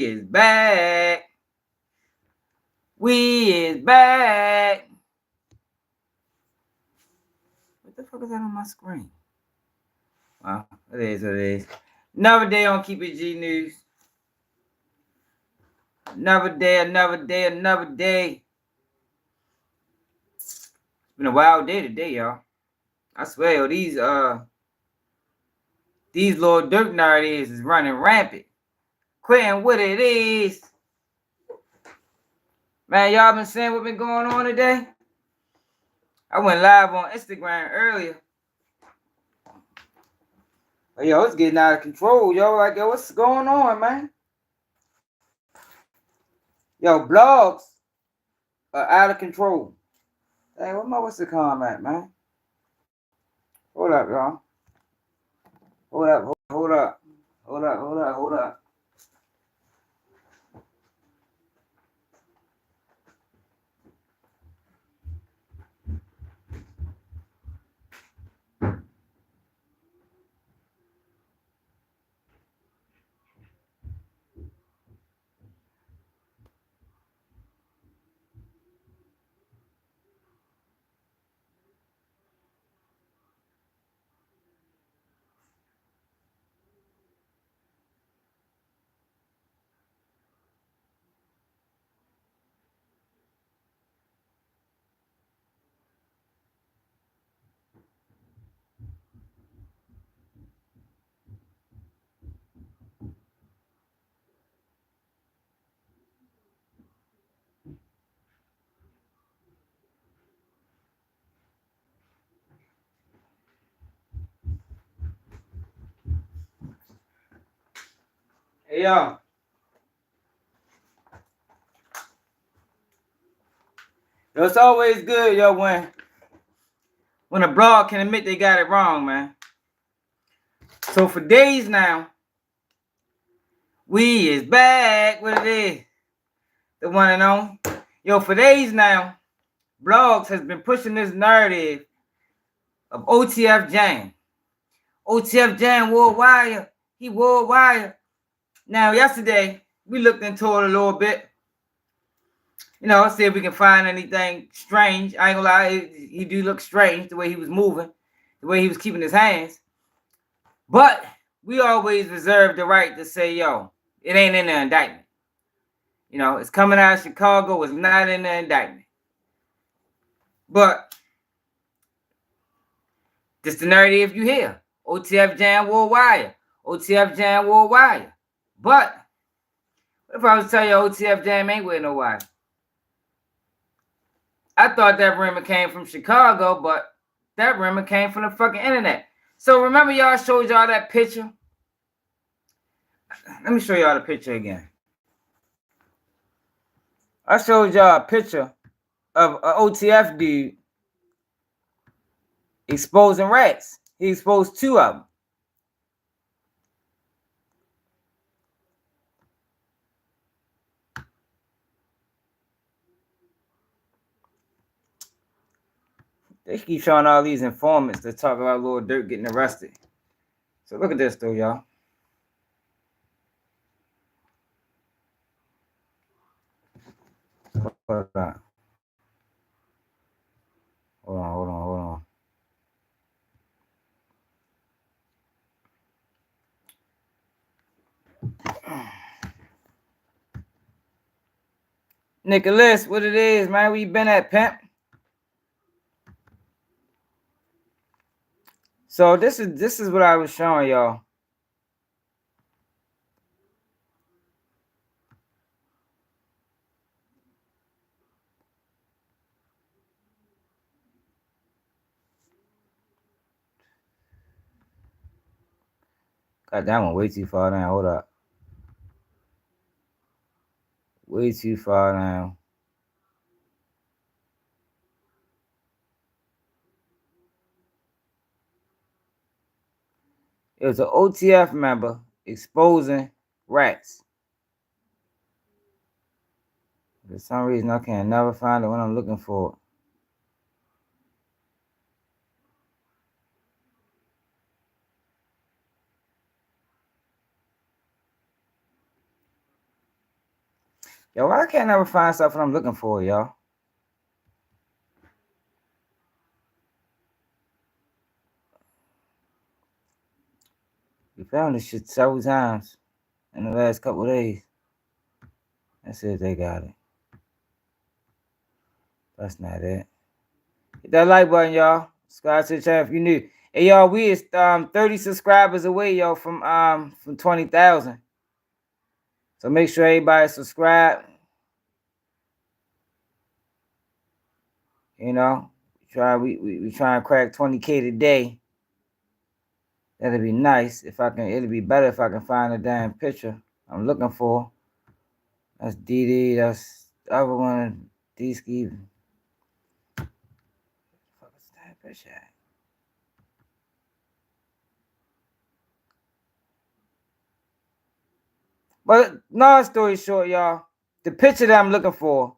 is back. We is back. What the fuck is that on my screen? Well, it is what it is. Another day on Keep It G News. Another day, another day, another day. It's been a wild day today, y'all. I swear, yo, these little Dirk nowadays is running rampant. Quitting what it is. Man, y'all been seeing what been going on today? I went live on Instagram earlier. But yo, it's getting out of control, yo. Like, yo, what's going on, man? Yo, blogs are out of control. Hey, what's the comment, man? Hold up, y'all. Hold up. Hey, yo. Yo, it's always good, yo, when a blog can admit they got it wrong, man. So for days now, we is back. What it is? The one and only. Yo, for days now, blogs has been pushing this narrative of OTF Jam. OTF Jam wore wire. He wore wire. Now, yesterday, we looked into it a little bit. You know, see if we can find anything strange. I ain't gonna lie, he do look strange, the way he was moving, the way he was keeping his hands. But we always reserve the right to say, yo, it ain't in the indictment. You know, it's coming out of Chicago. It's not in the indictment. But this the narrative you hear. OTF Jam wore wire. OTF Jam wore wire. But what if I was to tell you OTF Jam ain't wearing no wire? I thought that rumor came from Chicago, but that rumor came from the fucking internet. So remember y'all showed y'all that picture? Let me show y'all the picture again. I showed y'all a picture of an OTF dude exposing rats. He exposed 2 of them. They keep showing all these informants that talk about Lil Dirk getting arrested. So look at this though, y'all. Hold on. Nicholas, what it is, man? Where you been at, pimp? So this is what I was showing y'all. God, that one way too far down. Hold up. Way too far down. It was an OTF member exposing rats. For some reason, I can't never find it when I'm looking for it. Yo, why can't I never find stuff I'm looking for, y'all? We found this shit several times in the last couple of days. Let's see if they got it. That's not it. Hit that like button, y'all. Subscribe to the channel if you new. Hey, y'all, we is 30 subscribers away, y'all, from 20,000. So make sure everybody subscribe. You know, we try and crack 20K today. That'd be nice if I can. It'd be better if I can find a damn picture I'm looking for. That's DD. That's the other one. D-Ski. Fuck is that picture? But long story short, y'all, the picture that I'm looking for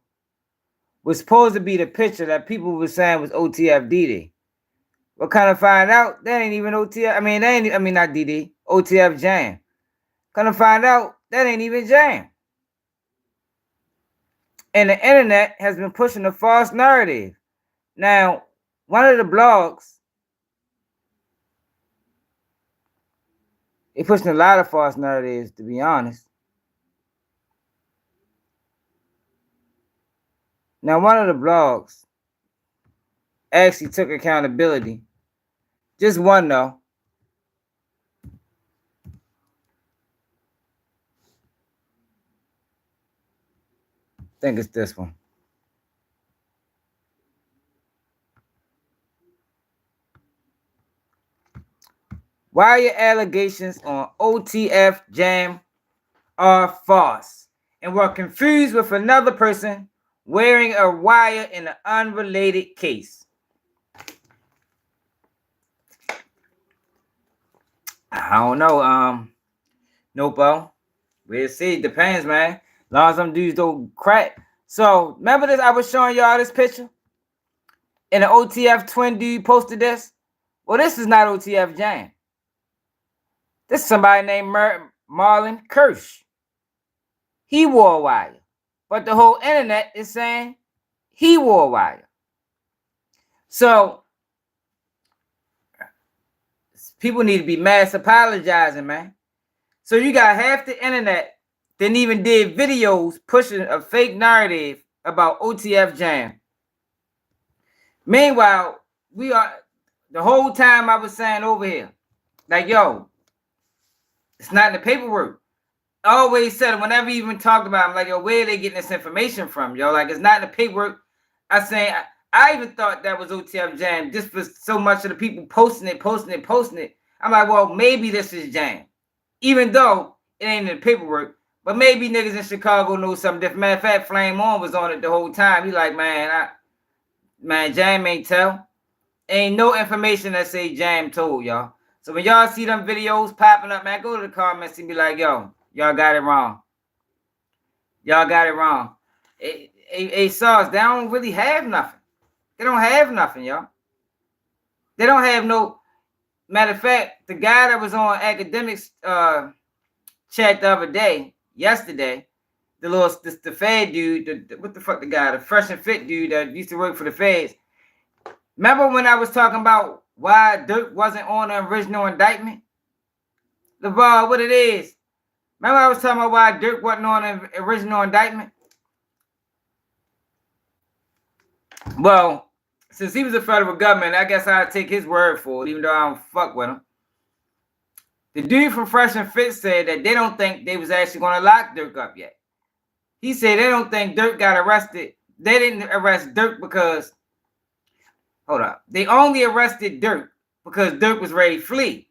was supposed to be the picture that people were saying was OTF DD. But kind of find out that ain't even OTF. I mean not DD. OTF Jam. Kind of find out that ain't even Jam. And the internet has been pushing a false narrative. Now, one of the blogs, they pushing a lot of false narratives, to be honest. Now, one of the blogs actually took accountability. Just one, though. I think it's this one. Why are your allegations on OTF Jam are false and were confused with another person wearing a wire in an unrelated case? I don't know. Nope. We'll see. Depends, man. As long as some dudes don't crack. So remember this? I was showing y'all this picture, and the OTF twin dude posted this. Well, this is not OTF Jam. This is somebody named Marlon Kirsch. He wore a wire, but the whole internet is saying he wore a wire. So people need to be mass apologizing, man. So you got half the internet that even did videos pushing a fake narrative about OTF Jam. Meanwhile, we are the whole time I was saying over here, like, yo, it's not in the paperwork. I always said whenever you even talked about it, I'm like, yo, where are they getting this information from? Yo, like, it's not in the paperwork. I even thought that was OTF Jam just for so much of the people posting it. I'm like, well, maybe this is Jam. Even though it ain't in the paperwork, but maybe niggas in Chicago know something different. Matter of fact, Flame On was on it the whole time. He like, man, Jam ain't tell. Ain't no information that say Jam told y'all. So when y'all see them videos popping up, man, go to the comments and be like, yo, y'all got it wrong. Y'all got it wrong. A Sauce, they don't really have nothing. They don't have nothing, y'all. They don't have no. Matter of fact, the guy that was on academics chat the other day, yesterday, the Fed dude, what the fuck the guy, the fresh and fit dude that used to work for the Feds. Remember when I was talking about why Dirk wasn't on the original indictment? LeVar, what it is? Remember I was talking about why Dirk wasn't on the original indictment? Well, since he was a federal government, I guess I'd take his word for it, even though I don't fuck with him. The dude from Fresh and Fit said that they don't think they was actually going to lock Dirk up yet. He said they don't think Dirk got arrested. They didn't arrest Dirk because, hold up, they only arrested Dirk because Dirk was ready to flee.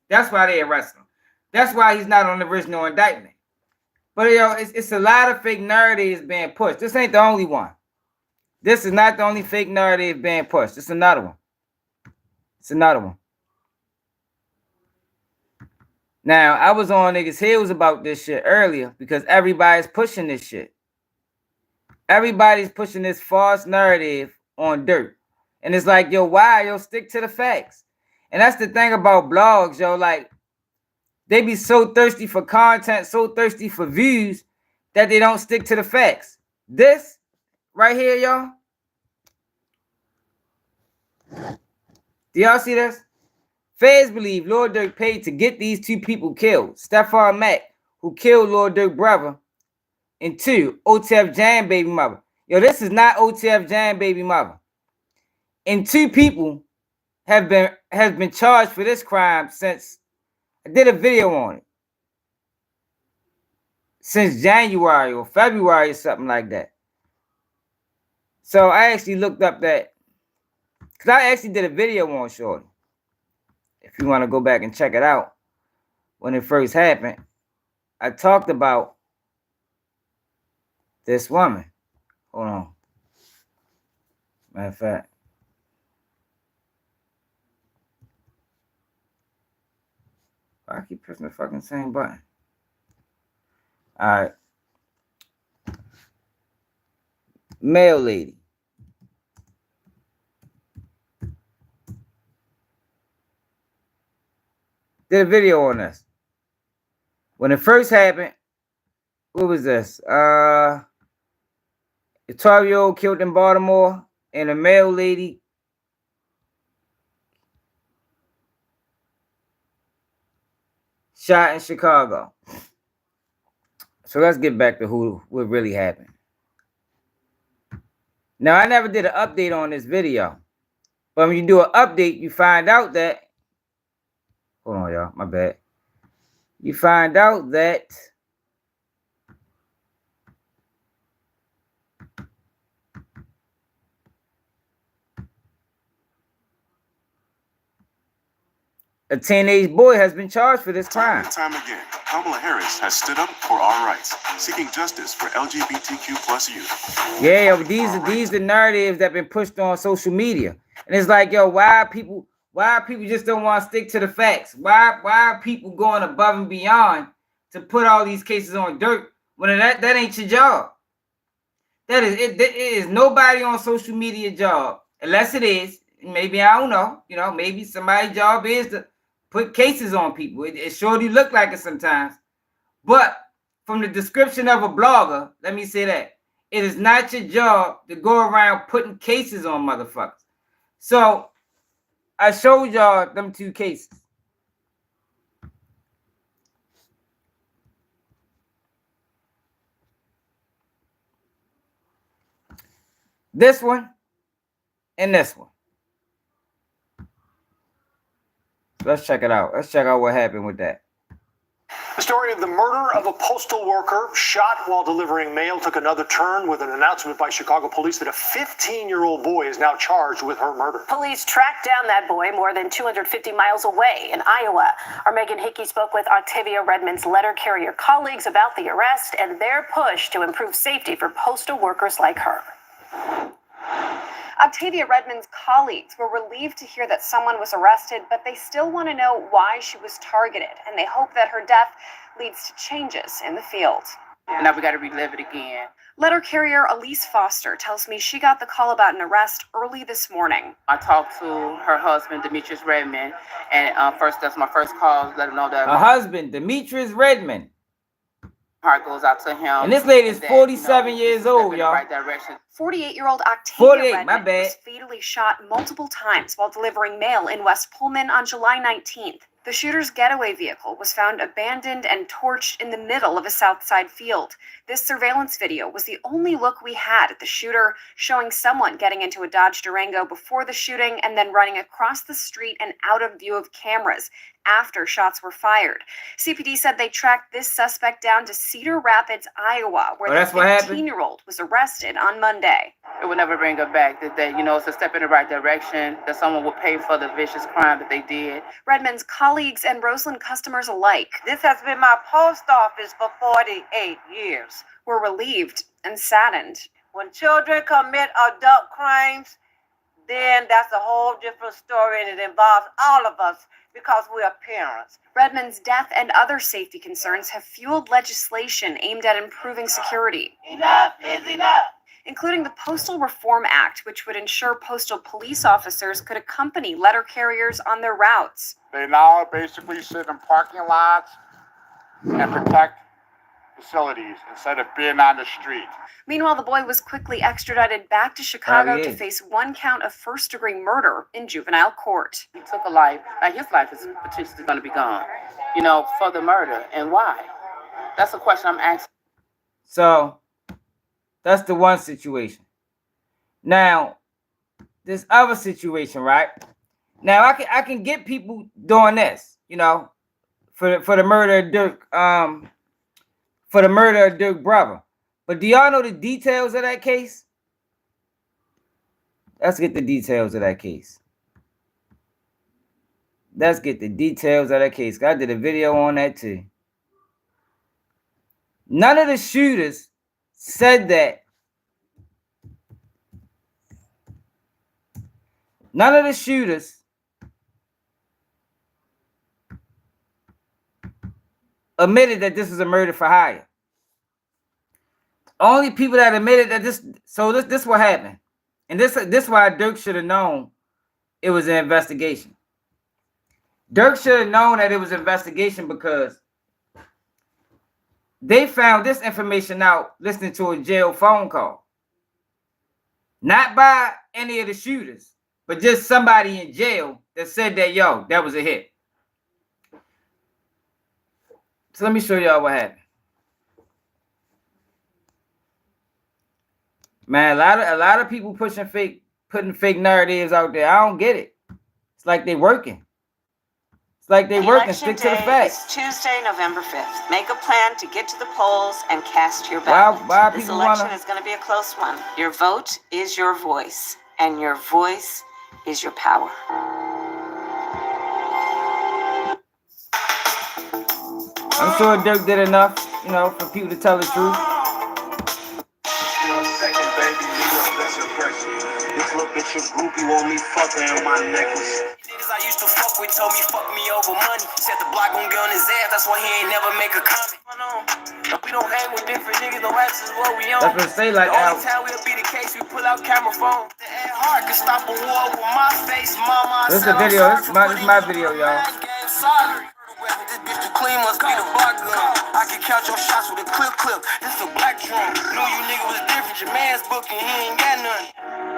That's why they arrested him. That's why he's not on the original indictment. But yo, it's a lot of fake narratives being pushed. This ain't the only one. This is not the only fake narrative being pushed. It's another one. It's another one. Now, I was on niggas' heels about this shit earlier because everybody's pushing this shit. Everybody's pushing this false narrative on Dirk. And it's like, yo, why? Yo, stick to the facts. And that's the thing about blogs, yo. Like, they be so thirsty for content, so thirsty for views, that they don't stick to the facts. This right here, y'all. Do y'all see this? Feds believe Lil Durk paid to get these two people killed. Stephon Mack, who killed Lil Durk's brother, and 2, OTF Jam baby mother. Yo, this is not OTF Jam baby mother. And 2 people has been charged for this crime since I did a video on it. Since January or February or something like that. So I actually looked up that, because I actually did a video on Shorty. If you want to go back and check it out, when it first happened, I talked about this woman. Hold on. Matter of fact. I keep pressing the fucking same button. Alright. Male lady. Did a video on this. When it first happened, what was this? A 12-year-old killed in Baltimore, and a male lady shot in Chicago. So let's get back to what really happened. Now, I never did an update on this video. But when you do an update, you find out that... Hold on, y'all. My bad. You find out that... a teenage boy has been charged for this crime. Time and time again, Kamala Harris has stood up for our rights, seeking justice for LGBTQ plus youth. Yeah, but these are narratives that have been pushed on social media. And it's like, yo, why people just don't want to stick to the facts? Why are people going above and beyond to put all these cases on Dirk when that ain't your job? It is nobody on social media job, unless it is. Maybe, I don't know. You know, maybe somebody's job is to put cases on people. It surely look like it sometimes. But from the description of a blogger, let me say that. It is not your job to go around putting cases on motherfuckers. So, I showed y'all them 2 cases. This one and this one. Let's check it out. Let's check out what happened with that. The story of the murder of a postal worker shot while delivering mail took another turn with an announcement by Chicago police that a 15-year-old boy is now charged with her murder. Police tracked down that boy more than 250 miles away in Iowa. Our Megan Hickey spoke with Octavia Redmond's letter carrier colleagues about the arrest and their push to improve safety for postal workers like her. Octavia Redmond's colleagues were relieved to hear that someone was arrested, but they still want to know why she was targeted, and they hope that her death leads to changes in the field. Now we got to relive it again. Letter carrier Elise Foster tells me she got the call about an arrest early this morning. I talked to her husband, Demetrius Redmond, and that's my first call, let him know that her husband, Demetrius Redmond. Heart goes out to him. And this lady is 47 years old, y'all. Right direction. 48-year-old Octavia Redmond my bad. was fatally shot multiple times while delivering mail in West Pullman on July 19th. The shooter's getaway vehicle was found abandoned and torched in the middle of a Southside field. This surveillance video was the only look we had at the shooter, showing someone getting into a Dodge Durango before the shooting and then running across the street and out of view of cameras after shots were fired. CPD said they tracked this suspect down to Cedar Rapids, Iowa, where the 15-year-old was arrested on Monday. It would never bring her back. That it's a step in the right direction, that someone would pay for the vicious crime that they did. Redmond's colleagues and Roseland customers alike. This has been my post office for 48 years. Were relieved and saddened. When children commit adult crimes, then that's a whole different story, and it involves all of us because we are parents. Redmond's death and other safety concerns have fueled legislation aimed at improving security. Enough is enough. Including the Postal Reform Act, which would ensure postal police officers could accompany letter carriers on their routes. They now basically sit in parking lots and protect facilities instead of being on the street. Meanwhile, the boy was quickly extradited back to Chicago to face 1 count of first-degree murder in juvenile court. He took a life, like his life is potentially going to be gone, you know, for the murder. And why? That's a question I'm asking. So, that's the one situation. Now, this other situation, right? Now, I can get people doing this, you know, for the murder of Dirk, for the murder of Dirk's brother. But do y'all know the details of that case? Let's get the details of that case. Let's get the details of that case. I did a video on that too. None of the shooters said that. None of the shooters admitted that this was a murder for hire. Only people that admitted that this what happened. And this why Dirk should have known it was an investigation. Dirk should have known that it was an investigation because they found this information out listening to a jail phone call. Not by any of the shooters, but just somebody in jail that said that, yo, that was a hit. So let me show y'all what happened. Man, a lot of people putting fake narratives out there. I don't get it. It's like they working. It's like they working. Stick to the facts. It's Tuesday, November 5th. Make a plan to get to the polls and cast your ballot. Why this people election is going to be a close one. Your vote is your voice, and your voice is your power. I'm sure Dirk did enough, you know, for people to tell the truth. This little bitch a groupie want me fucking on my necklace. Niggas I used to fuck with told me fuck me over money. Said the block gon' get on his ass, that's why he ain't never make a comment. We don't hang with different niggas, no access what we on. That's what say like the only time we'll be the case, we pull out camera phone. The air hard can stop a war with my face, mama. This is a video, this is my video, y'all. This bitch the clean must be the block gun. I can count your shots with a clip. This a black drum. Knew you nigga was different. Your man's booking, he ain't got none.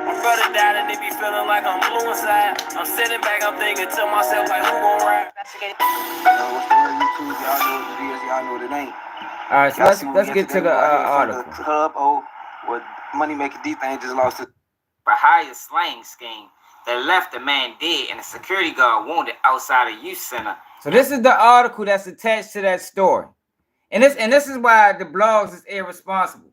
My brother died and they be feeling like I'm blue inside. I'm sitting back, I'm thinking to myself like, who gon' rap? What's the word YouTube? Y'all know what it is. Y'all know what it ain't. All right, so let's get to the article. The hub, what money making D thing just lost it. For hire slang scheme that left a man dead and a security guard wounded outside a youth center. So this is the article that's attached to that story. And this is why the blogs is irresponsible.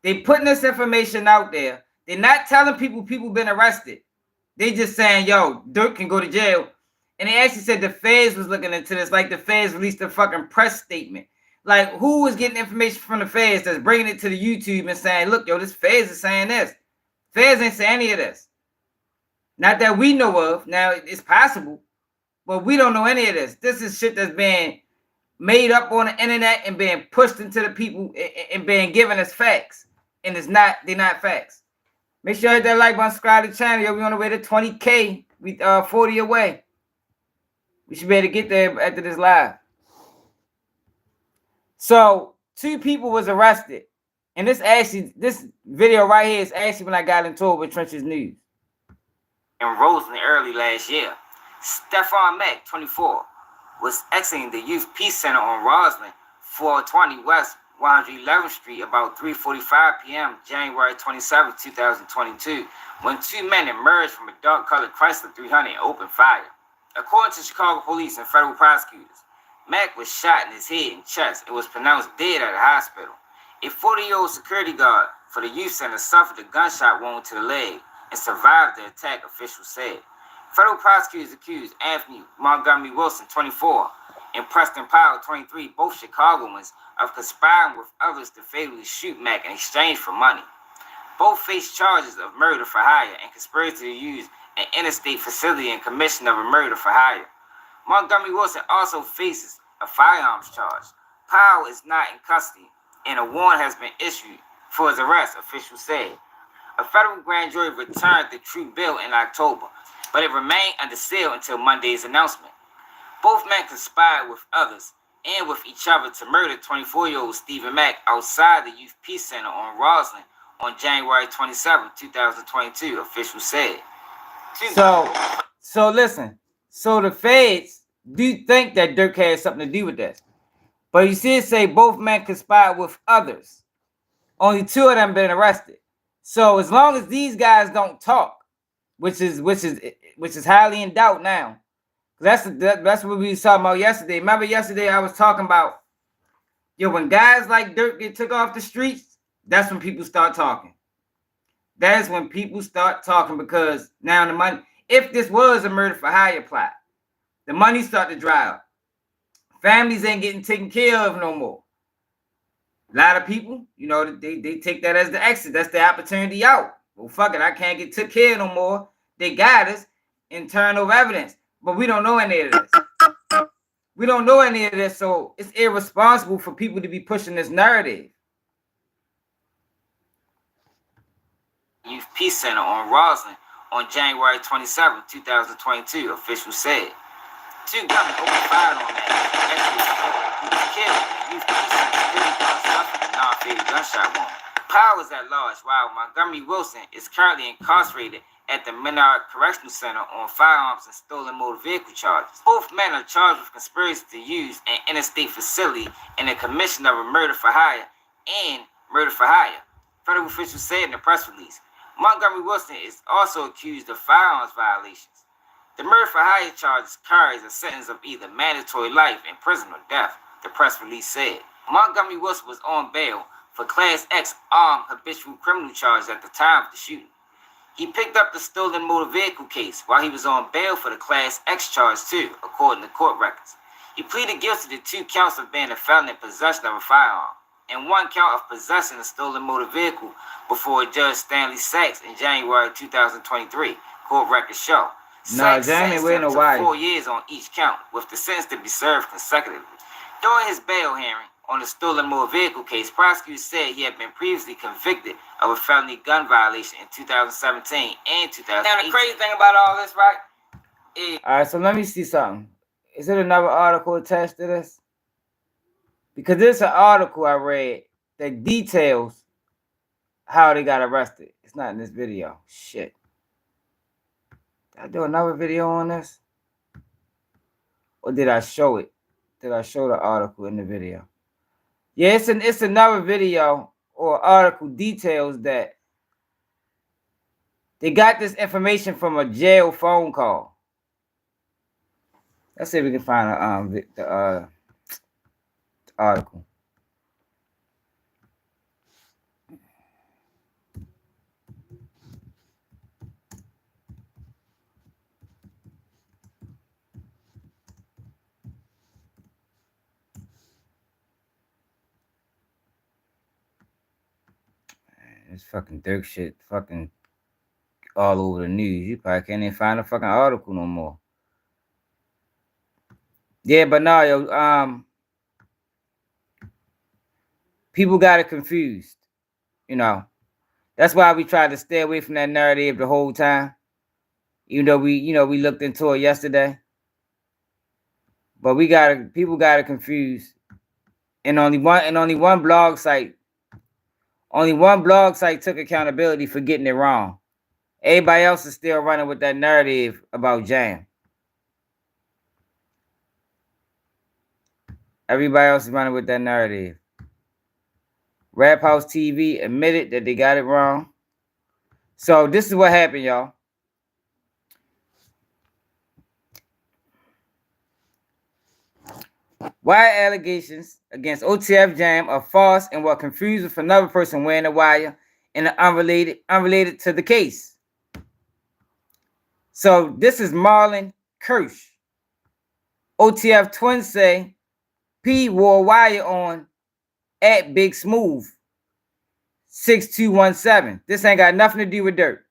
They putting this information out there. They're not telling people been arrested. They just saying, yo, Dirk can go to jail. And they actually said the feds was looking into this, like the feds released a fucking press statement. Like, who was getting information from the feds that's bringing it to the YouTube and saying, look, yo, this feds is saying this. Feds ain't saying any of this. Not that we know of. Now, it's possible. But we don't know any of this. This is shit that's being made up on the internet and being pushed into the people and being given as facts. And they're not facts. Make sure you hit that like button, subscribe to the channel. Yo, we on the way to 20K. We 40 away. We should be able to get there after this live. So 2 people was arrested. And this video right here is actually when I got into it with Trenches News. In Roseland early last year. Stephon Mack, 24, was exiting the Youth Peace Center on Roslyn, 420 West 111th Street, about 3:45 p.m. January 27, 2022, when 2 men emerged from a dark-colored Chrysler 300 and opened fire. According to Chicago police and federal prosecutors, Mack was shot in his head and chest and was pronounced dead at a hospital. A 40-year-old security guard for the youth center suffered a gunshot wound to the leg and survived the attack, officials said. Federal prosecutors accused Anthony Montgomery Wilson, 24, and Preston Powell, 23, both Chicagoans, of conspiring with others to fatally shoot Mack in exchange for money. Both face charges of murder for hire and conspiracy to use an interstate facility in commission of a murder for hire. Montgomery Wilson also faces a firearms charge. Powell is not in custody, and a warrant has been issued for his arrest, officials said. A federal grand jury returned the true bill in October, but it remained under seal until Monday's announcement. Both men conspired with others and with each other to murder 24-year-old Stephen Mack outside the Youth Peace Center on Roslyn on January 27, 2022, officials said. So listen. So the feds do think that Dirk had something to do with this. But you see it say both men conspired with others. Only 2 of them been arrested. So as long as these guys don't talk, which is highly in doubt now. That's what we was talking about yesterday. Remember yesterday I was talking about, when guys like Dirk get took off the streets, that's when people start talking. That is when people start talking, because now the money, if this was a murder for hire plot, the money start to dry up. Families ain't getting taken care of no more. A lot of people, they take that as the exit. That's the opportunity out. Well, fuck it, I can't get took care of no more. They got us and turn over evidence. But we don't know any of this. We don't know any of this, so it's irresponsible for people to be pushing this narrative. Youth Peace Center on Roslyn on January 27, 2022, officials said. 2 gunmen opened fire on that. He was killed in Youth Peace Center, suffered a non-fatal gunshot wound. Powell is at large, while Montgomery Wilson is currently incarcerated at the Menard Correctional Center on firearms and stolen motor vehicle charges. Both men are charged with conspiracy to use an interstate facility in the commission of a murder for hire and murder for hire, federal officials said in the press release. Montgomery Wilson is also accused of firearms violations. The murder for hire charges carries a sentence of either mandatory life in prison or death, the press release said. Montgomery Wilson was on bail for Class X armed habitual criminal charges at the time of the shooting. He picked up the stolen motor vehicle case while he was on bail for the Class X charge too, according to court records. He pleaded guilty to 2 counts of being a felon in possession of a firearm and 1 count of possessing a stolen motor vehicle before Judge Stanley Sachs in January 2023, court records show. Sachs sentenced him to 4 years on each count, with the sentence to be served consecutively. During his bail hearing on the stolen motor vehicle case, prosecutors said he had been previously convicted of a felony gun violation in 2017 and 2018. Now the crazy thing about all this, right? Alright, so let me see something. Is it another article attached to this? Because there's an article I read that details how they got arrested. It's not in this video. Shit. Did I do another video on this? Or did I show it? Did I show the article in the video? Yeah, it's another video or article details that they got this information from a jail phone call. Let's see if we can find the article. This fucking Dirk shit fucking all over the news. You probably can't even find a fucking article no more. Yeah, but no, yo, people got it confused. That's why we tried to stay away from that narrative the whole time. Even though we looked into it yesterday. But people got it confused. And only one blog site took accountability for getting it wrong. Everybody else is still running with that narrative about Jam. Everybody else is running with that narrative. Rap House TV admitted that they got it wrong. So this is what happened, y'all. Wire allegations against OTF Jam are false and were confused with another person wearing a wire and unrelated to the case. So this is Marlon Kirsch. OTF twins say P wore wire on at Big Smooth 6217. This ain't got nothing to do with Dirk.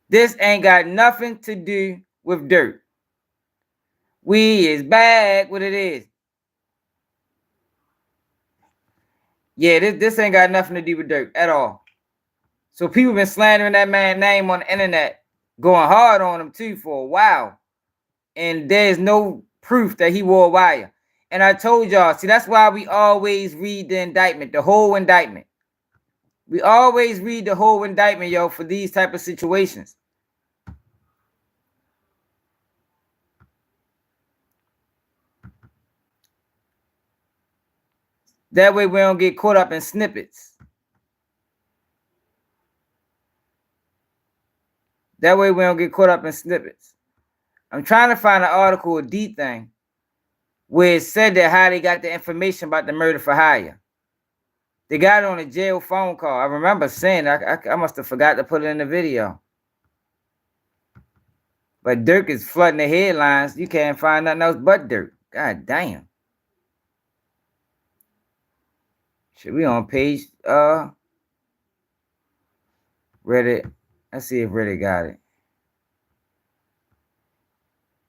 This ain't got nothing to do with Dirk. We is back what it is. Yeah, this ain't got nothing to do with Dirk at all. So people been slandering that man's name on the internet, going hard on him too for a while. And there's no proof that he wore a wire. And I told y'all, see, that's why we always read the indictment, the whole indictment. We always read the whole indictment, yo, for these type of situations. That way we don't get caught up in snippets. That way we don't get caught up in snippets. I'm trying to find an article, a D thing, where it said that how they got the information about the murder for hire. They got it on a jail phone call. I remember saying, I must have forgot to put it in the video. But Dirk is flooding the headlines. You can't find nothing else but Dirk. God damn. Should we on page Reddit? Let's see if Reddit got it.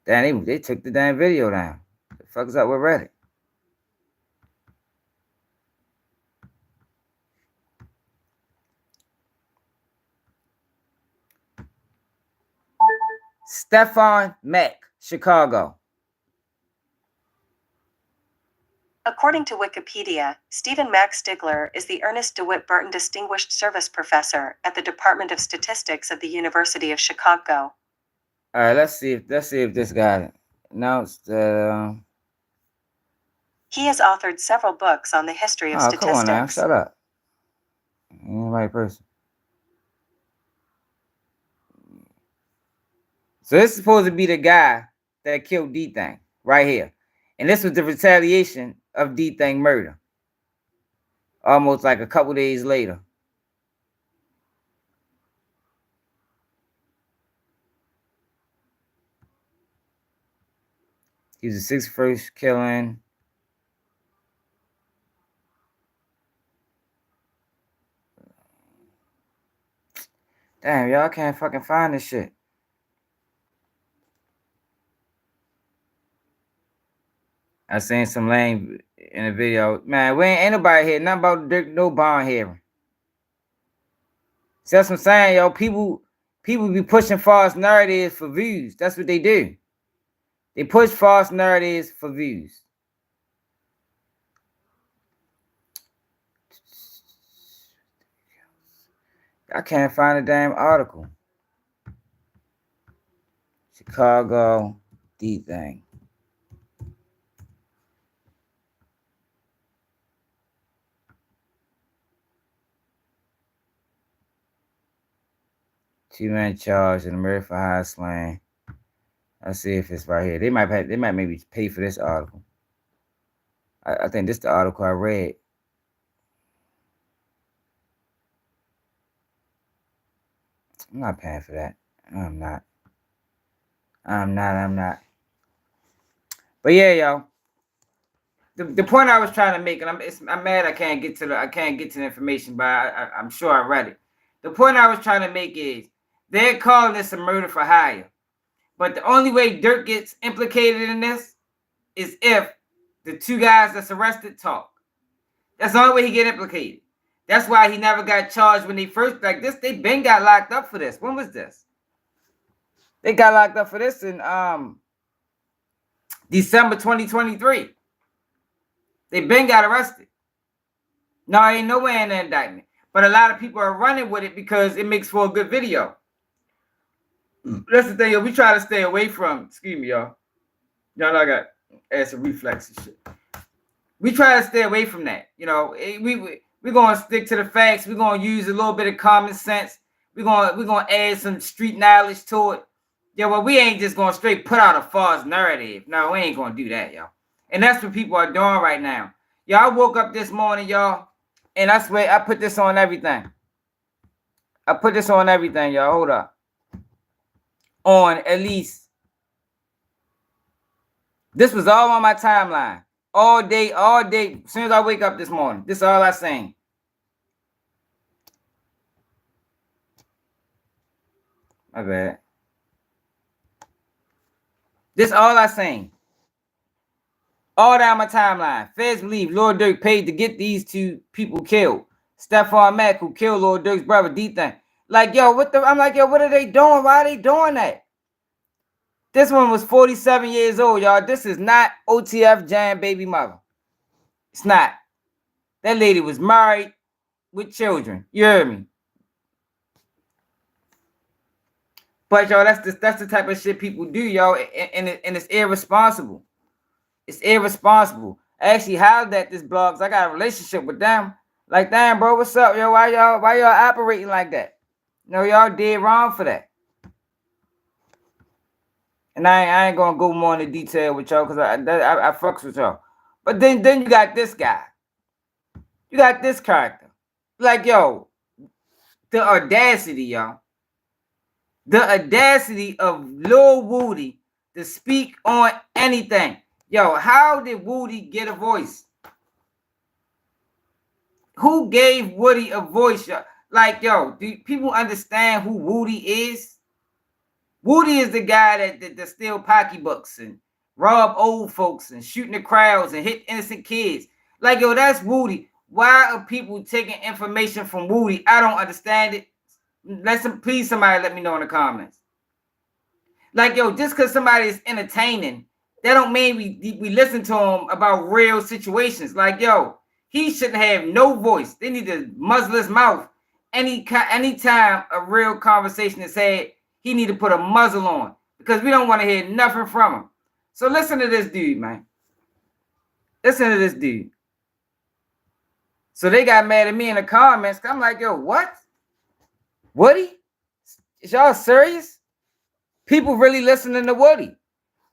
Damn, they took the damn video down. What the fuck is up with Reddit? Stefan Mack, Chicago. According to Wikipedia, Stephen Mack Stigler is the Ernest DeWitt Burton Distinguished Service Professor at the Department of Statistics of the University of Chicago. All right, let's see if this got it. No, it's He has authored several books on the history of statistics. Come on now, shut up. You're the right person. So this is supposed to be the guy that killed D-Thing right here. And this was the retaliation of D-Thing murder. Almost like a couple days later. He was the 61st killing. Damn, y'all can't fucking find this shit. I seen some lame in the video. Man, we ain't nobody here. Nothing about Dirk, no bond hearing. See, that's what I'm saying, yo. People be pushing false narratives for views. That's what they do. They push false narratives for views. I can't find a damn article. Chicago D-Thing. Two-man charge in the murder for high slang. Let's see if it's right here. They might maybe pay for this article. I think this is the article I read. I'm not paying for that. I'm not. But yeah, yo. The point I was trying to make, and I'm mad I can't get to the information, but I'm sure I read it. The point I was trying to make is they're calling this a murder for hire. But the only way Dirk gets implicated in this is if the two guys that's arrested talk. That's the only way he get implicated. That's why he never got charged when they first, like this, they been got locked up for this. When was this? They got locked up for this in December 2023. They been got arrested. No, ain't nowhere in the indictment. But a lot of people are running with it because it makes for a good video. That's the thing, yo. We try to stay away from, excuse me, y'all. Y'all know I got acid reflex and shit. We try to stay away from that. You know, we're going to stick to the facts. We're going to use a little bit of common sense. We're going to add some street knowledge to it. Yeah, well, we ain't just going to straight put out a false narrative. No, we ain't going to do that, y'all. And that's what people are doing right now. Y'all woke up this morning, y'all, and I swear I put this on everything. Y'all. Hold up. On at least. This was all on my timeline. All day. As soon as I wake up this morning. This is all I seen. My bad. This is all I seen. All down my timeline. Feds believe Lord Dirk paid to get these two people killed. Stefan Mack, who killed Lord Dirk's brother, D-Thing. Like, yo, I'm like, yo, what are they doing? Why are they doing that? This one was 47 years old, y'all. This is not OTF Jam baby mother. It's not. That lady was married with children. You heard me? But y'all, that's the type of shit people do, y'all, and it's irresponsible. It's irresponsible. I actually hollered at this blog, 'cause I got a relationship with them. Like, damn, bro, what's up, yo? Why y'all operating like that? No, y'all did wrong for that. And I ain't gonna go more into detail with y'all, because I fucks with y'all. But then you got this guy. You got this character. Like, yo, the audacity, y'all. The audacity of Lil Woody to speak on anything. Yo, how did Woody get a voice? Who gave Woody a voice, y'all? Like, yo, do people understand who Woody is? Woody is the guy that steal pocketbooks and rob old folks and shooting the crowds and hit innocent kids. Like, yo, that's Woody. Why are people taking information from Woody? I don't understand it. Please, somebody let me know in the comments. Like, yo, just because somebody is entertaining, that don't mean we listen to him about real situations. Like, yo, he shouldn't have no voice. They need to muzzle his mouth. Anytime a real conversation is had, he need to put a muzzle on, because we don't want to hear nothing from him. So listen to this dude, man. Listen to this dude. So they got mad at me in the comments. I'm like, yo, what? Woody? Is y'all serious? People really listening to Woody.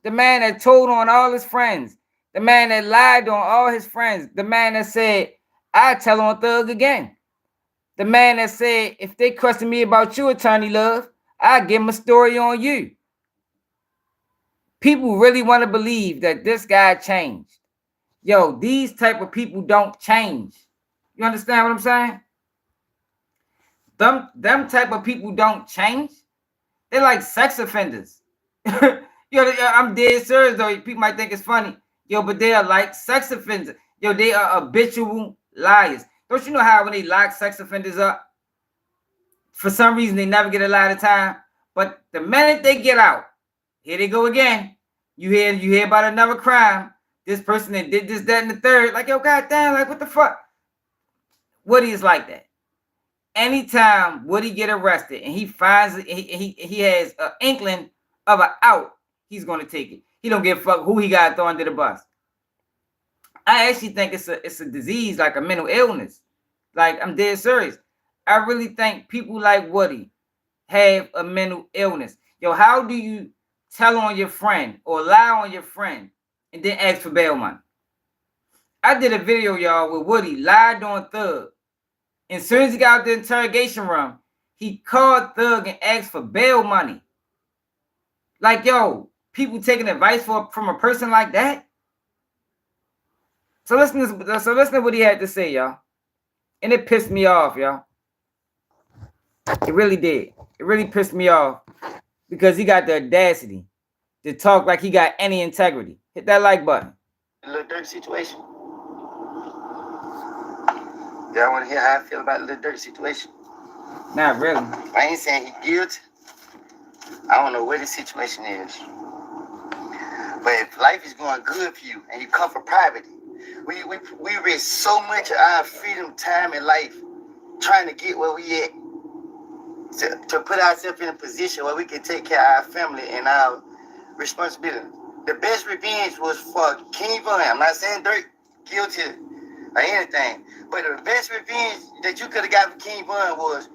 The man that told on all his friends. The man that lied on all his friends. The man that said, I tell on Thug again. The man that said, if they question me about you, Attorney Love, I give them a story on you. People really want to believe that this guy changed. Yo, these type of people don't change. You understand what I'm saying? Them type of people don't change. They're like sex offenders. Yo, I'm dead serious though. People might think it's funny. Yo, but they are like sex offenders. Yo, they are habitual liars. Don't you know how when they lock sex offenders up, for some reason they never get a lot of time? But the minute they get out, here they go again. You hear about another crime. This person that did this, that, and the third. Like, yo, goddamn, like, what the fuck? Woody is like that. Anytime Woody get arrested and he finds it, he has an inkling of an out, he's gonna take it. He don't give a fuck who he got thrown under the bus. I actually think it's a disease, like a mental illness. Like, I'm dead serious. I really think people like Woody have a mental illness. Yo, how do you tell on your friend or lie on your friend and then ask for bail money? I did a video, y'all, where Woody lied on Thug. And as soon as he got out the interrogation room, he called Thug and asked for bail money. Like, yo, people taking advice from a person like that? So listen to what he had to say, y'all. And it pissed me off, y'all. It really did. It really pissed me off, because he got the audacity to talk like he got any integrity. Hit that like button. Lil Durk situation. Y'all want to hear how I feel about Lil Durk situation? Not really. I ain't saying he guilty. I don't know what the situation is. But if life is going good for you and you come from poverty, we risk so much of our freedom, time, and life trying to get where we at. To put ourselves in a position where we can take care of our family and our responsibility. The best revenge was for King Von. I'm not saying Dirk guilty or anything, but the best revenge that you could have got from King Von was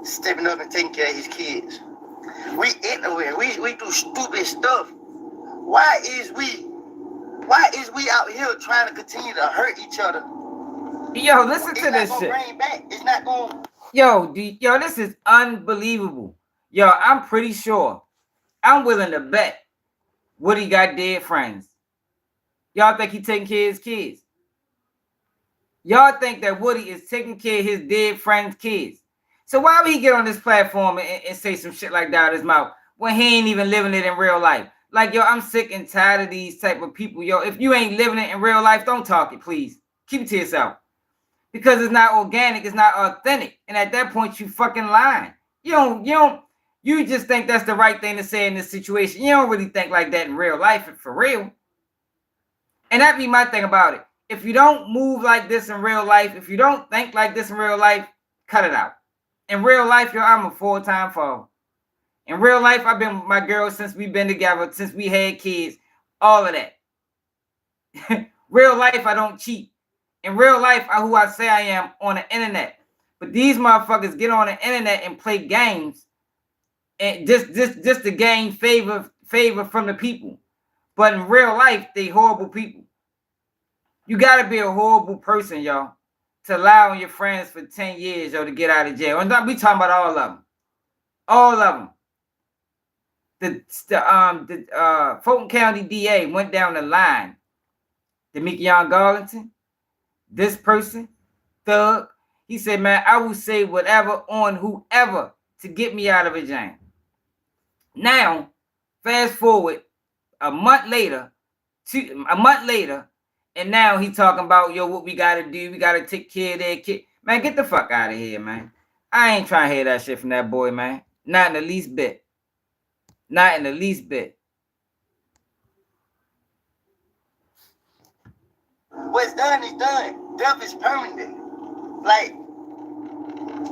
stepping up and taking care of his kids. We ignorant. We do stupid stuff. Why is we out here trying to continue to hurt each other? Yo, listen to this shit. Bring back. It's not going. Yo, this is unbelievable. Yo, I'm pretty sure. I'm willing to bet Woody got dead friends. Y'all think he taking care of his kids? Y'all think that Woody is taking care of his dead friends' kids? So why would he get on this platform and say some shit like that out of his mouth when he ain't even living it in real life? Like, yo, I'm sick and tired of these type of people. Yo, if you ain't living it in real life, don't talk it, please. Keep it to yourself. Because it's not organic, it's not authentic. And at that point, you fucking lying. You You just think that's the right thing to say in this situation. You don't really think like that in real life, for real. And that be my thing about it. If you don't move like this in real life, if you don't think like this in real life, cut it out. In real life, yo, I'm a full-time father. In real life, I've been with my girl since we've been together, since we had kids, all of that. Real life, I don't cheat. In real life, I'm who I say I am on the internet. But these motherfuckers get on the internet and play games, and just to gain favor from the people. But in real life, they horrible people. You gotta be a horrible person, y'all, to allow your friends for 10 years, yo, to get out of jail. And we talking about all of them. All of them. The Fulton County DA went down the line. Demikion Garlington, this person, Thug, he said, man, I will say whatever on whoever to get me out of a jam. Now, fast forward a month later, and now he talking about, yo, what we got to do. We got to take care of that kid. Man, get the fuck out of here, man. I ain't trying to hear that shit from that boy, man. Not in the least bit. Not in the least bit. What's done is done. Death is permanent. Like,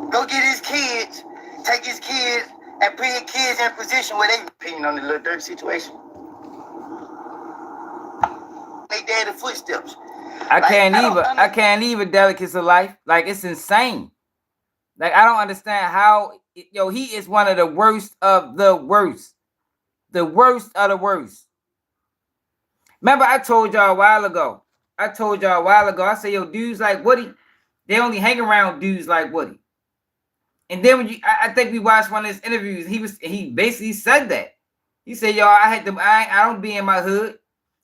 go get his kids, take his kids, and put his kids in a position where they opinion on the little Dirk situation. They dad the footsteps. I can't even Delicates of life. Like, it's insane. Like, I don't understand how, yo, he is one of the worst of the worst. The worst of the worst. Remember, I told y'all a while ago. I said, yo, dudes like Woody, they only hang around dudes like Woody. And then when I think we watched one of his interviews, he basically said that. He said, yo, I don't be in my hood.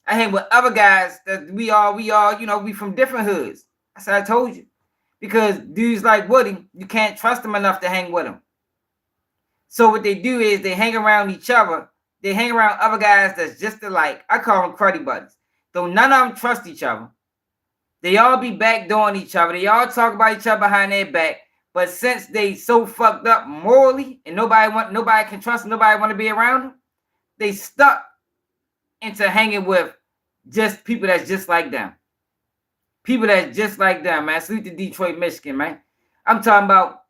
I hang with other guys that we all, you know, we from different hoods. I said, I told you. Because dudes like Woody, you can't trust them enough to hang with them. So what they do is they hang around each other. They hang around other guys that's just alike. I call them cruddy buddies. Though none of them trust each other. They all be backdooring each other. They all talk about each other behind their back. But since they so fucked up morally and nobody can trust them, nobody want to be around them, they stuck into hanging with just people that's just like them. People that's just like them, man. Salute to Detroit, Michigan, man. I'm talking about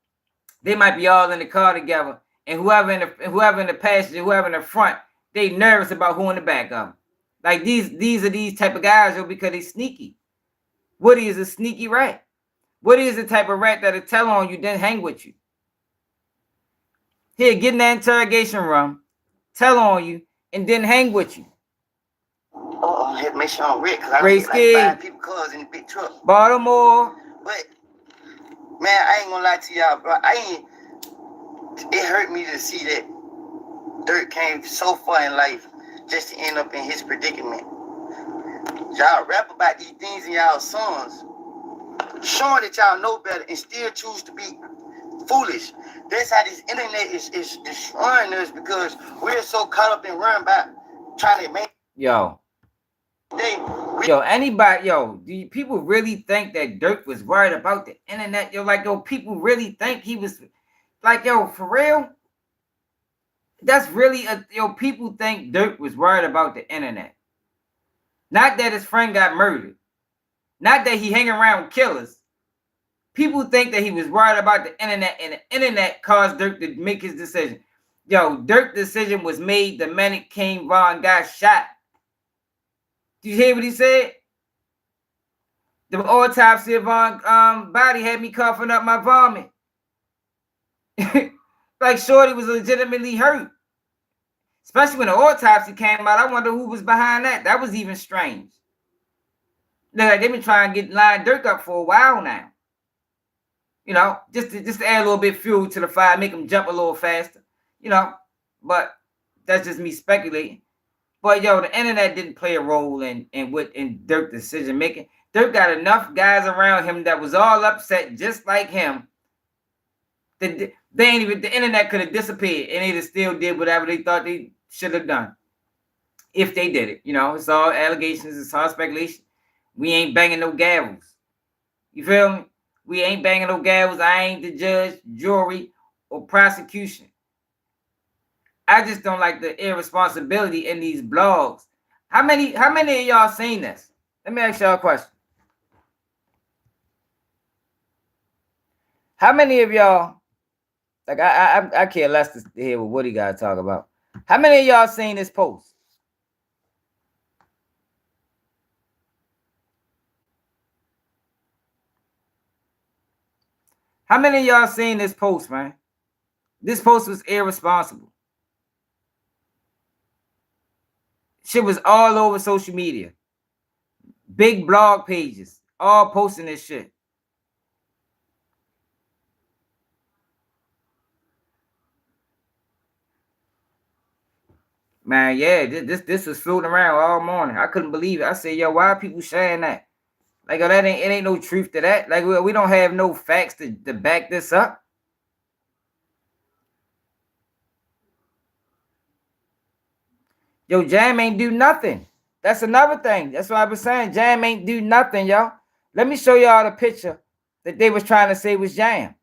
they might be all in the car together, and whoever in the passenger, whoever in the front, they nervous about who in the back of them. Like these are these type of guys, yo, because they sneaky. Woody is a sneaky rat. Woody is the type of rat that'll tell on you, then hang with you. Here, get in that interrogation room, tell on you, and then hang with you. Oh, I had to make sure I'm ready because I don't get like 5 people cars in the big truck. Baltimore. But man, I ain't gonna lie to y'all, bro. It hurt me to see that Dirk came so far in life just to end up in his predicament. Y'all rap about these things in y'all songs, showing that y'all know better and still choose to be foolish. That's how this internet is destroying us because we're so caught up in running about trying to make. Yo, anybody, do people really think that Dirk was worried about the internet? People really think he was, for real? That's really, people think Dirk was worried about the internet. Not that his friend got murdered. Not that he hang around killers. People think that he was worried about the internet, and the internet caused Dirk to make his decision. Dirk's decision was made the minute King Von got shot. Did you hear what he said? The autopsy of Von body had me coughing up my vomit. Like Shorty was legitimately hurt. Especially when the autopsy came out, I wonder who was behind that. That was even strange. Like they've been trying to line Dirk up for a while now. Just to add a little bit of fuel to the fire, make him jump a little faster. But that's just me speculating. But the internet didn't play a role in Dirk's decision making. Dirk got enough guys around him that was all upset, just like him. The internet could have disappeared, and they'd have still did whatever they thought they should have done. If they did it, it's all allegations, it's all speculation. We ain't banging no gavels. You feel me? We ain't banging no gavels. I ain't the judge, jury, or prosecution. I just don't like the irresponsibility in these blogs. How many of y'all seen this? Let me ask y'all a question. How many of y'all, like I care less to hear what Woody got to talk about. How many of y'all seen this post? How many of y'all seen this post, man? This post was irresponsible. Shit was all over social media. Big blog pages, all posting this shit. Man, yeah, this was floating around all morning. I couldn't believe it. I said, yo, why are people sharing that? Like, oh, it ain't no truth to that. Like, we don't have no facts to back this up. Yo, Jam ain't do nothing. That's another thing. That's what I was saying. Jam ain't do nothing, y'all. Let me show y'all the picture that they was trying to say was Jam.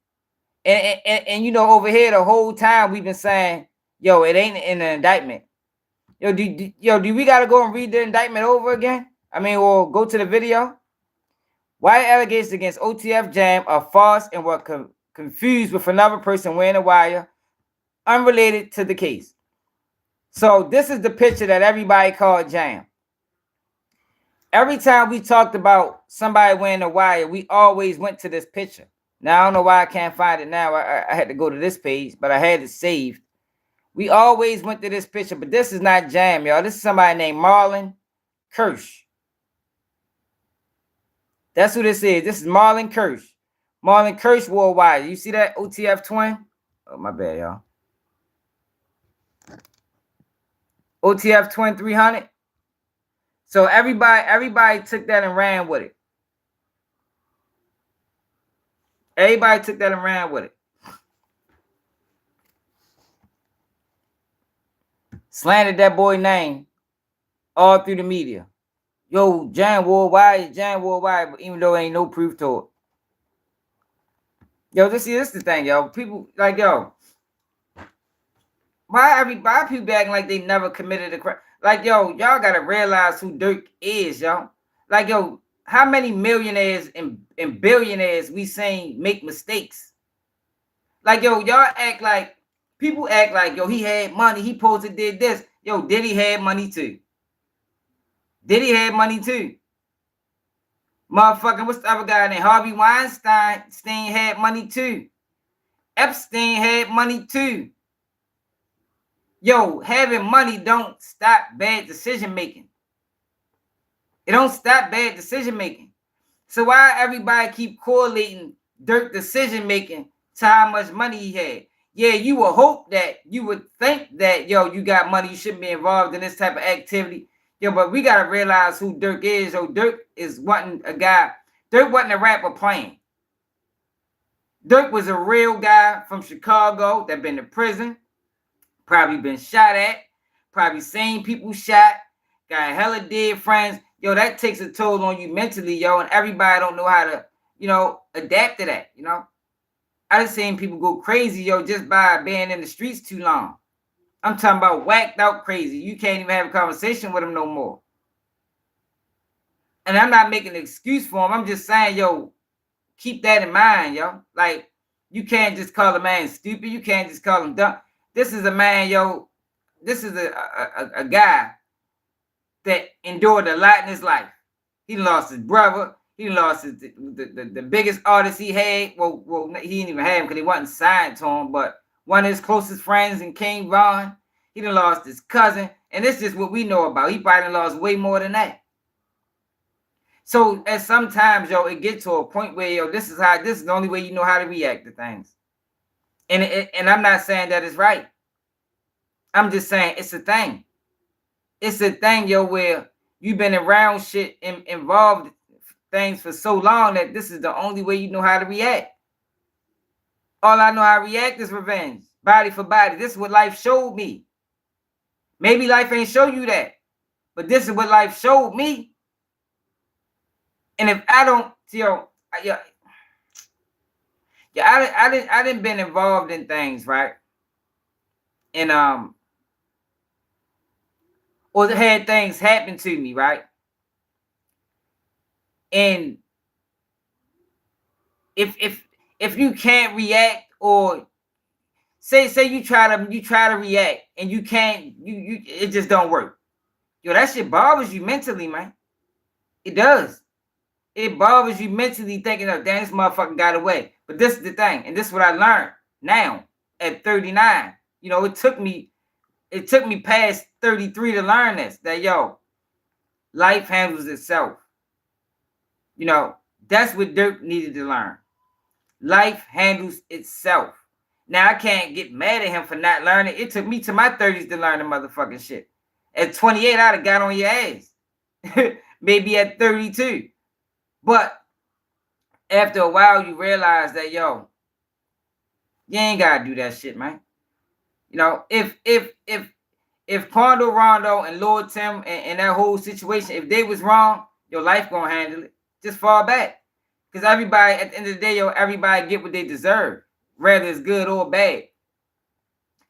And you know, over here the whole time we've been saying, yo, it ain't in the indictment. Yo, do we gotta go and read the indictment over again? I mean, or go to the video? Why allegations against OTF Jam are false and were confused with another person wearing a wire unrelated to the case. So this is the picture that everybody called Jam. Every time we talked about somebody wearing a wire, we always went to this picture. Now, I don't know why I can't find it now. I had to go to this page, but I had it saved. We always went to this picture, but this is not Jam, y'all. This is somebody named Marlon Kirsch. That's who this is. This is Marlon Kirsch. Marlon Kirsch wore a wire. You see that OTF twin? Oh, my bad, y'all. OTF twin 300. So everybody took that and ran with it. Everybody took that and ran with it. Slandered that boy name all through the media. Yo, Jam wore wire, but even though ain't no proof to it. Yo, this is the thing, yo. People like, yo, why people acting like they never committed a crime? Like, yo, y'all gotta realize who Dirk is, yo. Like, yo, how many millionaires and billionaires we seen make mistakes? Like, yo, y'all act like, people act like, yo, he had money, he supposed to did this. Yo, did he have money too? Did he have money too? Motherfucking, what's the other guy named Harvey Weinstein? Had money too. Epstein had money too. Yo, having money don't stop bad decision making. It don't stop bad decision making. So why everybody keep correlating Dirk decision making to how much money he had? Yeah, you would hope that you would think that, yo, you got money, you shouldn't be involved in this type of activity. Yo, but we gotta realize who Dirk is. Yo, Dirk is wasn't a guy. Dirk wasn't a rapper playing. Dirk was a real guy from Chicago that been to prison, probably been shot at, probably seen people shot, got hella dead friends. Yo, that takes a toll on you mentally, yo, and everybody don't know how to, you know, adapt to that, you know. I just seen people go crazy, yo, just by being in the streets too long. I'm talking about whacked out crazy. You can't even have a conversation with them no more. And I'm not making an excuse for him. I'm just saying, yo, keep that in mind, yo. Like, you can't just call a man stupid. You can't just call him dumb. This is a man, yo. This is a guy that endured a lot in his life. He lost his brother. He lost the biggest artist he had. Well, he didn't even have him because he wasn't signed to him, but one of his closest friends in King Von. He done lost his cousin. And this is just what we know about. He probably lost way more than that. So at sometimes, yo, it gets to a point where, yo, this is the only way you know how to react to things. And I'm not saying that it's right. I'm just saying it's a thing. It's a thing, yo, where you've been around shit involved things for so long that this is the only way you know how to react. All I know how to react is revenge. Body for body. This is what life showed me. Maybe life ain't show you that. But this is what life showed me. And if I don't, yo, I didn't been involved in things, right? And or had things happen to me, right? And if you can't react, or say you try to react and you can't, it just don't work. Yo, that shit bothers you mentally, man. It does. It bothers you mentally, thinking of, damn, this motherfucker got away. But this is the thing, and this is what I learned now at 39. You know, it took me past 33 to learn this, that yo, life handles itself. You know, that's what Dirk needed to learn. Life handles itself. Now, I can't get mad at him for not learning. It took me to my 30s to learn the motherfucking shit. At 28, I'd have got on your ass. Maybe at 32. But after a while, you realize that, yo, you ain't gotta do that shit, man. You know, if Quando Rondo and Lord Tim and that whole situation, if they was wrong, your life gonna handle it. Just fall back. Because everybody, at the end of the day, yo, everybody get what they deserve, whether it's good or bad.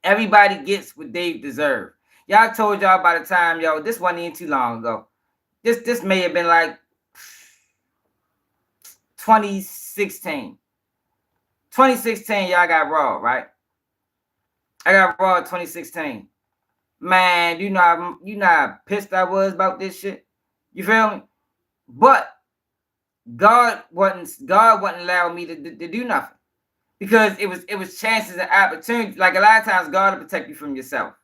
Everybody gets what they deserve. Y'all told y'all by the time, yo, this wasn't even too long ago. This may have been like 2016. 2016, y'all got Raw, right? I got Raw 2016. Man, you know how pissed I was about this shit. You feel me? But God wasn't allowing me to do nothing, because it was chances and opportunities. Like, a lot of times, God will protect you from yourself,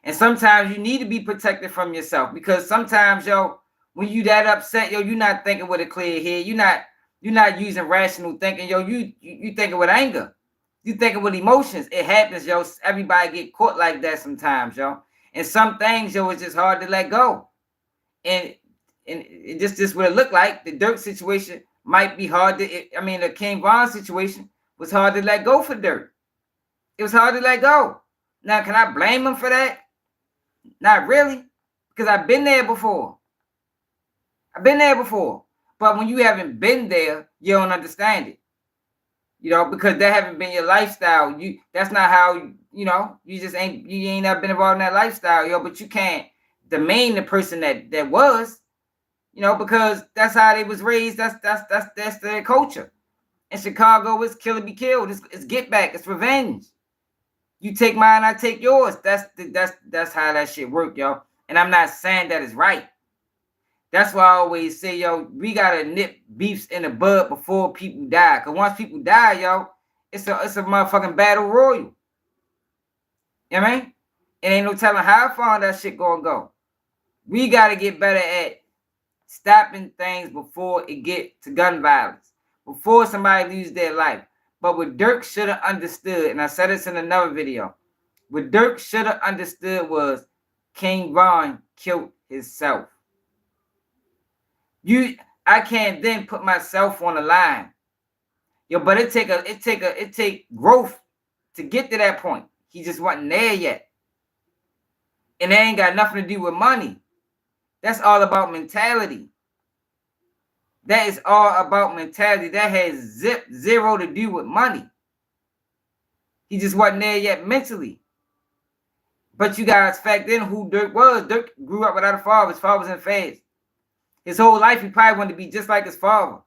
and sometimes you need to be protected from yourself, because sometimes, yo, when you that upset, yo, you're not thinking with a clear head. You're not using rational thinking, yo. You thinking with anger. You thinking with emotions. It happens, yo. Everybody get caught like that sometimes, yo. And some things, yo, it's just hard to let go. And it just what it looked like. The Dirk situation might be hard to. The King Von situation was hard to let go for Dirk. It was hard to let go. Now, can I blame him for that? Not really, because I've been there before. But when you haven't been there, you don't understand it. You know, because that haven't been your lifestyle. That's not how, you ain't never been involved in that lifestyle, yo. But you can't demean the person that was, because that's how they was raised. That's their culture. In Chicago, it's kill or be killed. It's get back. It's revenge. You take mine, I take yours. That's how that shit work, yo. And I'm not saying that is right. That's why I always say, yo, we gotta nip beefs in the bud before people die. Cause once people die, yo, it's a motherfucking battle royal. You know what I mean? It ain't no telling how far that shit gonna go. We gotta get better at stopping things before it get to gun violence, before somebody loses their life. But what Dirk should have understood, and I said this in another video, what Dirk should have understood was King Von killed himself. I can't then put myself on the line. Yo, but it take growth to get to that point. He just wasn't there yet. And it ain't got nothing to do with money. That's all about mentality. That is all about mentality. That has zero to do with money. He just wasn't there yet mentally. But you guys fact in who Dirk was. Dirk grew up without a father. His father was in Feds. His whole life, he probably wanted to be just like his father.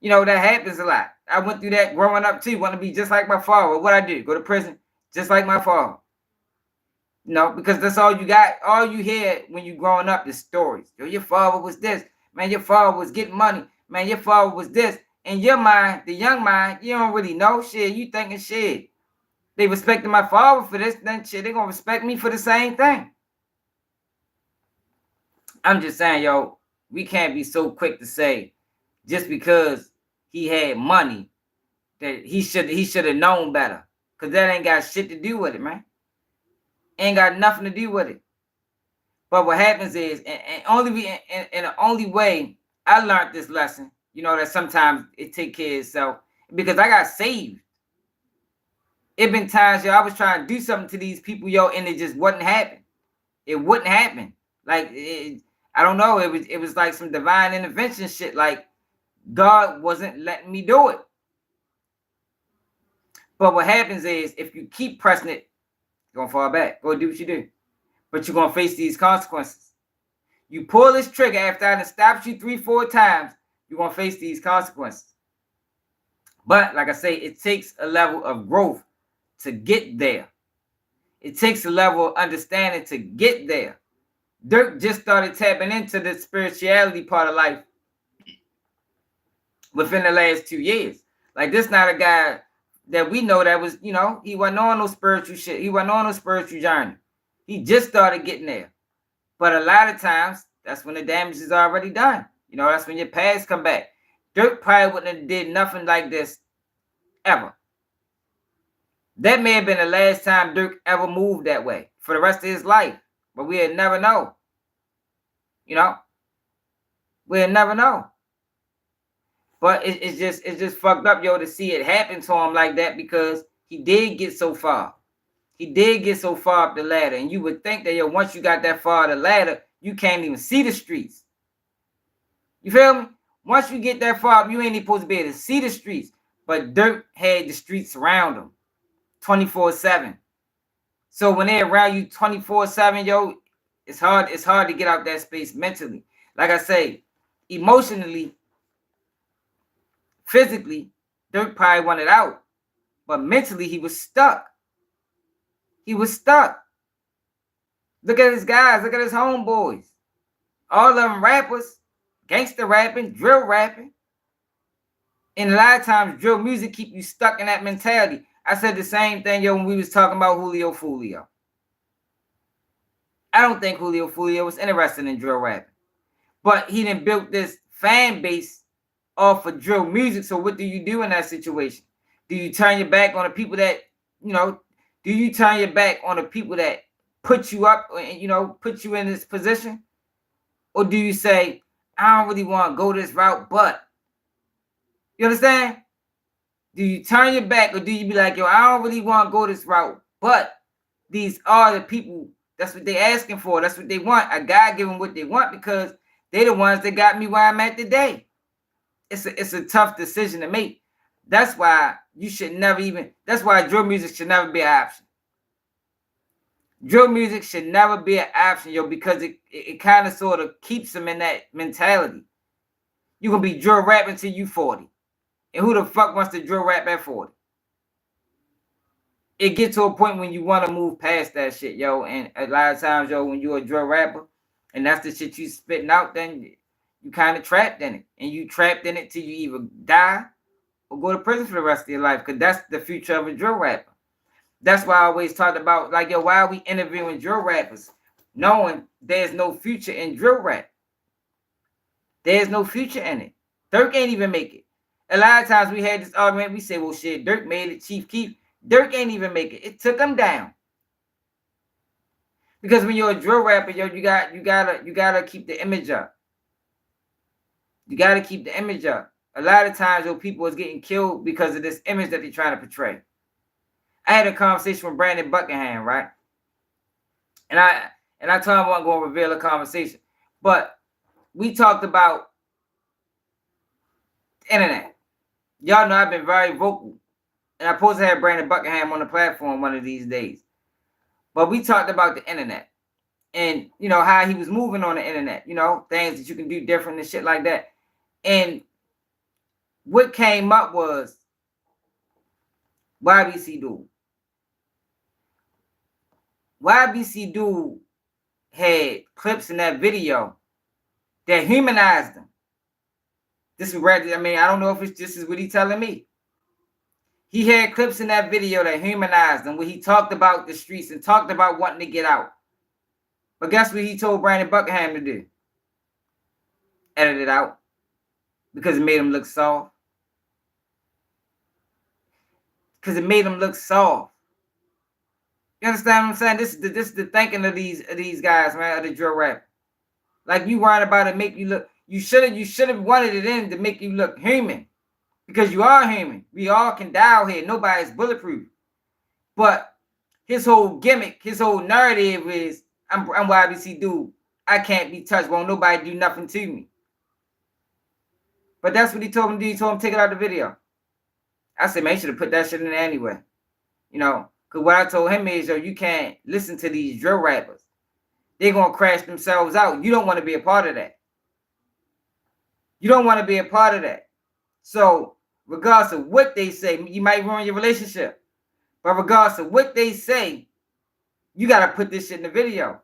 You know, that happens a lot. I went through that growing up too. Want to be just like my father. What I do? Go to prison just like my father. You know, because that's all you got. All you hear when you growing up is stories. Yo, your father was this. Man, your father was getting money. Man, your father was this. In your mind, the young mind, you don't really know shit. You thinking shit. They respected my father for this, then shit, they gonna respect me for the same thing. I'm just saying, yo, we can't be so quick to say just because he had money that he should have known better. Cause that ain't got shit to do with it, man. Ain't got nothing to do with it. But what happens is, and the only way I learned this lesson, you know, that sometimes it take care of itself, because I got saved. It been times, yo, I was trying to do something to these people, yo, and it just wouldn't happen. It wouldn't happen. Like, I don't know. It was like some divine intervention shit. Like, God wasn't letting me do it. But what happens is, if you keep pressing it, you're going to fall back. Go do what you do. but you're going to face these consequences. You pull this trigger after I done stopped you 3-4 times, you're going to face these consequences. But like I say, it takes a level of growth to get there. It takes a level of understanding to get there. Dirk just started tapping into the spirituality part of life within the last 2 years. Like, this not a guy that we know that was, you know, he wasn't on no spiritual shit. He wasn't on no spiritual journey. He just started getting there. But a lot of times, that's when the damage is already done. You know, that's when your past come back. Dirk probably wouldn't have did nothing like this ever. That may have been the last time Dirk ever moved that way for the rest of his life. But we'll never know. You know? We'll never know. But it's just fucked up, yo, to see it happen to him like that, because he did get so far. He did get so far up the ladder. And you would think that, yo, once you got that far up the ladder, you can't even see the streets. You feel me? Once you get that far up, you ain't even supposed to be able to see the streets. But Dirk had the streets around him 24/7. So when they're around you 24/7, yo, it's hard to get out that space mentally. Like I say, emotionally, physically, Dirk probably wanted out. But mentally, he was stuck. He was stuck. Look at his guys. Look at his homeboys. All of them rappers, gangster rapping, drill rapping. And a lot of times, drill music keep you stuck in that mentality. I said the same thing, yo, when we was talking about Julio Fulio. I don't think Julio Fulio was interested in drill rapping. But he done built this fan base off of drill music. So what do you do in that situation? Do you turn your back on the people that, you know, do you turn your back on the people that put you up and, you know, put you in this position? Or do you say, I don't really want to go this route, but, you understand? Do you turn your back, or do you be like, yo, I don't really want to go this route, but these are the people, that's what they asking for, that's what they want. I gotta give them what they want because they the ones that got me where I'm at today. It's a tough decision to make. That's why you should never even, that's why drill music should never be an option. Drill music should never be an option, yo, because it kind of sort of keeps them in that mentality. You're going to be drill rapping till you 40. And who the fuck wants to drill rap at 40? It gets to a point when you want to move past that shit, yo. And a lot of times, yo, when you're a drill rapper and that's the shit you spitting out, then you kind of trapped in it. And you trapped in it till you either die or go to prison for the rest of your life, because that's the future of a drill rapper. That's why I always talked about, like, yo, why are we interviewing drill rappers knowing there's no future in drill rap? There's no future in it. Dirk ain't even make it. A lot of times we had this argument, we say, well, shit, Dirk made it, Chief Keef. Dirk ain't even make it. It took him down. Because when you're a drill rapper, yo, you gotta keep the image up. You gotta keep the image up. A lot of times, yo, people is getting killed because of this image that they're trying to portray. I had a conversation with Brandon Buckingham, right? And I told him I wasn't going to reveal a conversation. But we talked about the internet. Y'all know I've been very vocal. And I'm supposed to have Brandon Buckingham on the platform one of these days. But we talked about the internet. And, you know, how he was moving on the internet. You know, things that you can do different and shit like that. And what came up was YBC Dude. YBC Dude had clips in that video that humanized him. This is where, I mean, I don't know if this is what he's telling me. He had clips in that video that humanized him, where he talked about the streets and talked about wanting to get out. But guess what he told Brandon Buckingham to do? Edit it out. Because it made him look soft. Because it made him look soft. You understand what I'm saying? This is the thinking of these guys, man, of the drill rap. Like, you worried about it make you look. You should have wanted it in to make you look human. Because you are human. We all can die out here. Nobody's bulletproof. But his whole gimmick, his whole narrative is, I'm YBC Dude. I can't be touched. Won't nobody do nothing to me. But that's what he told him to do. He told him to take it out of the video. I said, man, you should have put that shit in there anyway. You know, because what I told him is, yo, you can't listen to these drill rappers they're going to crash themselves out. You don't want to be a part of that. You don't want to be a part of that. So regardless of what they say, you might ruin your relationship. But regardless of what they say, you got to put this shit in the video.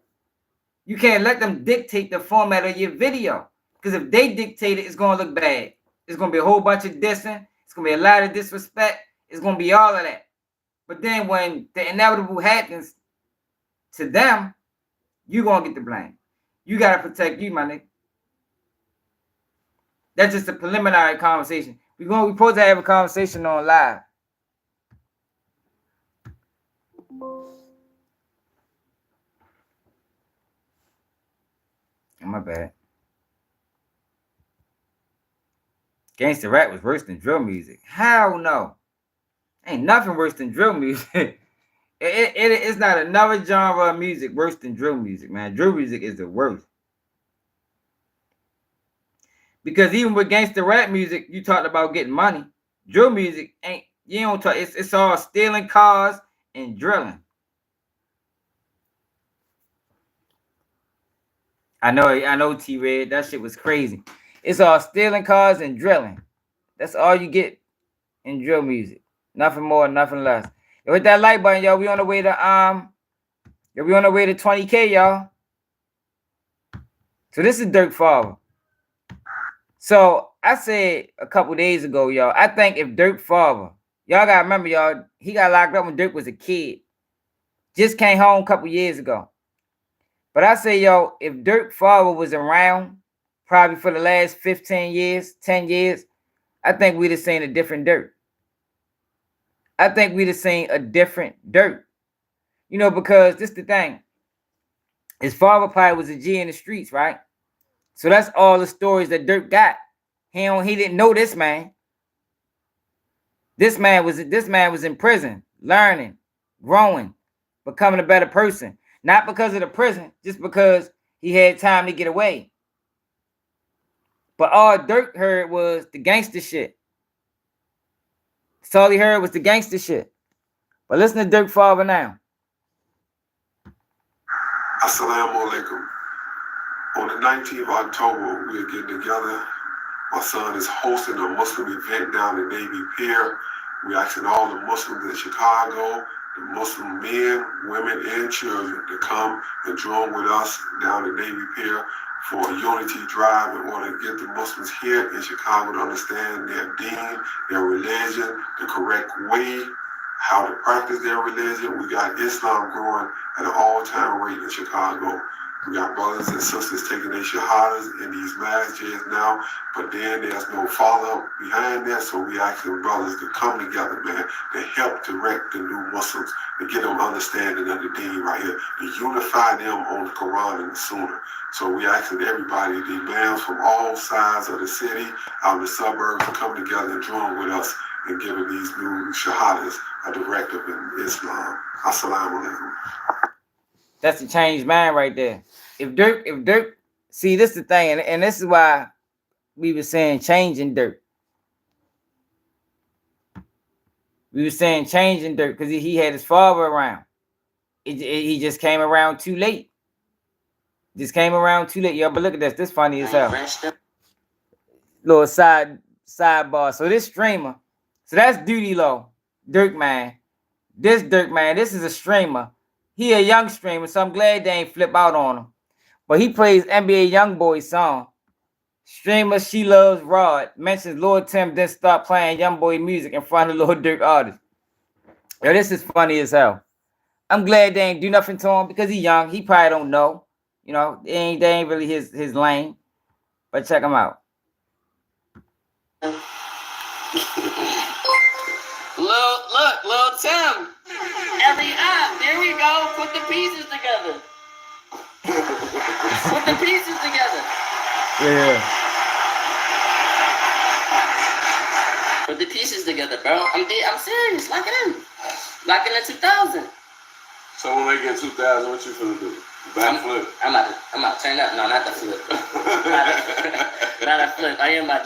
You can't let them dictate the format of your video. Because if they dictate it, it's going to look bad. It's going to be a whole bunch of dissing. It's going to be a lot of disrespect. It's going to be all of that. But then when the inevitable happens to them, you're going to get the blame. You got to protect you, my nigga. That's just a preliminary conversation. We're supposed to have a conversation on live. Oh, my bad. Gangsta rap was worse than drill music. Hell no. Ain't nothing worse than drill music. It's not another genre of music worse than drill music, man. Drill music is the worst. Because even with gangster rap music, you talked about getting money. Drill music ain't, you don't talk, it's all stealing cars and drilling. I know T-Red, that shit was crazy. It's all stealing cars and drilling. That's all you get in drill music. Nothing more, nothing less. Yo, hit that like button, y'all. We on the way to 20K, y'all. So this is Dirk father. So I said a couple days ago, y'all, I think if Dirk father, y'all gotta remember, y'all, he got locked up when Dirk was a kid. Just came home a couple years ago. But I say, yo, if Dirk father was around probably for the last 15 years, 10 years, I think we'd have seen a different Dirk. I think we'd have seen a different Dirk. You know, because this is the thing. His father probably was a G in the streets, right? So that's all the stories that Dirk got. He didn't know this man. This man was in prison, learning, growing, becoming a better person. Not because of the prison, just because he had time to get away. But all Dirk heard was the gangster shit. That's all he heard was the gangster shit. But listen to Dirk father now. Assalamu alaikum. On the 19th of October, we are getting together. My son is hosting a Muslim event down in Navy Pier. We're asking all the Muslims in Chicago, the Muslim men, women, and children to come and join with us down in Navy Pier for a unity drive in order to get the Muslims here in Chicago to understand their deen, their religion, the correct way, how to practice their religion. We got Islam growing at an all-time rate in Chicago. We got brothers and sisters taking their shahadas in these masjids now, but then there's no follow-up behind that, so we asking brothers to come together, man, to help direct the new Muslims, to get them understanding of the deen right here, to unify them on the Quran and the Sunnah. So we asking everybody, the imams from all sides of the city, out in the suburbs, to come together and join with us in giving these new shahadas a directive in Islam. Assalamu alaikum. That's the changed mind right there. If Dirk, see, this is the thing, and this is why we were saying changing Dirk. We were saying changing Dirk because he had his father around. He just came around too late. Just came around too late. Yo, but look at this. This funny as hell. Little sidebar. So this streamer, so that's Duty Low, Dirk man. This Dirk man, this is a streamer. He a young streamer, so I'm glad they ain't flip out on him. But he plays NBA Youngboy's song. Streamer She Loves Rod mentions Lord Tim then start playing Youngboy music in front of Lil Dirk artists. Yo, this is funny as hell. I'm glad they ain't do nothing to him because he young. He probably don't know. You know, they ain't really his lane. But check him out. Lil Tim. Every there we go. Put the pieces together. Put the pieces together. Yeah. Put the pieces together, bro. I'm serious. Lock it in. Lock it in 2000. So when they get 2000, what you finna do? Backflip. I'm about to turn up. No, not the flip. not a flip. I am about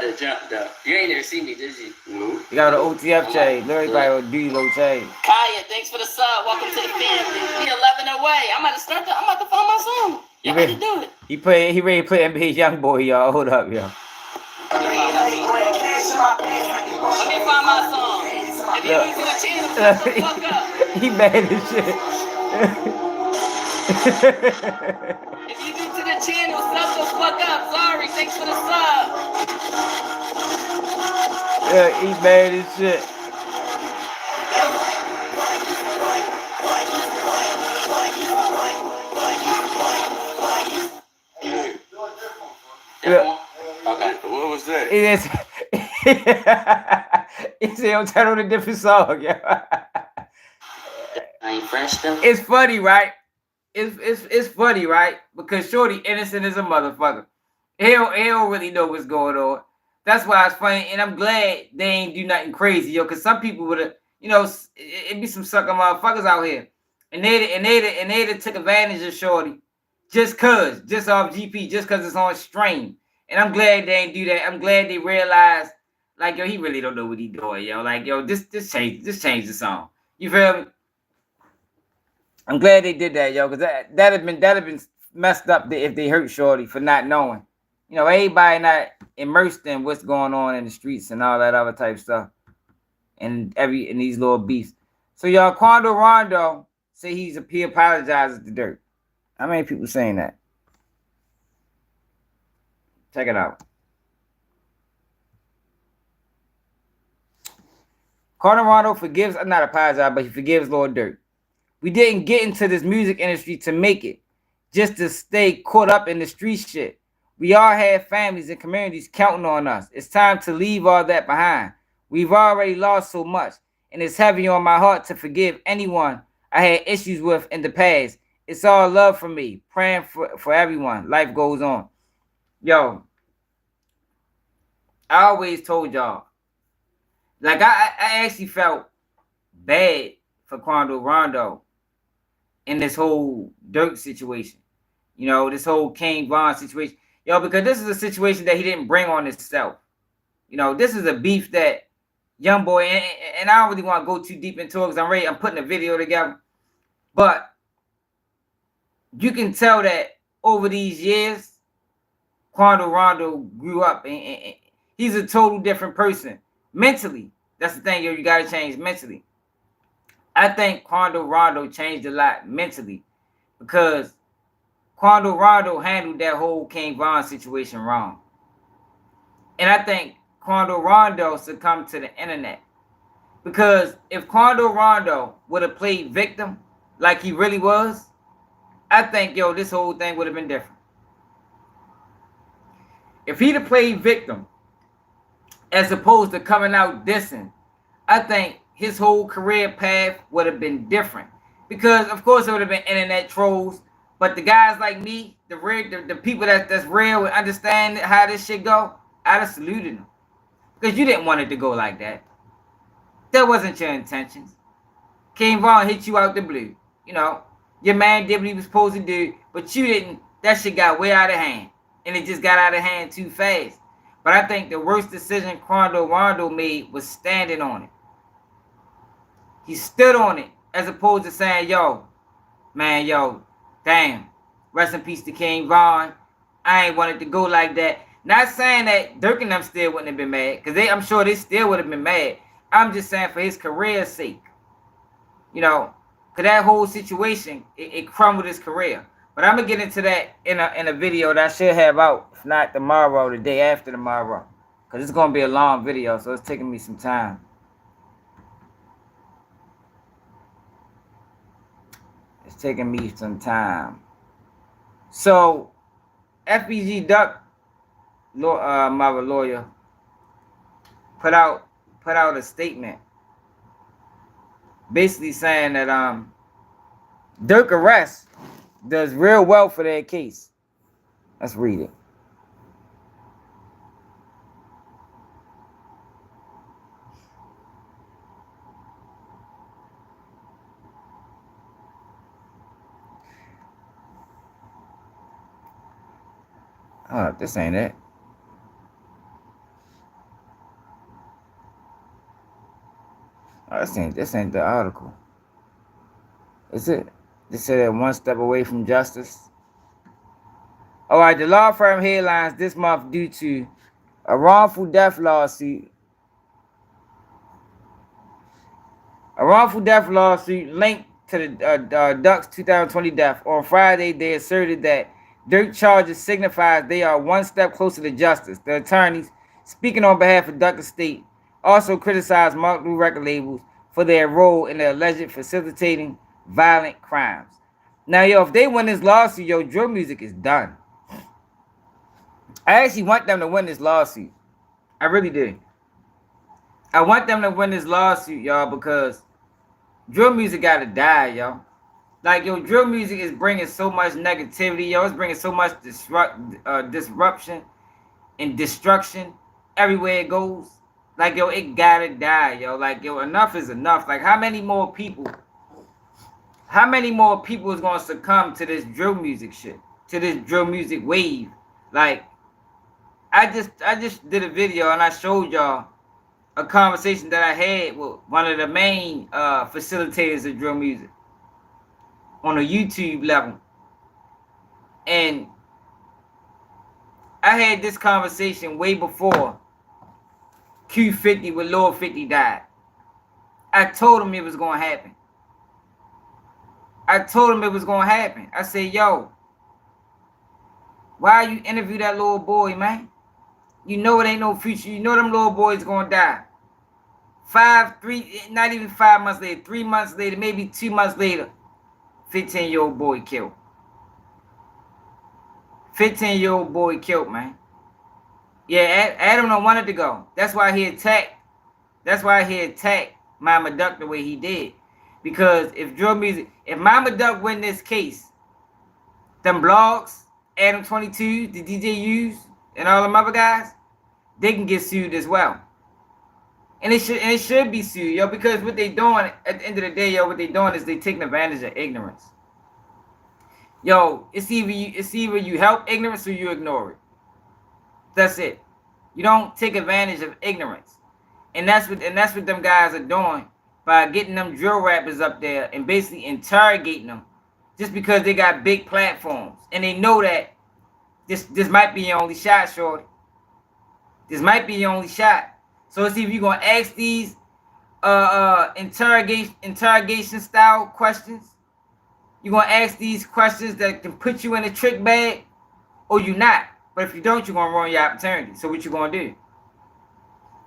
to jump though. You ain't never seen me, did you? No. You got an OTF chain. Everybody will do low chain. Kaya, thanks for the sub. Welcome to the family. We 11 away. I'm about to find my song. Y'all ready to do it? He ready to play NBA Youngboy, y'all. Hold up, y'all. Let me find my song. If you need to the channel, shut the fuck up. He mad as shit. If you new to the channel, shut the fuck up. Sorry, thanks for the sub. Yeah, he mad as shit. Yeah. Okay. What was that? He said, "I'm turning on a different song." Yeah. I ain't fresh though. It's funny, right? It's funny, right? Because Shorty innocent as a motherfucker. He don't really know what's going on. That's why it's funny, and I'm glad they ain't do nothing crazy, yo. Because some people would have, it'd be some sucker motherfuckers out here, and they'd took advantage of Shorty, just off GP, just cause it's on stream. And I'm glad they ain't do that. I'm glad they realized, like, yo, he really don't know what he doing, yo. Like, yo, just change the song. You feel me? I'm glad they did that, yo, because that'd have been messed up if they hurt Shorty for not knowing. Everybody not immersed in what's going on in the streets and all that other type stuff, and these little beefs. So y'all, Quando Rondo say he apologizes to Dirk. How many people saying that? Check it out. Quando Rondo forgives, not apologize, but he forgives Lord Dirk. We didn't get into this music industry to make it, just to stay caught up in the street shit. We all have families and communities counting on us. It's time to leave all that behind. We've already lost so much, and it's heavy on my heart to forgive anyone I had issues with in the past. It's all love for me, praying for everyone. Life goes on. Yo, I always told y'all, like I actually felt bad for Quando Rondo in this whole Dirk situation. This whole Kane Vaughn situation. Yo, because this is a situation that he didn't bring on himself. This is a beef that young boy, and I don't really want to go too deep into it because I'm putting a video together. But you can tell that over these years, Quando Rondo grew up and he's a total different person. Mentally. That's the thing, yo, you gotta change mentally. I think Quando Rondo changed a lot mentally because Quando Rondo handled that whole King Von situation wrong. And I think Quando Rondo succumbed to the internet. Because if Quando Rondo would have played victim like he really was, I think, yo, this whole thing would have been different. If he'd have played victim as opposed to coming out dissing, I think his whole career path would have been different. Because, of course, it would have been internet trolls. But the guys like me, the people that's real and understand how this shit go, I'd have saluted them. Because you didn't want it to go like that. That wasn't your intentions. King Von hit you out the blue. Your man did what he was supposed to do, but you didn't. That shit got way out of hand. And it just got out of hand too fast. But I think the worst decision Quando Rondo made was standing on it. He stood on it as opposed to saying, yo, man, yo, damn. Rest in peace to King Von. I ain't wanted to go like that. Not saying that Dirk and them still wouldn't have been mad, because I'm sure they still would have been mad. I'm just saying for his career's sake. Because that whole situation, it crumbled his career. But I'm going to get into that in a video that I should have out, if not tomorrow, the day after tomorrow. Because it's going to be a long video, so it's taking me some time. It's taking me some time. So, FBG Duck, my lawyer, put out a statement basically saying that Dirk arrest does real well for their case. Let's read it. Hold up, this ain't it. Oh, this ain't the article. Is it? They said that one step away from justice. All right, the law firm headlines this month due to a wrongful death lawsuit. A wrongful death lawsuit linked to the Duck's 2020 death. On Friday, they asserted that Dirk charges signifies they are one step closer to justice. The attorneys, speaking on behalf of Duck Estate, also criticized multiple record labels for their role in the alleged facilitating violent crimes. Now, yo, if they win this lawsuit, yo, drill music is done. I actually want them to win this lawsuit. I really do. I want them to win this lawsuit, y'all, because drill music gotta die, yo. Like, yo, drill music is bringing so much negativity, yo. It's bringing so much disruption and destruction everywhere it goes. Like, yo, it gotta die, yo. Like, yo, enough is enough. Like, how many more people is gonna succumb to this drill music shit? To this drill music wave? Like, I just did a video and I showed y'all a conversation that I had with one of the main facilitators of drill music on a YouTube level. And I had this conversation way before Q50 with Lil 50 died. I told him it was going to happen. I said, yo, why you interview that little boy, man? You know it ain't no future. You know them little boys gonna die. Not even 5 months later, 3 months later, maybe 2 months later, 15-year-old boy killed. 15-year-old boy killed, man. Yeah, Adam don't wanted to go. That's why he attacked Mama Duck the way he did. Because if Mama Duck win this case, them blogs, Adam 22, the DJUs, and all them other guys, they can get sued as well. And it should be sued, yo, because what they doing at the end of the day, yo, what they doing is they taking advantage of ignorance. Yo, it's either you help ignorance or you ignore it. That's it. You don't take advantage of ignorance. And that's what them guys are doing by getting them drill rappers up there and basically interrogating them just because they got big platforms. And they know that this might be your only shot, shorty. This might be your only shot. So let's see if you're gonna ask these interrogation style questions. You're gonna ask these questions that can put you in a trick bag, or you not. But if you don't, you're gonna ruin your opportunity. So what you gonna do?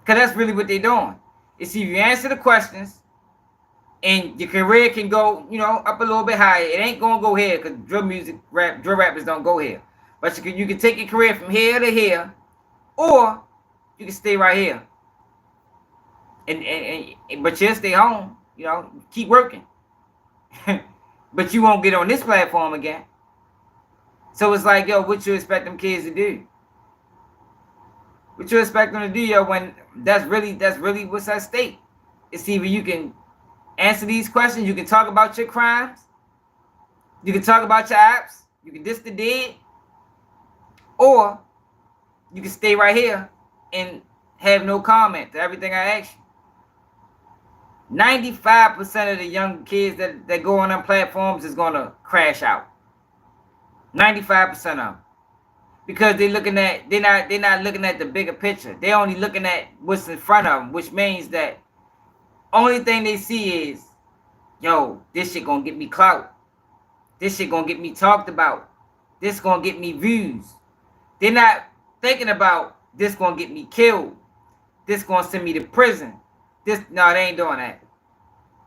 Cause that's really what they're doing. It's if you answer the questions and your career can go, up a little bit higher. It ain't gonna go here because drill rappers don't go here. But you can take your career from here to here, or you can stay right here. But you'll stay home, keep working. But you won't get on this platform again. So it's like, yo, what you expect them kids to do? What you expect them to do, yo, when that's really what's at stake. It's either you can answer these questions, you can talk about your crimes, you can talk about your apps, you can diss the dead, or you can stay right here and have no comment to everything I ask you. 95% of the young kids that go on them platforms is gonna crash out. 95% of them. Because they're not looking at the bigger picture. They're only looking at what's in front of them, which means that only thing they see is, yo, this shit gonna get me clout. This shit gonna get me talked about. This gonna get me views. They're not thinking about this gonna get me killed. This gonna send me to prison. No, they ain't doing that.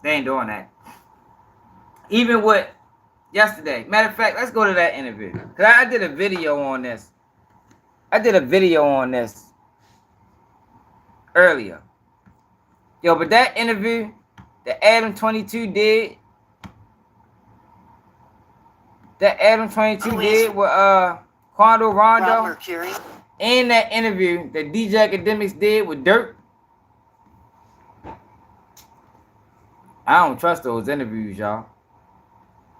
They ain't doing that. Even with yesterday. Matter of fact, let's go to that interview. Because I did a video on this. Earlier. Yo, but that interview that Adam 22 did. With Quando Rondo. And that interview that DJ Academics did with Dirk. I don't trust those interviews, y'all.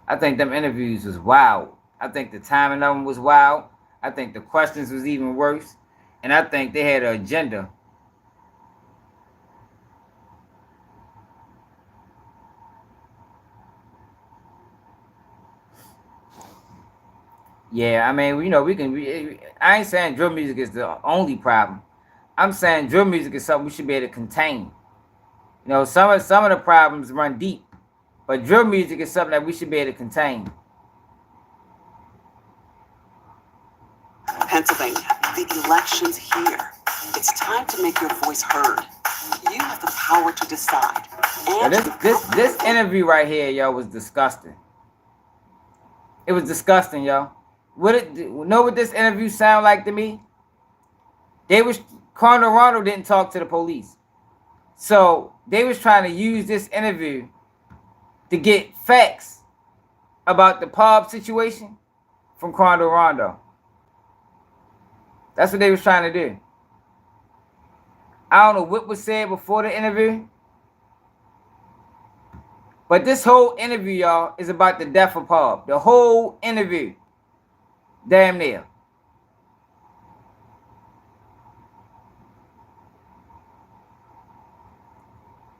I think them interviews was wild. I think the timing of them was wild. I think the questions was even worse. And I think they had an agenda. Yeah, I mean, you know, I ain't saying drill music is the only problem. I'm saying drill music is something we should be able to contain. You know, some of the problems run deep, but drill music is something that we should be able to contain. Pennsylvania, the election's here. It's time to make your voice heard. You have the power to decide. Now this interview right here, yo, was disgusting. It was disgusting, yo. Know what this interview sound like to me? Quando Rondo didn't talk to the police. So they was trying to use this interview to get facts about the pub situation from Quando Rondo. That's what they was trying to do. I don't know what was said before the interview, but this whole interview, y'all, is about the death of Pub. The whole interview. Damn near.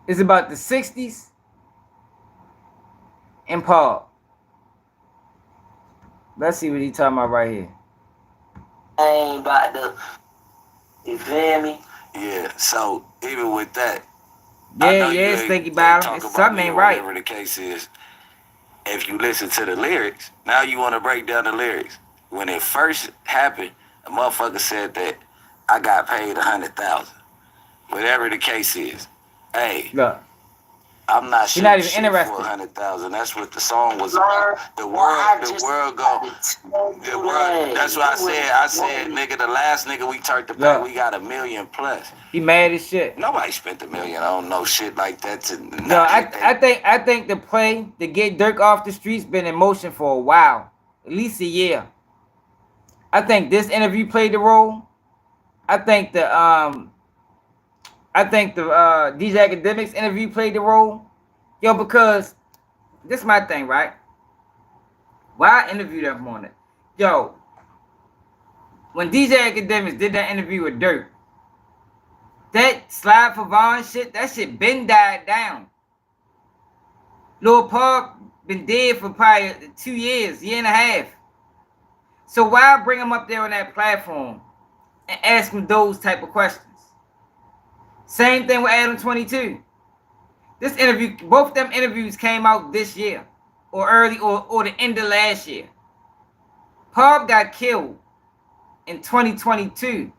It's about the 60s and Pub. Let's see what he talking about right here. I ain't about to, you feel me? Yeah, so even with that, it's thinking about him. It's something ain't right. Whatever the case is, if you listen to the lyrics, now you want to break down the lyrics. When it first happened, a motherfucker said that I got paid $100,000. Whatever the case is, hey, look, I'm not shooting not even shit interested. For $100,000. That's what the song was about. The world go. That's what I said, nigga. The last nigga we turned to pay, we got $1 million plus. He mad as shit. Nobody spent $1 million on no shit like that. No, I think the play to get Dirk off the streets been in motion for a while, at least a year. I think this interview played the role. I think the DJ Academics interview played the role. Yo, because this is my thing, right? Why I interviewed them on it? Yo, when DJ Academics did that interview with Dirk, that Slide for Vaughn shit, that shit been died down. Lil Park been dead for probably 2 years, year and a half. So why bring him up there on that platform and ask him those type of questions? Same thing with Adam 22. This interview, both them interviews came out this year, or early, or the end of last year. Pub got killed in 2022.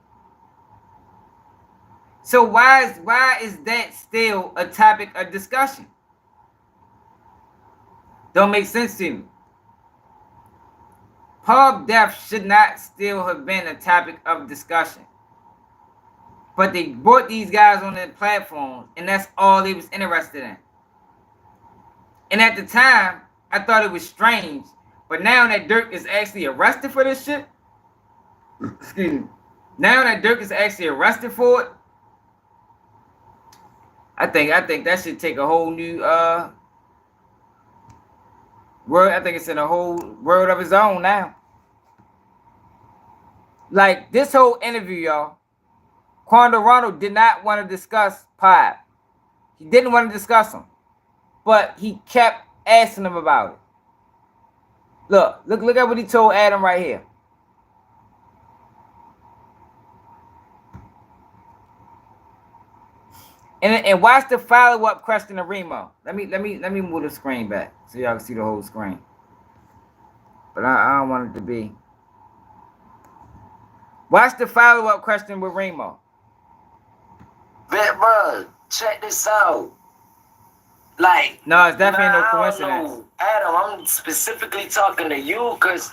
So why is that still a topic of discussion? Don't make sense to me. Pub death should not still have been a topic of discussion. But they brought these guys on their platform, and that's all they was interested in. And at the time, I thought it was strange. But now that Dirk is actually arrested for this shit, excuse me. Now that Dirk is actually arrested for it, I think that should take a whole new world. I think it's in a whole world of its own now. Like this whole interview, y'all. Quando Rondo did not want to discuss Pop. He didn't want to discuss him. But he kept asking him about it. Look at what he told Adam right here. And watch the follow-up question of Remo. Let me move the screen back so y'all can see the whole screen. But I don't want it to be. Watch the follow-up question with Remo. Bet, bro, check this out. Like, no, it's definitely no coincidence. Adam, I'm specifically talking to you because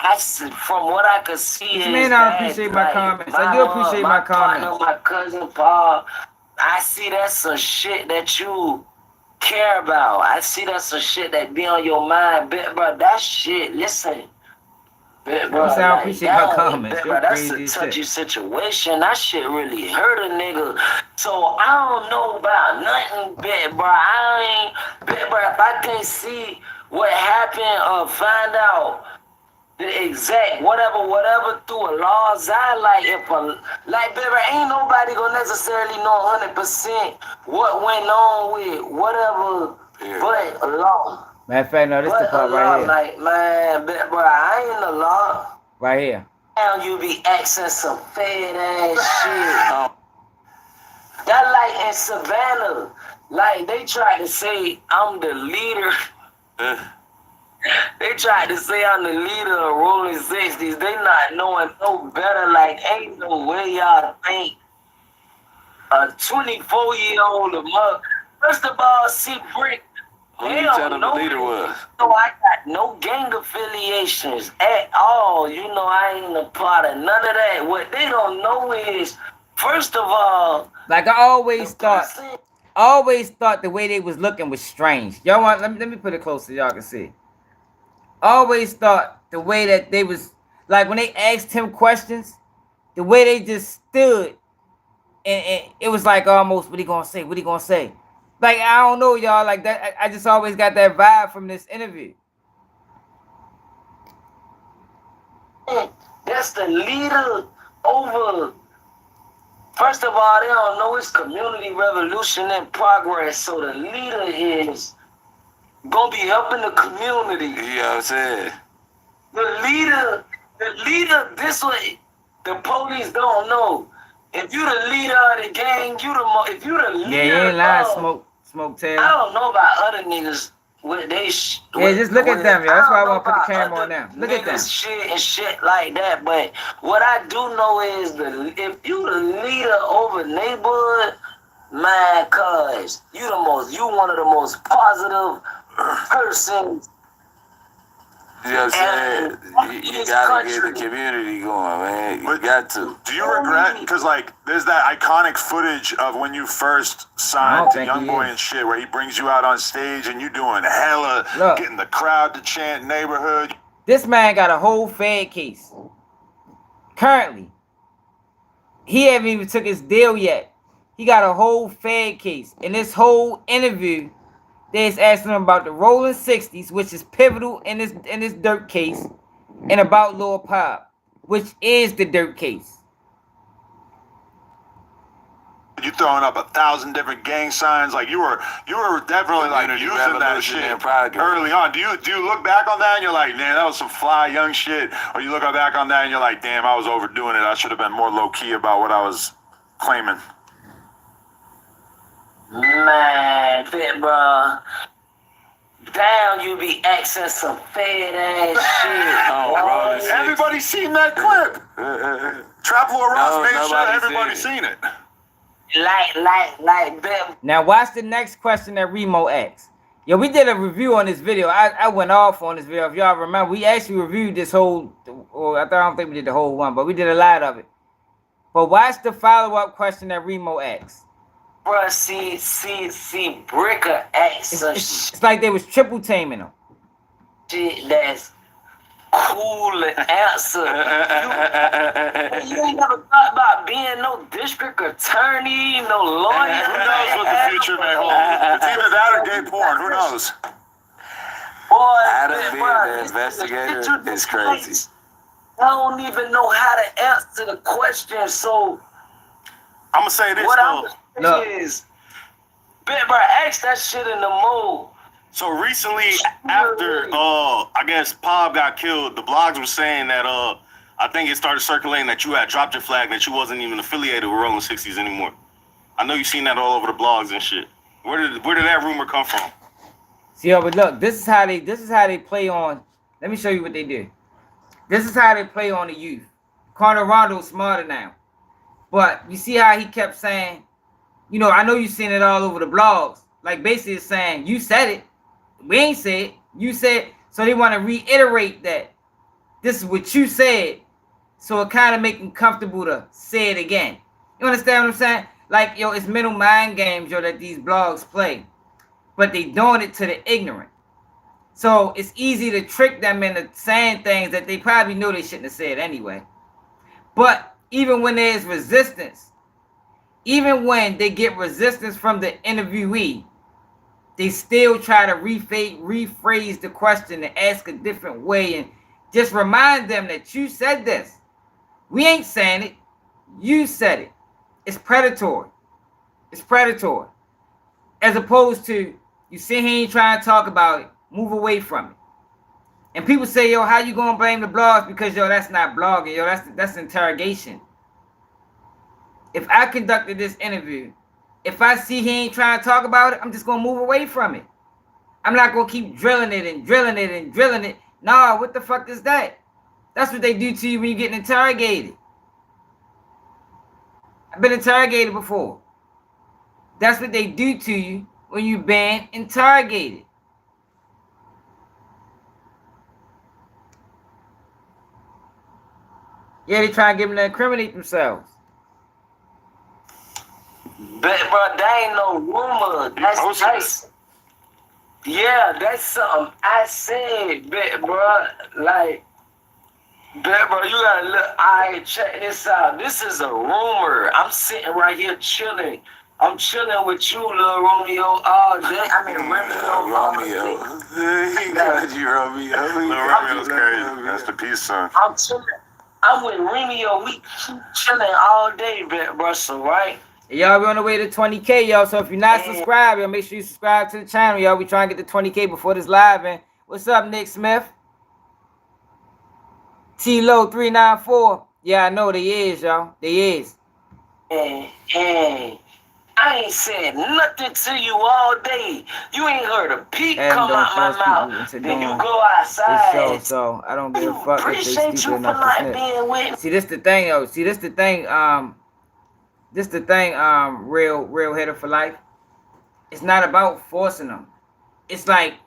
from what I could see, you may not appreciate my comments. I do appreciate my comments. My cousin Paul, I see that's some shit that you care about. I see that's some shit that be on your mind, bet, bro. That shit, listen. Bro, I appreciate my comments. Bro, that's a touchy situation. That shit really hurt a nigga. So I don't know about nothing, bro. I ain't, bro. If I can't see what happened or find out the exact whatever through a law's eye, like baby, ain't nobody gonna necessarily know 100% what went on with whatever, but a law. Matter of fact, no, this the part right here. Like, man, bro, I ain't the law. Right here. Now you be asking some fat ass shit. That like in Savannah, like they tried to say I'm the leader. They tried to say I'm the leader of Rolling 60s. They not knowing no better. Like, ain't no way y'all think a 24-year-old mother. First of all, see, Brick, who you tell them the leader was? No, I got no gang affiliations at all. You know, I ain't a part of none of that. What they don't know is, first of all, like I always thought the way they was looking was strange. Y'all want? Let me put it close so y'all can see. Always thought the way that they was, like when they asked him questions, the way they just stood, and it was like almost, what he gonna say? What he gonna say? Like, I don't know, y'all. Like that, I just always got that vibe from this interview. That's the leader over. First of all, they don't know it's community revolution in progress. So the leader is gonna be helping the community. You know what I'm saying? The leader, this way, the police don't know. If you the leader of the gang, if you the leader. Yeah, you ain't lying, Smoke Tail. I don't know about other niggas with they yeah, just look at them, yo. That's why I want to put the camera on them. Look at them. Shit like that. But what I do know is if you the leader over neighborhood, man, cuz you one of the most positive persons. You know what I'm saying? You gotta get the community going, man. You got to. Do you regret? Because, like, there's that iconic footage of when you first signed to Young Boy and shit, where he brings you out on stage and you doing hella, getting the crowd to chant neighborhood. This man got a whole Fed case. Currently. He haven't even took his deal yet. He got a whole Fed case. In this whole interview, they's asking him about the Rolling 60s, which is pivotal in this Dirk case, and about Lil Pop, which is the Dirk case. You throwing up 1,000 different gang signs, like you were definitely like using that shit early on. Do you look back on that and you're like, man, that was some fly young shit, or you look back on that and you're like, damn, I was overdoing it. I should have been more low key about what I was claiming. Man, bro. Damn, you be asking some fat ass shit. Everybody's seen that clip. Trap Lord Ross made sure everybody's seen it. Like them. Now watch the next question that Remo asked. Yo, we did a review on this video. I went off on this video. If y'all remember, we actually reviewed this whole, or I don't think we did the whole one, but we did a lot of it. But watch the follow-up question that Remo asked. Bruh, see, Bricker asked it's like they was triple taming him. Shit, that's cool answer. You ain't never thought about being no district attorney, no lawyer. Who knows what the future may hold? It's either that or gay porn. Who knows? Boy, Adam being an investigator is crazy. I don't even know how to answer the question, so I'm gonna say this though. Is, bro, ask that shit in the mood. So recently, after I guess Pop got killed, the blogs were saying that I think it started circulating that you had dropped your flag, that you wasn't even affiliated with Rolling 60s anymore. I know you've seen that all over the blogs and shit. Where did that rumor come from? See, but look, this is how they play on. Let me show you what they do. This is how they play on the youth. Quando Rondo's smarter now. But you see how he kept saying, you know, I know you've seen it all over the blogs. Like basically it's saying, you said it. We ain't said it. You said. So they want to reiterate that this is what you said. So it kind of make them comfortable to say it again. You understand what I'm saying? Like, yo, it's mental mind games, yo, that these blogs play. But they doing it to the ignorant. So it's easy to trick them into saying things that they probably know they shouldn't have said anyway. But even when there's resistance, even when they get resistance from the interviewee, they still try to rephrase the question and ask a different way and Just remind them that you said this. We ain't saying it. You said it. It's predatory. It's predatory. As opposed to you sit here and try and talk about it, move away from it. And people say, yo, how you gonna blame the blogs? Because yo, that's not blogging, yo, that's interrogation. If I conducted this interview, if I see he ain't trying to talk about it, I'm just gonna move away from it. I'm not gonna keep drilling it and drilling it and drilling it. Nah, what the fuck is that? That's what they do to you when you're getting interrogated. I've been interrogated before. That's what they do to you when you've been interrogated. Yeah, they try to get them to incriminate themselves. But, bro, that ain't no rumor. That's yeah, that's something I said, bro. Like, bro, you gotta look. Alright, check this out. This is a rumor. I'm sitting right here chilling. I'm chilling with you, Lil Romeo, all day. I mean, Romeo. He got you, Romeo. Lil Romeo's crazy. That's the peace son. I'm chilling. I'm with Romeo. We chilling all day, bro. So, right? Y'all, we on the way to 20K, y'all. So if you're not subscribed, y'all, make sure you subscribe to the channel, y'all. We trying to get to 20K before this live. And what's up, Nick Smith? T-Lo 394. Yeah, I know they is, y'all. They is. Hey, I ain't said nothing to you all day. You ain't heard a peep come out my mouth. Then you go outside. Show, so I don't give a fuck if they stupid enough to snitch. See, this the thing, yo. See, this the thing. This the thing. Real hitter for life. It's not about forcing them. It's like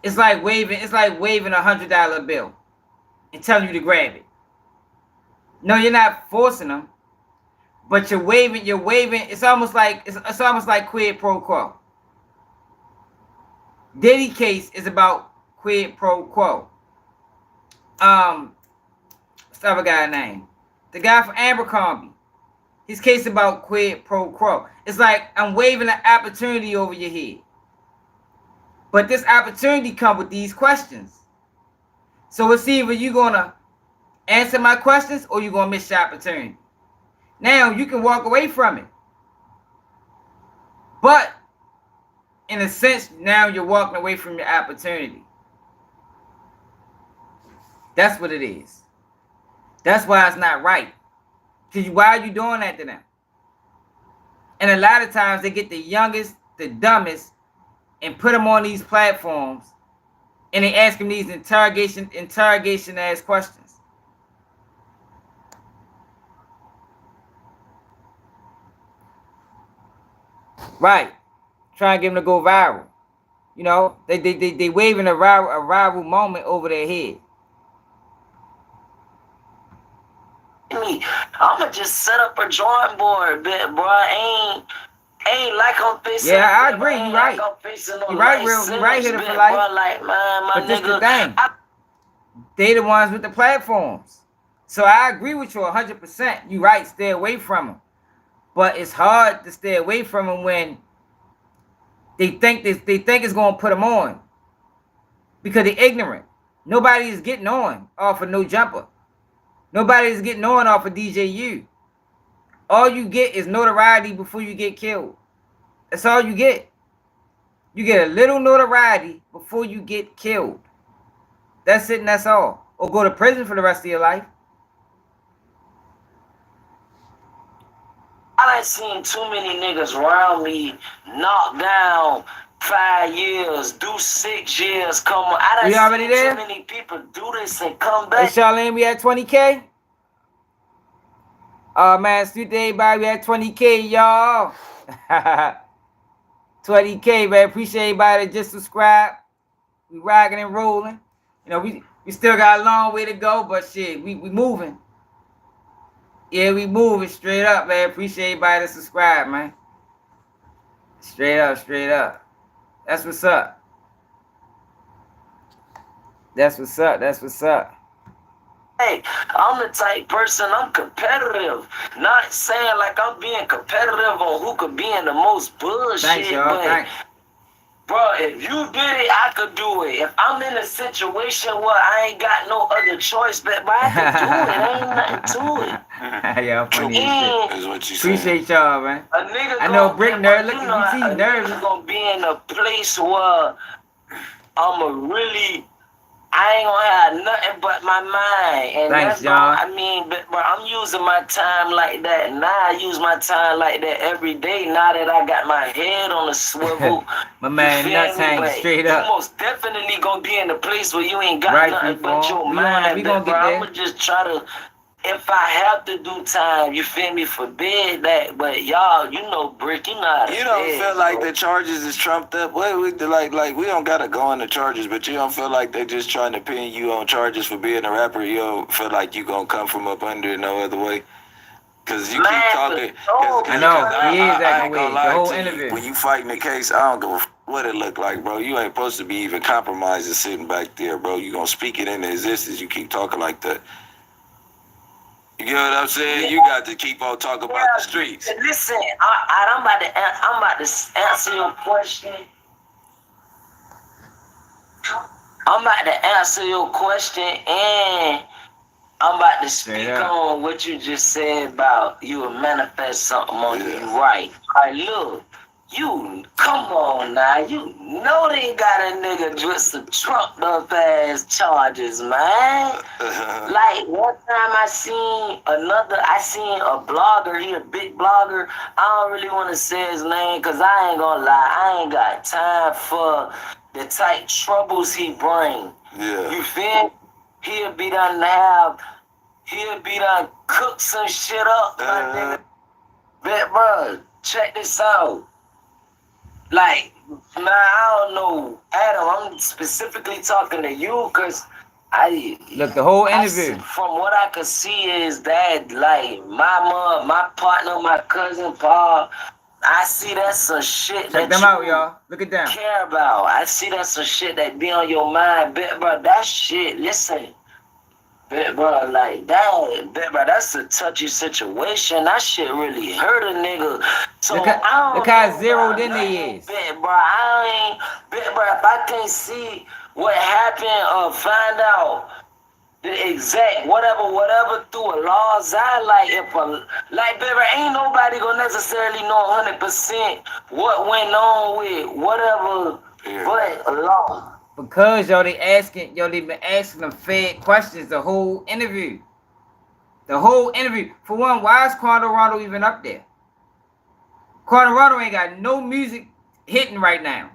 waving. It's like waving $100 bill and telling you to grab it. No, you're not forcing them. But you're waving, it's almost like quid pro quo. Diddy case is about quid pro quo. What's the other guy's name? The guy from Abercrombie. His case about quid pro quo. It's like I'm waving an opportunity over your head. But this opportunity comes with these questions. So it's either you're gonna answer my questions or you're gonna miss your opportunity. Now, you can walk away from it. But, in a sense, now you're walking away from your opportunity. That's what it is. That's why it's not right. Because why are you doing that to them? And a lot of times, they get the youngest, the dumbest, and put them on these platforms. And they ask them these interrogation-ass questions. Right. Trying to get them to go viral. You know, they waving a rival moment over their head. I'ma just set up a drawing board, bro. Ain't like I'm facing. Yeah, I agree. You right. You right, real. You right here for life. Bro, like, man, but this the thing. They the ones with the platforms. So I agree with you 100%. You right. Stay away from them. But it's hard to stay away from them when they think it's gonna put them on because they're ignorant. Nobody is getting on off of No Jumper. Nobody is getting on off of DJU. All you get is notoriety before you get killed. That's all you get. You get a little notoriety before you get killed. That's it and that's all. Or go to prison for the rest of your life. I done seen too many niggas around me knock down 5 years, do 6 years, come on. I done already seen there? too many people do this and come back. Hey, Charlene, we at 20K? Oh, man, salute to everybody. We at 20K, y'all. 20K, man. Appreciate everybody that just subscribed. We rocking and rolling. You know, we still got a long way to go, but shit, we moving. Yeah, we moving straight up, man. Appreciate everybody that subscribe, man. Straight up, straight up. That's what's up. That's what's up. That's what's up. Hey, I'm the type person, I'm competitive. Not saying like I'm being competitive on who could be in the most bullshit, Thanks, y'all. bro, if you did it, I could do it. If I'm in a situation where I ain't got no other choice, but I could do it. Ain't nothing to it. Y'all funny as shit. Is what you Appreciate y'all, man. A nigga I know gonna Brick be, Nerd. Look, you you know, see a nervous. nigga gonna be in a place where I'ma really, I ain't gonna have nothing but my mind. And Thanks, that's John. I mean, but I'm using my time like that. Now I use my time like that every day. Now that I got my head on a swivel. My man nuts hanging straight up. You most definitely gonna be in a place where you ain't got Right, nothing but freeform. your We mind. gonna get there. I'ma just try to, if I have to do time, you feel me, forbid that. But y'all, you know, Brick, you know how to You don't beg, feel like bro. the charges is trumped up? What we like we don't gotta go on the charges, but you don't feel like they just trying to pin you on charges for being a rapper? You don't feel like you gonna come from up under it no other way? Cause you keep talking. I know, he is I acting ain't gonna weird. The lie whole to you. interview. When you fighting the case, I don't give a what it look like, bro. You ain't supposed to be even compromising sitting back there, bro. You gonna speak it into existence. You keep talking like that. You get what I'm saying? Yeah. You got to keep on talking about the streets. Listen, I'm about to answer your question. I'm about to answer your question, and I'm about to speak on what you just said about you will manifest something on you. Right. Look, you, come on now. You know they got a nigga with some trumped up ass charges, man. Like one time I seen a blogger, he a big blogger. I don't really want to say his name because I ain't gonna lie. I ain't got time for the type troubles he bring. Yeah. You feel? He'll be done cook some shit up, my nigga. But bro, check this out. Like, man, I don't know, Adam, I'm specifically talking to you because Look, the whole interview. From what I could see is that, like, my mom, my partner, my cousin, Paul, I see that's some shit Check that them you out, y'all. Look at them. care about. I see that's some shit that be on your mind, bro. That shit, listen. Bro, like that, bro, that's a touchy situation. That shit really hurt a nigga. So Look how zeroed in they is. Bro, I ain't, bro, if I can't see what happened or find out the exact whatever through a law's eye, baby, ain't nobody gonna necessarily know 100% what went on with whatever, but a law. Because they been asking them fed questions the whole interview. The whole interview. For one, why is Quando Rondo even up there? Quando Rondo ain't got no music hitting right now.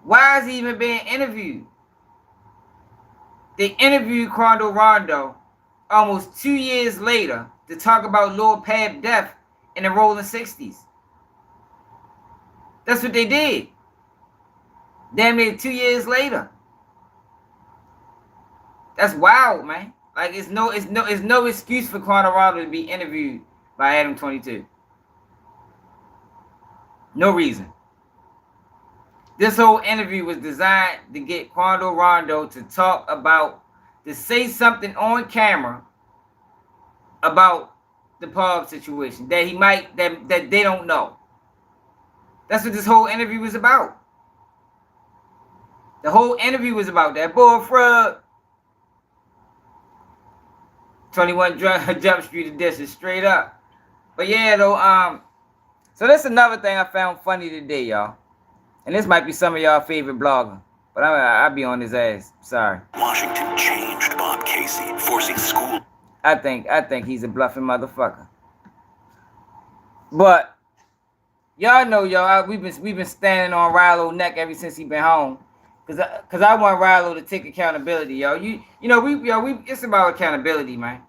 Why is he even being interviewed? They interviewed Quando Rondo almost 2 years later to talk about Lil Pab death in the rolling 60s. That's what they did. Damn near 2 years later. That's wild, man. Like it's no excuse for Quando Rondo to be interviewed by Adam 22. No reason. This whole interview was designed to get Quando Rondo to say something on camera about the pub situation that that they don't know. That's what this whole interview was about. The whole interview was about that boy Frog. 21 Jump Street edition, straight up. But yeah, though, so that's another thing I found funny today, y'all. And this might be some of y'all favorite blogger, but I'll be on his ass. Sorry. Washington changed Bob Casey, forcing school. I think he's a bluffing motherfucker. But y'all know, we've been standing on Ralo's neck ever since he been home. Cause I want Ralo to take accountability, yo. It's about accountability, man.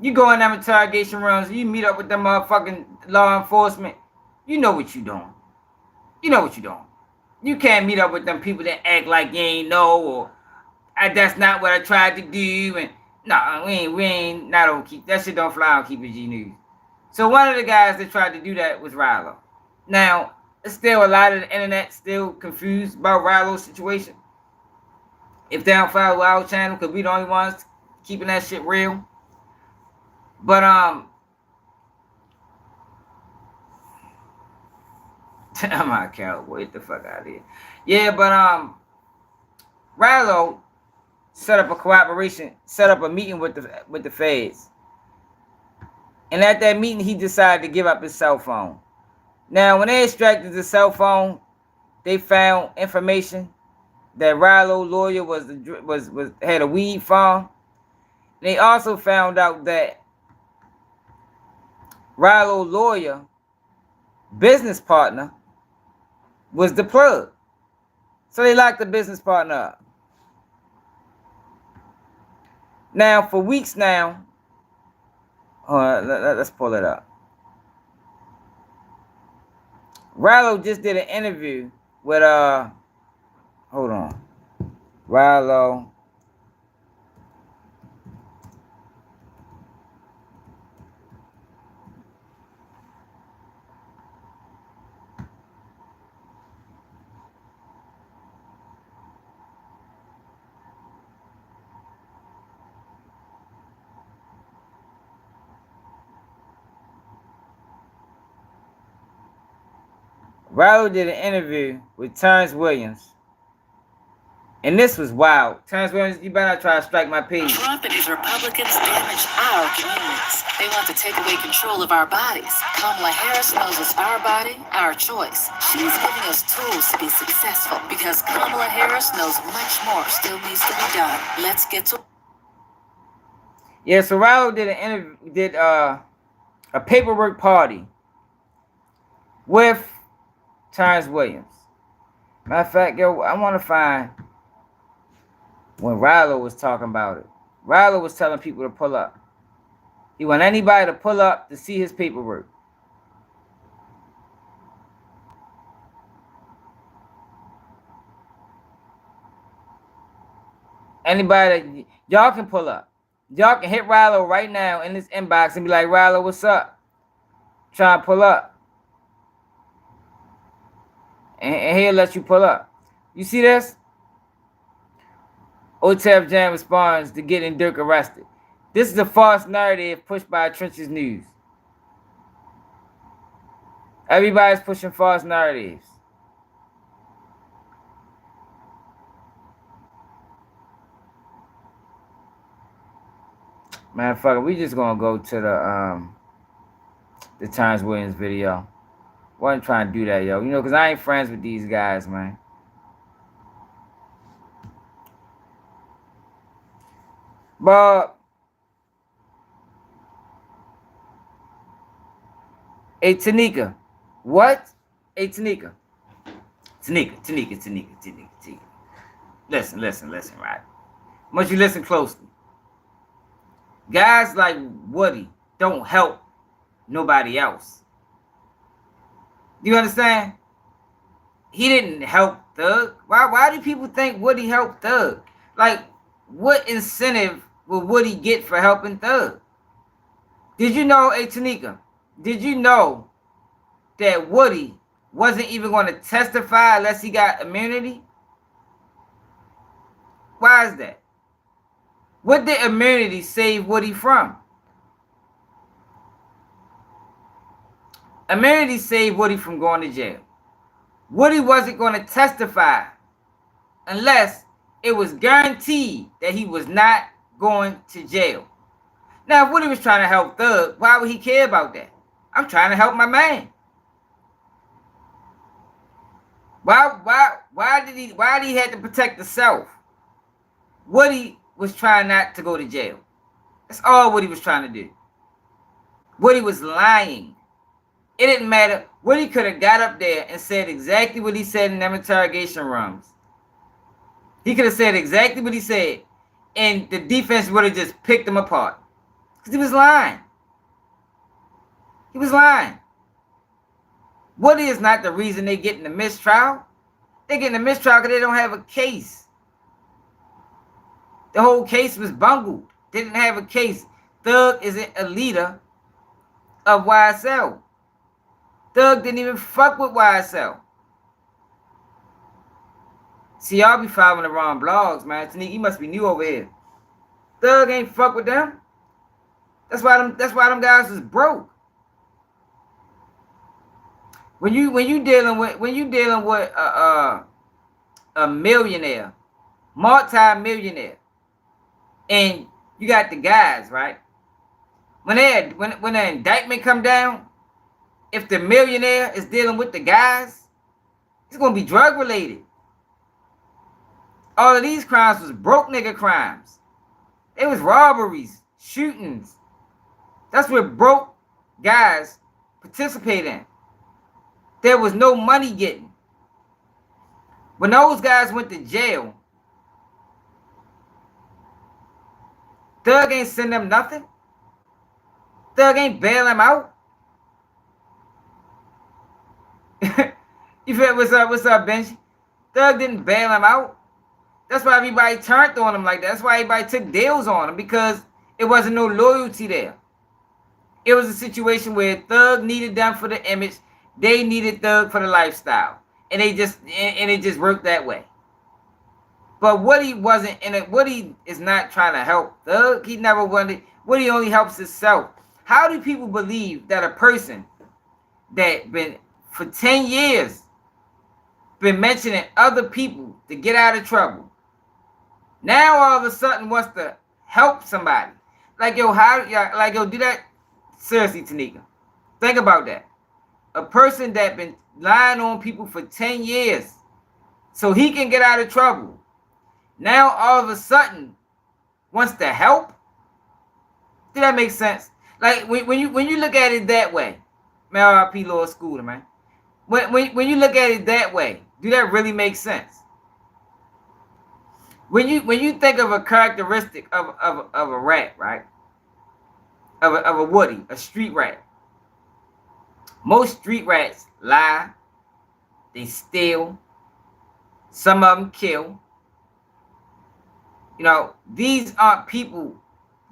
You go in them interrogation rooms, you meet up with them motherfucking law enforcement. You know what you doing. You can't meet up with them people that act like you ain't know, or that's not what I tried to do, and no, we ain't not on keep that shit don't fly on Keep It G News. So one of the guys that tried to do that was Ralo. Now, there's still a lot of the internet still confused about Ralo's situation. If they don't follow our channel, because we the only ones keeping that shit real. But I'm not cowboy. Get the fuck out of here. Yeah, but Ralo set up a meeting with the feds. And at that meeting, he decided to give up his cell phone. Now, when they extracted the cell phone, they found information that Ralo lawyer had a weed farm. They also found out that Ralo lawyer business partner was the plug. So they locked the business partner up. Now, for weeks now, let's pull it up. Ralo just did an interview with hold on. Ralo Ralo did an interview with Terrence Williams. And this was wild. Terrence Williams, you better not try to strike my page. Trump and his Republicans damage our communities. They want to take away control of our bodies. Kamala Harris knows it's our body, our choice. She's giving us tools to be successful because Kamala Harris knows much more still needs to be done. Let's get to. Yeah, so Ralo did a paperwork party with Terrence Williams. Matter of fact, yo, I want to find when Ralo was talking about it. Ralo was telling people to pull up. He want anybody to pull up to see his paperwork. Anybody, y'all can pull up. Y'all can hit Ralo right now in this inbox and be like, Ralo, what's up? Try and pull up. And he'll let you pull up. You see this? OTF Jam responds to getting Dirk arrested. This is a false narrative pushed by Trenches News. Everybody's pushing false narratives. Man, fuck it. We just gonna go to the Terrence Williams video. Wasn't trying to do that, yo. You know, because I ain't friends with these guys, man. But hey, Tanika. What? Hey, Tanika. Tanika. Listen, right? Must you listen closely. Guys like Woody don't help nobody else. Do you understand? He didn't help Thug. Why do people think Woody helped Thug? Like, what incentive will Woody get for helping Thug? Did you know, hey Tanika, did you know that Woody wasn't even going to testify unless he got immunity? Why is that? What did immunity save Woody from? Immunity saved Woody from going to jail. Woody wasn't going to testify unless it was guaranteed that he was not going to jail. Now, if Woody was trying to help Thug, why would he care about that? I'm trying to help my man. Why did he have to protect himself? Woody was trying not to go to jail. That's all Woody was trying to do. Woody was lying. It didn't matter. Woody could have got up there and said exactly what he said in them interrogation rooms. He could have said exactly what he said, and the defense would have just picked him apart. Because he was lying. He was lying. Woody is not the reason they're getting a mistrial. They're getting a mistrial because they don't have a case. The whole case was bungled. They didn't have a case. Thug isn't a leader of YSL. Thug didn't even fuck with YSL. See, y'all be following the wrong blogs, man. Tanika, you must be new over here. Thug ain't fuck with them. That's why them guys was broke. When you dealing with a millionaire, multi-millionaire, and you got the guys, right? When the indictment come down, if the millionaire is dealing with the guys, it's gonna be drug related. All of these crimes was broke nigga crimes. It was robberies, shootings. That's what broke guys participate in. There was no money getting. When those guys went to jail, Thug ain't send them nothing. Thug ain't bail them out. You feel what's up, Benji? Thug didn't bail him out. That's why everybody turned on him like that. That's why everybody took deals on him, because it wasn't no loyalty there. It was a situation where Thug needed them for the image, they needed Thug for the lifestyle, and it just worked that way. But Woody wasn't in it. Woody is not trying to help Thug. He never wanted. Woody only helps himself. How do people believe that a person that been for 10 years been mentioning other people to get out of trouble, now all of a sudden wants to help somebody? Like, yo, do that. Seriously, Tanika, think about that. A person that been lying on people for 10 years so he can get out of trouble, now all of a sudden wants to help? Did that make sense? Like, when you look at it that way, man, R.I.P. Lord Scooter, man. When you look at it that way, do that really make sense? When you think of a characteristic of a rat, right? Of a Woody, a street rat. Most street rats lie, they steal, some of them kill. You know, these aren't people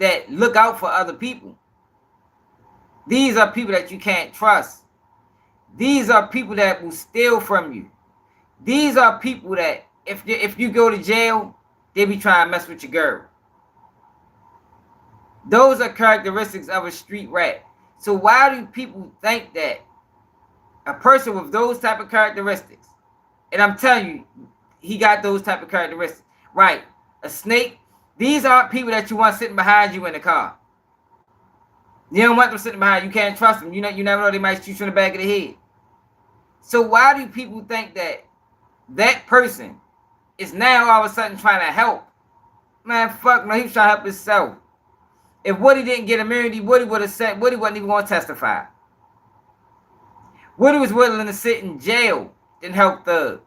that look out for other people. These are people that you can't trust. These are people that will steal from you. These are people that if you go to jail, they be trying to mess with your girl. Those are characteristics of a street rat. So why do people think that a person with those type of characteristics, and I'm telling you, he got those type of characteristics, right? A snake. These aren't people that you want sitting behind you in the car. You don't want them sitting behind you. You can't trust them. You never know, they might shoot you in the back of the head. So why do people think that that person is now all of a sudden trying to help? Man, fuck no, he was trying to help himself. If Woody didn't get immunity, Woody would have said, Woody wasn't even going to testify. Woody was willing to sit in jail and help Thug.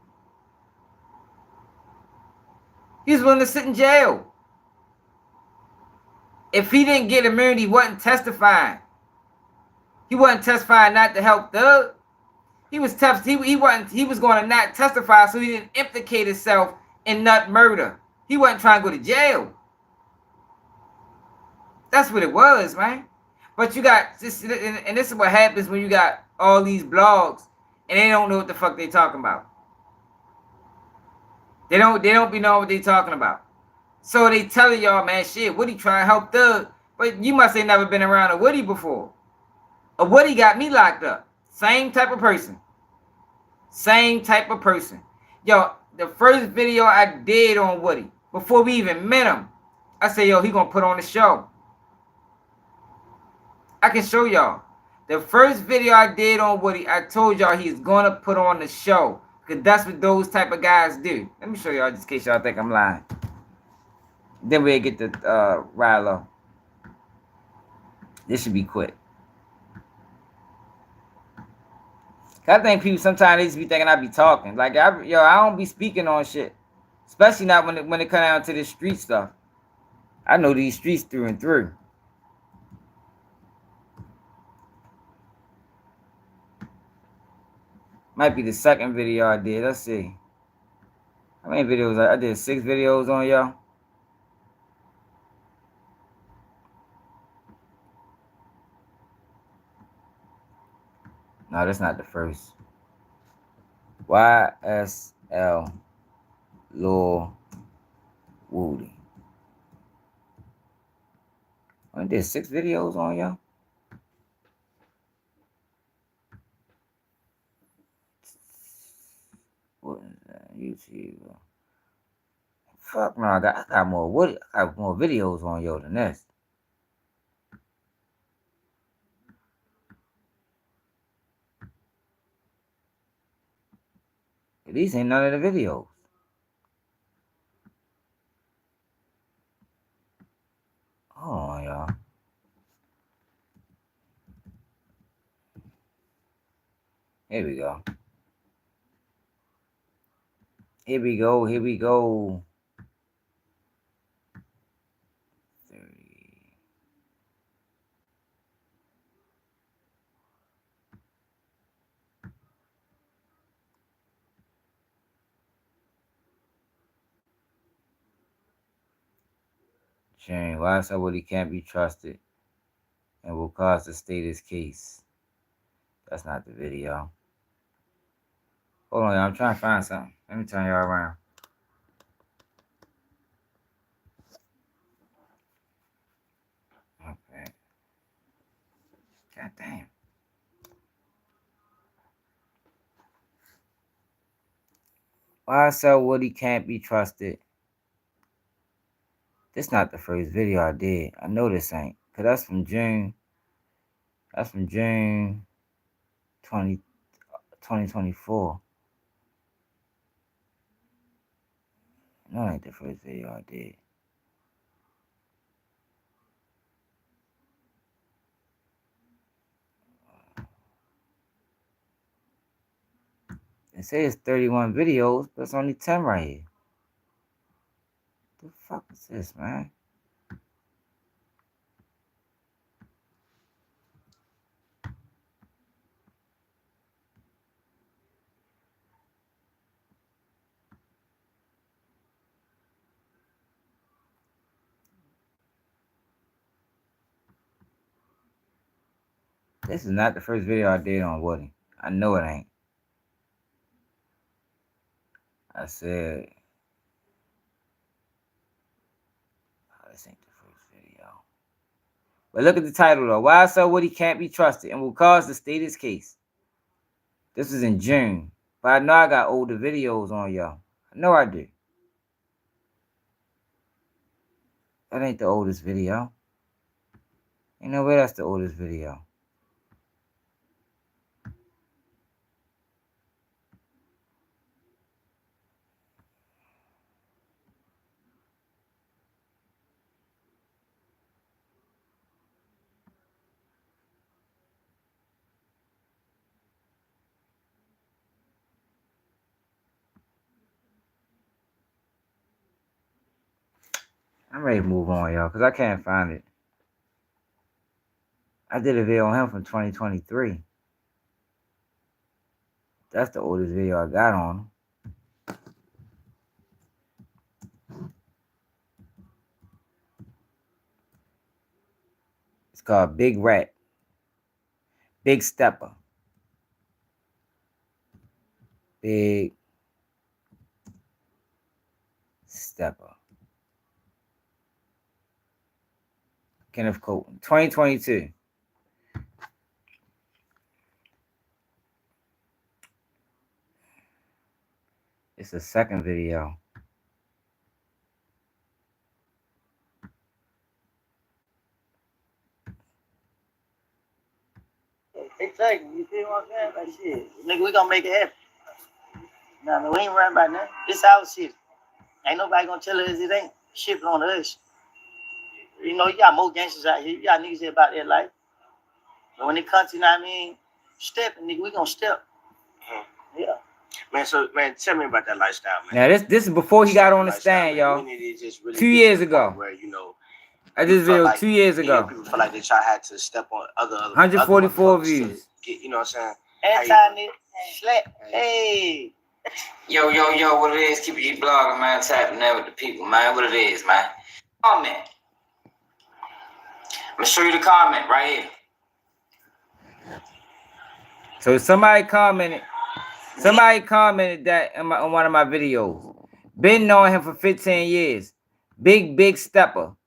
He was willing to sit in jail. If he didn't get immunity, he wasn't testifying. He wasn't testifying not to help Thug. He was going to not testify so he didn't implicate himself in nut murder. He wasn't trying to go to jail. That's what it was, man. But you got this, and this is what happens when you got all these blogs and they don't know what the fuck they talking about. They don't be knowing what they talking about. So they telling y'all, man, shit, Woody trying to help Thug, but you must have never been around a Woody before. A Woody got me locked up. Same type of person. Same type of person. Yo, the first video I did on Woody, before we even met him, I said, yo, he gonna put on the show. I can show y'all. The first video I did on Woody, I told y'all he's gonna put on the show. Because that's what those type of guys do. Let me show y'all just in case y'all think I'm lying. Then we'll get to Ralo. This should be quick. I think people sometimes they just be thinking I be talking. Like, I don't be speaking on shit. Especially not when it come down to this street stuff. I know these streets through and through. Might be the second video I did. Let's see. How many videos? I did 6 videos on y'all. No, that's not the first. YSL Lil Woody. I did 6 videos on y'all. Gucci. Fuck no, I got more Woody. I got more videos on yo than this. These ain't none of the videos. Hold on, y'all. Here we go. Here we go. Here we go. 30. Jane, why somebody can't be trusted and will cause the status case? That's not the video. Hold on, y'all. I'm trying to find something. Let me turn y'all around. Okay. God damn. Why so Woody can't be trusted? This not the first video I did. I know this ain't. Cause that's from June. That's from June 2024. No, it ain't the first video I did. It says 31 videos, but it's only 10 right here. The fuck is this, man? This is not the first video I did on Woody. I know it ain't. I said, oh, this ain't the first video. But look at the title though. Why so Woody can't be trusted and will cause the status case. This is in June. But I know I got older videos on y'all. I know I do. That ain't the oldest video. Ain't no way that's the oldest video. I'm ready to move on, y'all, because I can't find it. I did a video on him from 2023. That's the oldest video I got on him. It's called Big Rat. Big Stepper. Big Stepper. Kenneth Copeland. 2022. It's the second video. Exactly. You feel what I'm saying? Like shit. Nigga, we gonna make it happen. Nah, man, we ain't worrying about nothing. This our shit. Ain't nobody gonna tell us it ain't. Shit on us. You know, you got more gangsters out here. You got niggas here about their life. But when it comes to, you know what I mean, stepping, nigga, we gonna step. Yeah. Man, so, man, tell me about that lifestyle, man. Now, this is before he got on the stand, y'all. Really 2 years ago. Where, you know, I just video like, 2 years ago. People feel like that y'all had to step on other 144 views. Get, you know what I'm saying? Anti-nit, slap, hey. Yo, what it is? Keep it blogging, man. Tapping in with the people, man. What it is, man. Comment. I'm gonna show you the comment right here. So somebody commented that on one of my videos. Been knowing him for 15 years. Big stepper.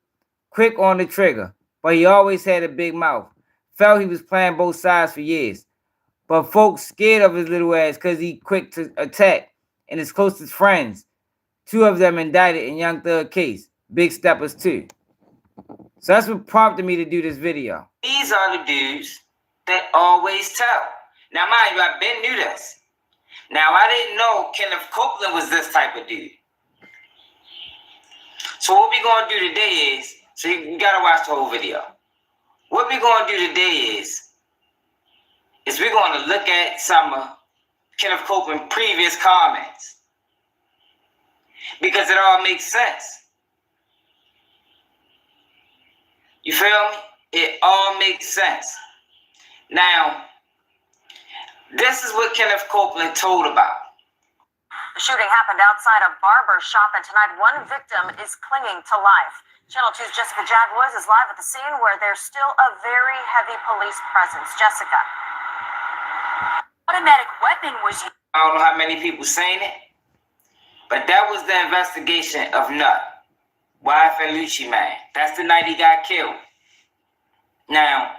Quick on the trigger. But he always had a big mouth. Felt he was playing both sides for years. But folks scared of his little ass because he quick to attack and his closest friends. 2 of them indicted in Young Thug case. Big steppers too. So that's what prompted me to do this video. These are the dudes that always tell. Now, mind you, I've been knew this. Now, I didn't know Kenneth Copeland was this type of dude. So what we're going to do today is, so you got to watch the whole video. What we're going to do today is we're going to look at some of Kenneth Copeland's previous comments. Because it all makes sense. You feel me? It all makes sense. Now, this is what Kenneth Copeland told about. The shooting happened outside a barber shop, and tonight one victim is clinging to life. Channel 2's Jessica Jaguars is live at the scene where there's still a very heavy police presence. Jessica. Automatic weapon was used. I don't know how many people seen it, but that was the investigation of Nut, Wife and Lucci Man. That's the night he got killed. Now,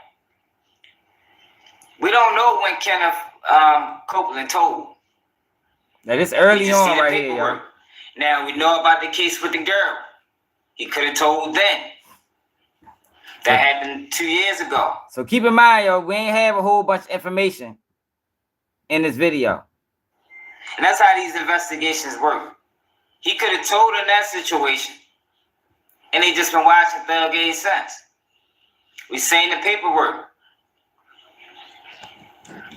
we don't know when Kenneth Copeland told. Now this early on right here, y'all. Now we know about the case with the girl. He could have told then. That happened 2 years ago. So keep in mind, yo, we ain't have a whole bunch of information in this video. And that's how these investigations work. He could have told in that situation, and they just been watching Thug ever since. We seen the paperwork.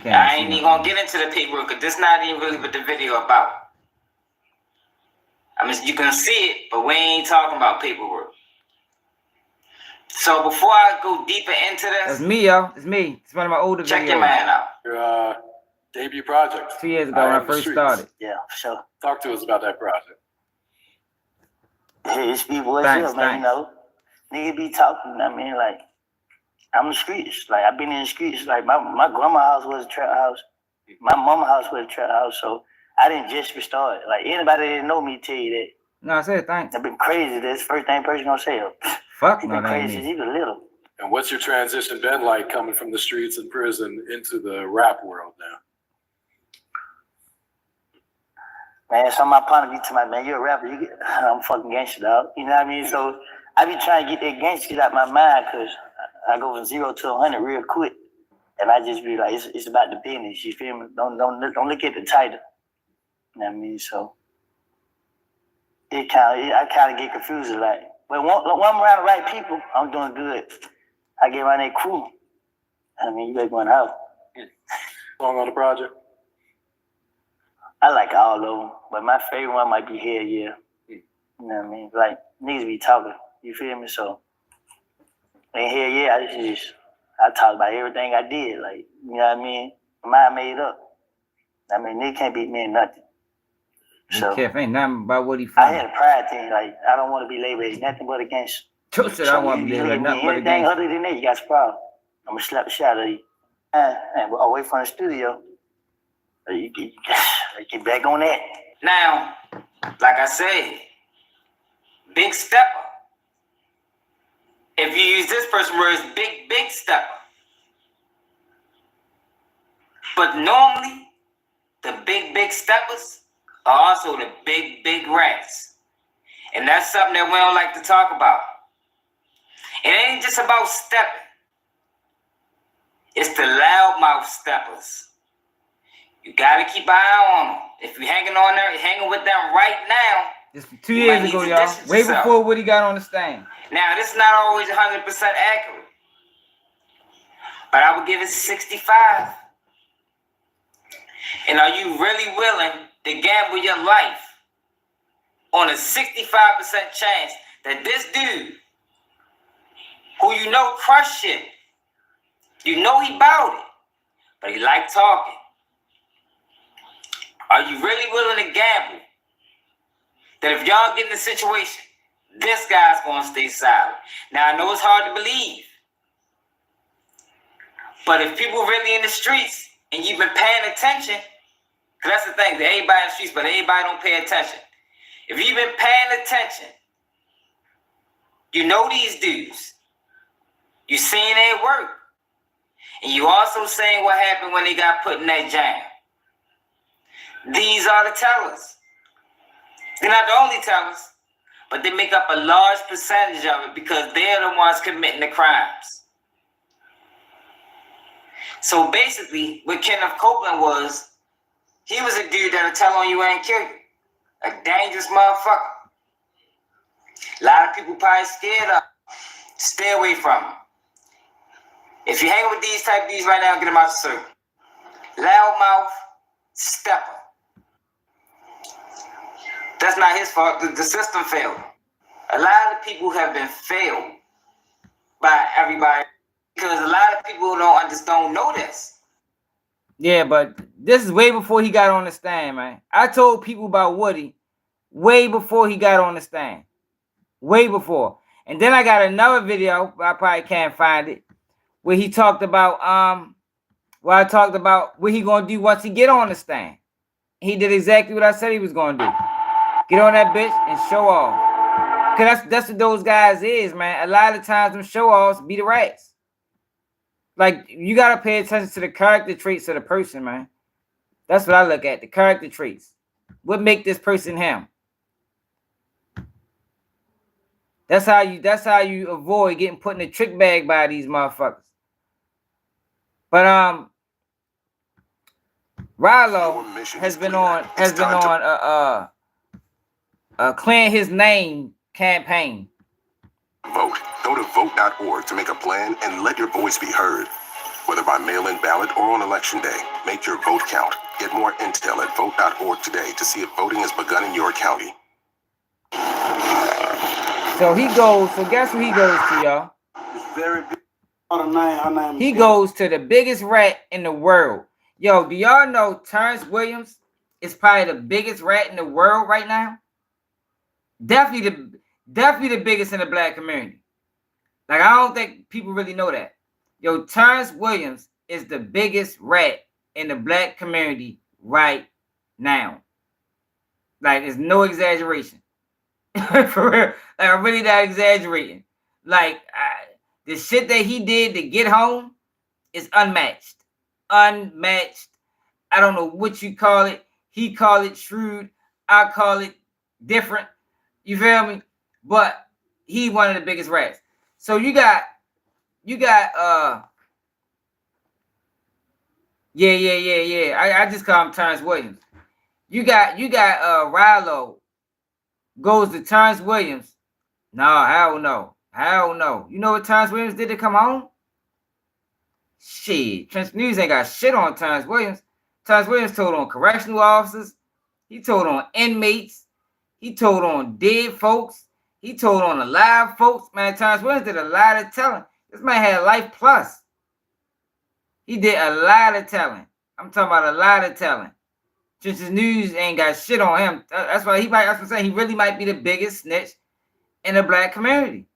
I ain't even gonna get into the paperwork because this not even really what the video about. I mean, you can see it, but we ain't talking about paperwork. So before I go deeper into this, that's me, yo. It's me. It's one of my older videos. Check your man out. Your debut project. 2 years ago when I first started. Yeah, sure. Talk to us about that project. Hey, it's B-Boy Phil, man, you know. Nigga be talking, I mean, like, I'm the streets. Like, I've been in the streets. Like, my grandma's house was a trap house. My mama's house was a trap house, so I didn't just restart. Like, anybody that didn't know me tell you that. No, I said thanks. I've been crazy. That's the first thing person gonna say. Fuck I've no, been that ain't crazy me. since he was little. And what's your transition been like coming from the streets and prison into the rap world now? Man, some of my partner be telling me, man, you're a rapper. I'm fucking gangster, dog. You know what I mean? So I be trying to get that gangster shit out my mind because I go from 0 to 100 real quick. And I just be like, it's about the business. You feel me? Don't look at the title. You know what I mean? So I kind of get confused. Like, but when I'm around the right people, I'm doing good. I get around that crew. I mean, you better going out. Song on the project? I like all of them, but my favorite one might be Hell Yeah. You know what I mean? Like, niggas be talking. You feel me? So, and Hell Yeah, I talk about everything I did. Like, you know what I mean? Mine made up. I mean, nigga can't beat me in nothing. So, ain't nothing about what he I had a pride thing. Like, I don't want to be labeled as nothing but a gangster. True shit, I want to be labeled nothing but a anything gangster. other than that, you got a problem. I'm going to slap the shit out of you. And away from the studio. You get back on that. Now, like I said, big stepper. If you use this person word, it's big stepper. But normally, the big steppers are also the big rats. And that's something that we don't like to talk about. It ain't just about stepping. It's the loudmouth steppers. You gotta keep an eye on them. If you're hanging on there, you're hanging with them right now. This 2 years ago, y'all. Way before Woody got on the stand. Now, this is not always 100% accurate. But I would give it 65. And are you really willing to gamble your life on a 65% chance that this dude, who you know crush shit, you know he bout it, but he like talking. Are you really willing to gamble that if y'all get in a situation, this guy's going to stay silent? Now, I know it's hard to believe, but if people really in the streets and you've been paying attention, because that's the thing, that everybody in the streets, but everybody don't pay attention. If you've been paying attention, you know these dudes. You seen their work. And you also seen what happened when they got put in that jam. These are the tellers. They're not the only tellers, but they make up a large percentage of it because they're the ones committing the crimes. So basically, what Kenneth Copeland was, he was a dude that'll tell on you and kill you. A dangerous motherfucker. A lot of people probably scared of him. Stay away from him. If you hang with these type of dudes right now, get them out the circle. Loudmouth, stepper. That's not his fault. The system failed. A lot of people have been failed by everybody because a lot of people don't know this. Yeah, but this is way before he got on the stand, man. I told people about Woody way before he got on the stand. Way before. And then I got another video, I probably can't find it, where he talked about where I talked about what he gonna do once he get on the stand. He did exactly what I said he was gonna do. Get on that bitch and show off. Cause that's what those guys is, man. A lot of times them show offs be the rats. Like, you gotta pay attention to the character traits of the person, man. That's what I look at, the character traits. What make this person him? That's how you avoid getting put in a trick bag by these motherfuckers. But Ralo has been on a clear his name campaign. Vote. Go to vote.org to make a plan and let your voice be heard. Whether by mail-in ballot or on election day, make your vote count. Get more intel at vote.org today to see if voting has begun in your county. So guess who he goes to, y'all? Very big. He goes to the biggest rat in the world. Yo, do y'all know Terrence Williams is probably the biggest rat in the world right now? Definitely the biggest in the black community. Like, I don't think people really know that. Yo, Terrence Williams is the biggest rat in the black community right now. Like, there's no exaggeration. For real. Like, I'm really not exaggerating. Like, the shit that he did to get home is unmatched. Unmatched. I don't know what you call it. He call it shrewd. I call it different. You feel me? But he one of the biggest rats. So you got I just call him Terrence Williams. You got Ralo goes to Terrence Williams. No, hell no. Hell no. You know what Terrence Williams did to come home? Shit. Trench News ain't got shit on Terrence Williams. Terrence Williams told on correctional officers. He told on inmates. He told on dead folks. He told on alive folks. Man, Terrence Williams did a lot of telling. This man had life plus. He did a lot of telling. I'm talking about a lot of telling. Trench News ain't got shit on him. That's why that's what I'm saying. He really might be the biggest snitch in the black community.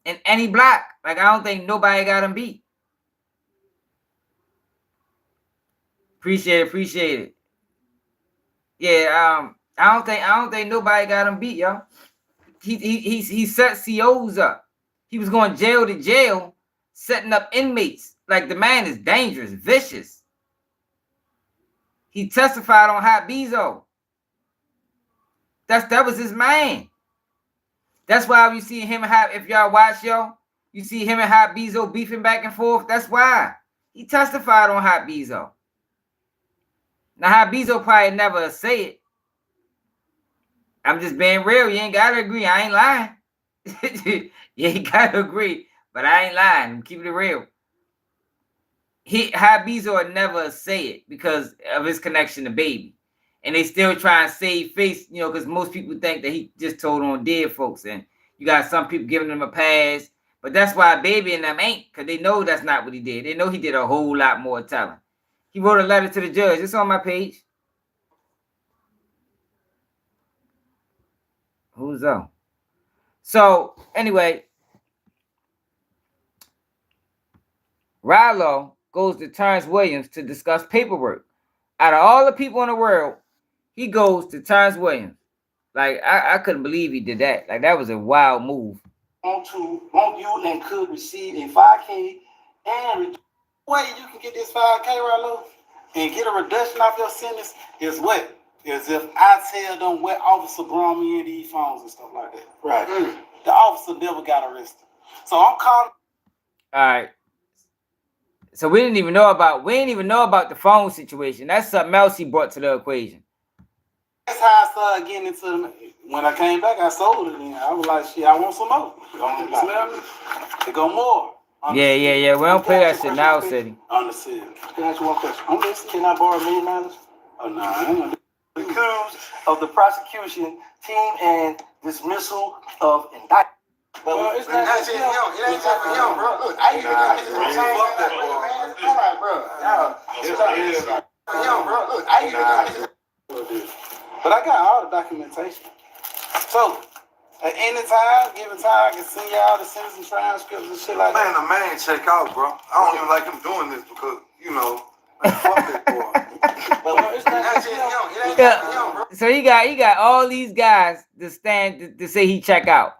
In any block. Like, I don't think nobody got him beat. Appreciate it. Yeah, I don't think nobody got him beat, y'all. He set COs up. He was going jail to jail, setting up inmates. Like, the man is dangerous, vicious. He testified on Hot Bezo. That was his man. That's why we see him and Hot, if y'all watch, y'all, you see him and Hot Bezo beefing back and forth. That's why. He testified on Hot Bezo. Now, Hot Bezo probably never say it. I'm just being real. You ain't got to agree. I ain't lying. You ain't got to agree. But I ain't lying. I'm keeping it real. Hot Bezo would never say it because of his connection to Baby. And they still try and save face, you know, because most people think that he just told on dead folks. And you got some people giving him a pass. But that's why Baby and them ain't, because they know that's not what he did. They know he did a whole lot more telling. He wrote a letter to the judge. It's on my page. Who's on? So, anyway, Ralo goes to Terrence Williams to discuss paperwork. Out of all the people in the world, he goes to Terrence Williams. Like, I couldn't believe he did that. Like, that was a wild move. Want you and could receive a 5K and way you can get this 5K, Ralo, and get a reduction off your sentence is what? as if I tell them what officer brought me in these phones and stuff like that. Right. The officer never got arrested. So I'm calling. All right. So we didn't even know about the phone situation. That's something else he brought to the equation. That's how I started getting into the. When I came back, I sold it. And I was like, shit, I want some more. Smell me? They go more. Yeah. We don't play that shit now, Ceddy. On the seal. Can I ask you one question? I'm listening. Can I borrow $1 million? Oh, no, I ain't gonna do it. Accused of the prosecution team and dismissal of indictment. Well, it's not just him. It ain't just for him, bro. Look, I even got this fuck that, bro. All right, bro. It's for him, bro. Look, I even got this. But I got all the documentation. So, at any time, given time, I can send y'all the sentencing transcripts and shit like that. Man, the man check out, bro. I don't even like him doing this because, you know, man, fuck that boy. But it's not just him. It ain't just him, bro. So he got all these guys to stand to say he check out.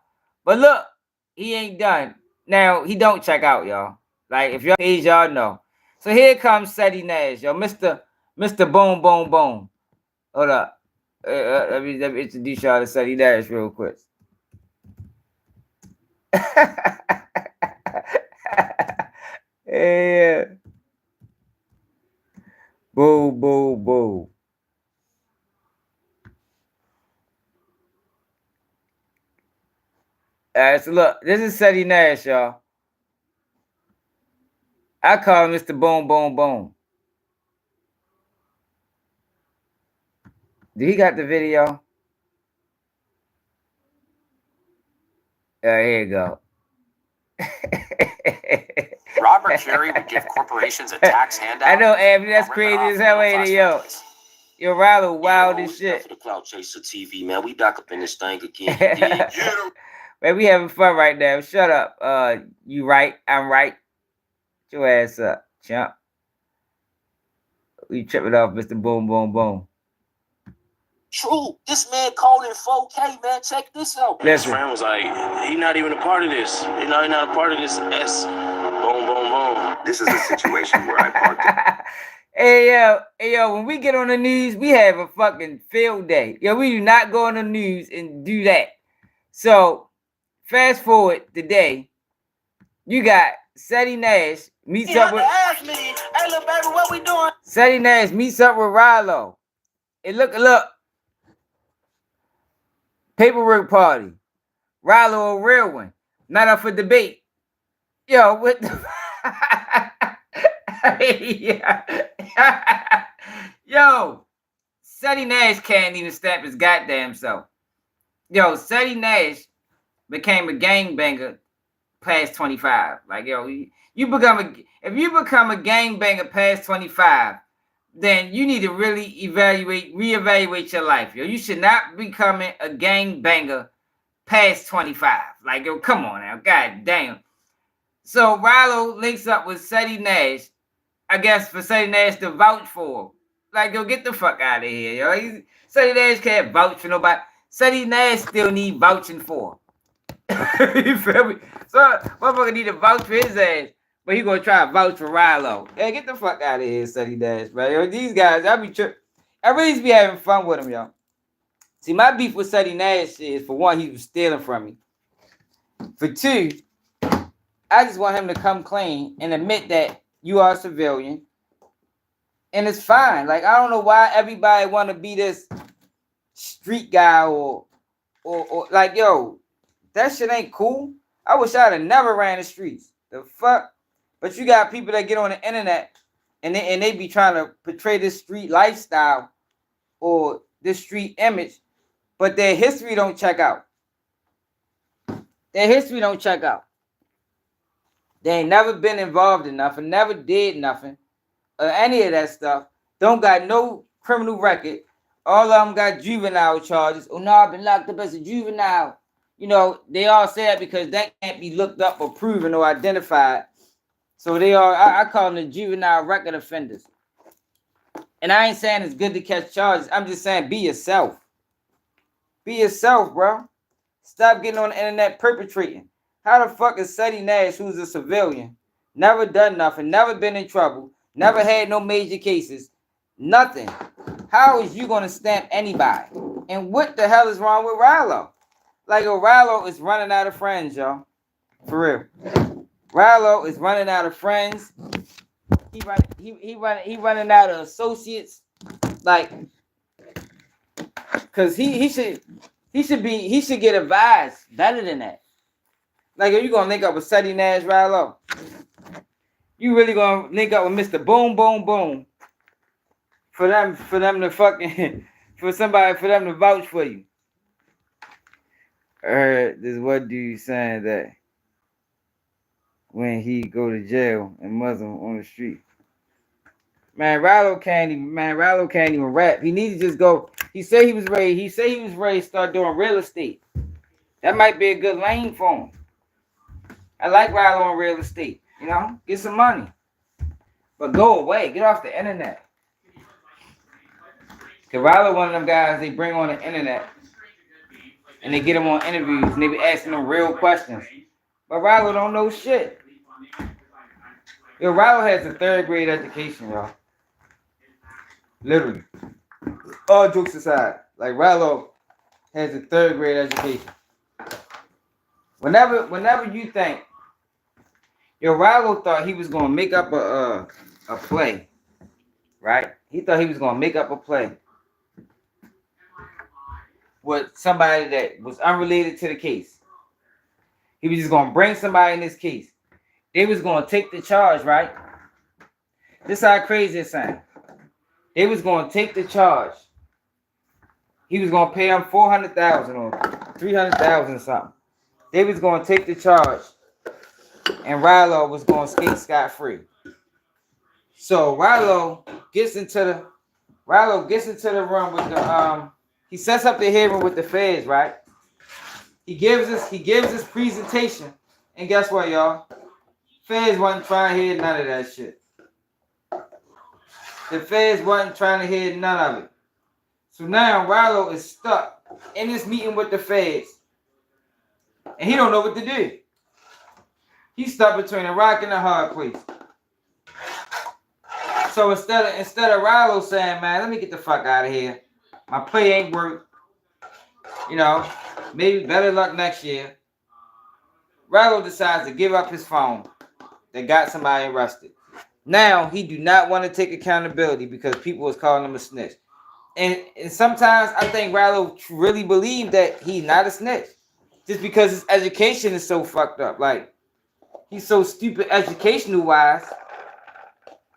But look, he ain't done. Now, he don't check out, y'all. Like, if y'all page, y'all know. So here comes Ceddy Nash, yo. Mr. Boom, Boom, Boom. Hold up. Let me introduce y'all to Ceddy Nash real quick. Yeah. Boom, boom, boom. All right, so look, this is Ceddy Nash, y'all. I call him Mr. Boom, Boom, Boom. Do he got the video? Here you go. Robert Cherry would give corporations a tax handout. I know, Abby, that's crazy as hell, ain't it, yo? Yo, Ralo wild as shit. For the Cloud Chaser TV, man, we back up in this thing again. Man, we having fun right now. Shut up. You right, I'm right. Get your ass up, chump. We tripping off Mr. Boom, Boom, Boom. True, this man called in 4K, man. Check this out. Listen. His friend was like, he not even a part of this. He not a part of this S. Boom, boom, boom. This is a situation where I parked it. Hey, yo, when we get on the news, we have a fucking field day. Yo, we do not go on the news and do that. So, fast forward today, you got Ceddy Nash meets up with... Ask me, hey, little baby, what we doing? Ceddy Nash meets up with Ralo. And look. Paperwork party. Ralo, a real one. Not up for debate. Yo, what the... Yo, Ceddy Nash can't even stamp his goddamn self. Yo, Ceddy Nash became a gangbanger past 25. Like, yo, if you become a gangbanger past 25, then you need to really reevaluate your life. Yo, you should not be becoming a gangbanger past 25. Like, yo, come on now, god damn. So Ralo links up with Ceddy Nash, I guess, for Ceddy Nash to vouch for him. Like, yo, get the fuck out of here, yo. Ceddy Nash can't vouch for nobody. Ceddy Nash still need vouching for. You feel me? So, motherfucker need to vouch for his ass, but he gonna try to vouch for Ralo. Hey, get the fuck out of here, Ceddy Nash, bro. Yo, these guys, I really be having fun with them, yo. See, my beef with Ceddy Nash is, for one, he was stealing from me. For two, I just want him to come clean and admit that you are a civilian. And it's fine. Like, I don't know why everybody want to be this street guy or like, yo, that shit ain't cool. I wish I'd have never ran the streets. The fuck? But you got people that get on the internet and they be trying to portray this street lifestyle or this street image, but their history don't check out. Their history don't check out. They ain't never been involved in nothing, never did nothing, or any of that stuff. Don't got no criminal record. All of them got juvenile charges. Oh no, I've been locked up as a juvenile. You know, they all say that because that can't be looked up or proven or identified. So they are, I call them the juvenile record offenders. And I ain't saying it's good to catch charges. I'm just saying be yourself. Be yourself, bro. Stop getting on the internet perpetrating. How the fuck is Ceddy Nash, who's a civilian, never done nothing, never been in trouble, never had no major cases, nothing, How is you gonna stamp anybody? And what the hell is wrong with Ralo? Like, Ralo is running out of friends, y'all. For real. Ralo is running out of friends. He running out of associates. Like, cause he should get advised better than that. Like, if you gonna link up with Ceddy Nash, Ralo, you really gonna link up with Mr. Boom Boom Boom for them to fucking for them to vouch for you. I heard this one dude saying that when he go to jail and Muslim on the street. Man, Ralo can't even rap. He needs to just go. He said he was ready to start doing real estate. That might be a good lane for him. I like Ralo on real estate. You know, get some money. But go away. Get off the internet. Cause Ralo one of them guys they bring on the internet and they get him on interviews and they be asking him real questions. But Ralo don't know shit. Yo, Ralo has a 3rd grade education, y'all. Literally. All jokes aside. Like, Ralo has a 3rd grade education. Whenever you think, yo, Ralo thought he was gonna make up a play, right? He thought he was gonna make up a play with somebody that was unrelated to the case. He was just gonna bring somebody in this case. They was gonna take the charge, right? This how crazy it sounds. They was gonna take the charge. He was gonna pay him $400,000 or $300,000 or something. They was gonna take the charge, and Ralo was gonna skate scot-free. So Ralo gets into the room with the he sets up the hearing with the feds, right? He gives his presentation, and guess what, y'all? Feds wasn't trying to hear none of that shit. The feds wasn't trying to hear none of it. So now Ralo is stuck in this meeting with the feds, and he don't know what to do. He's stuck between a rock and a hard place. So instead of Ralo saying, man, let me get the fuck out of here. My play ain't work. You know, maybe better luck next year. Ralo decides to give up his phone that got somebody arrested. Now he do not want to take accountability because people was calling him a snitch. And sometimes I think Ralo really believed that he's not a snitch. Just because his education is so fucked up. Like, he's so stupid educational wise,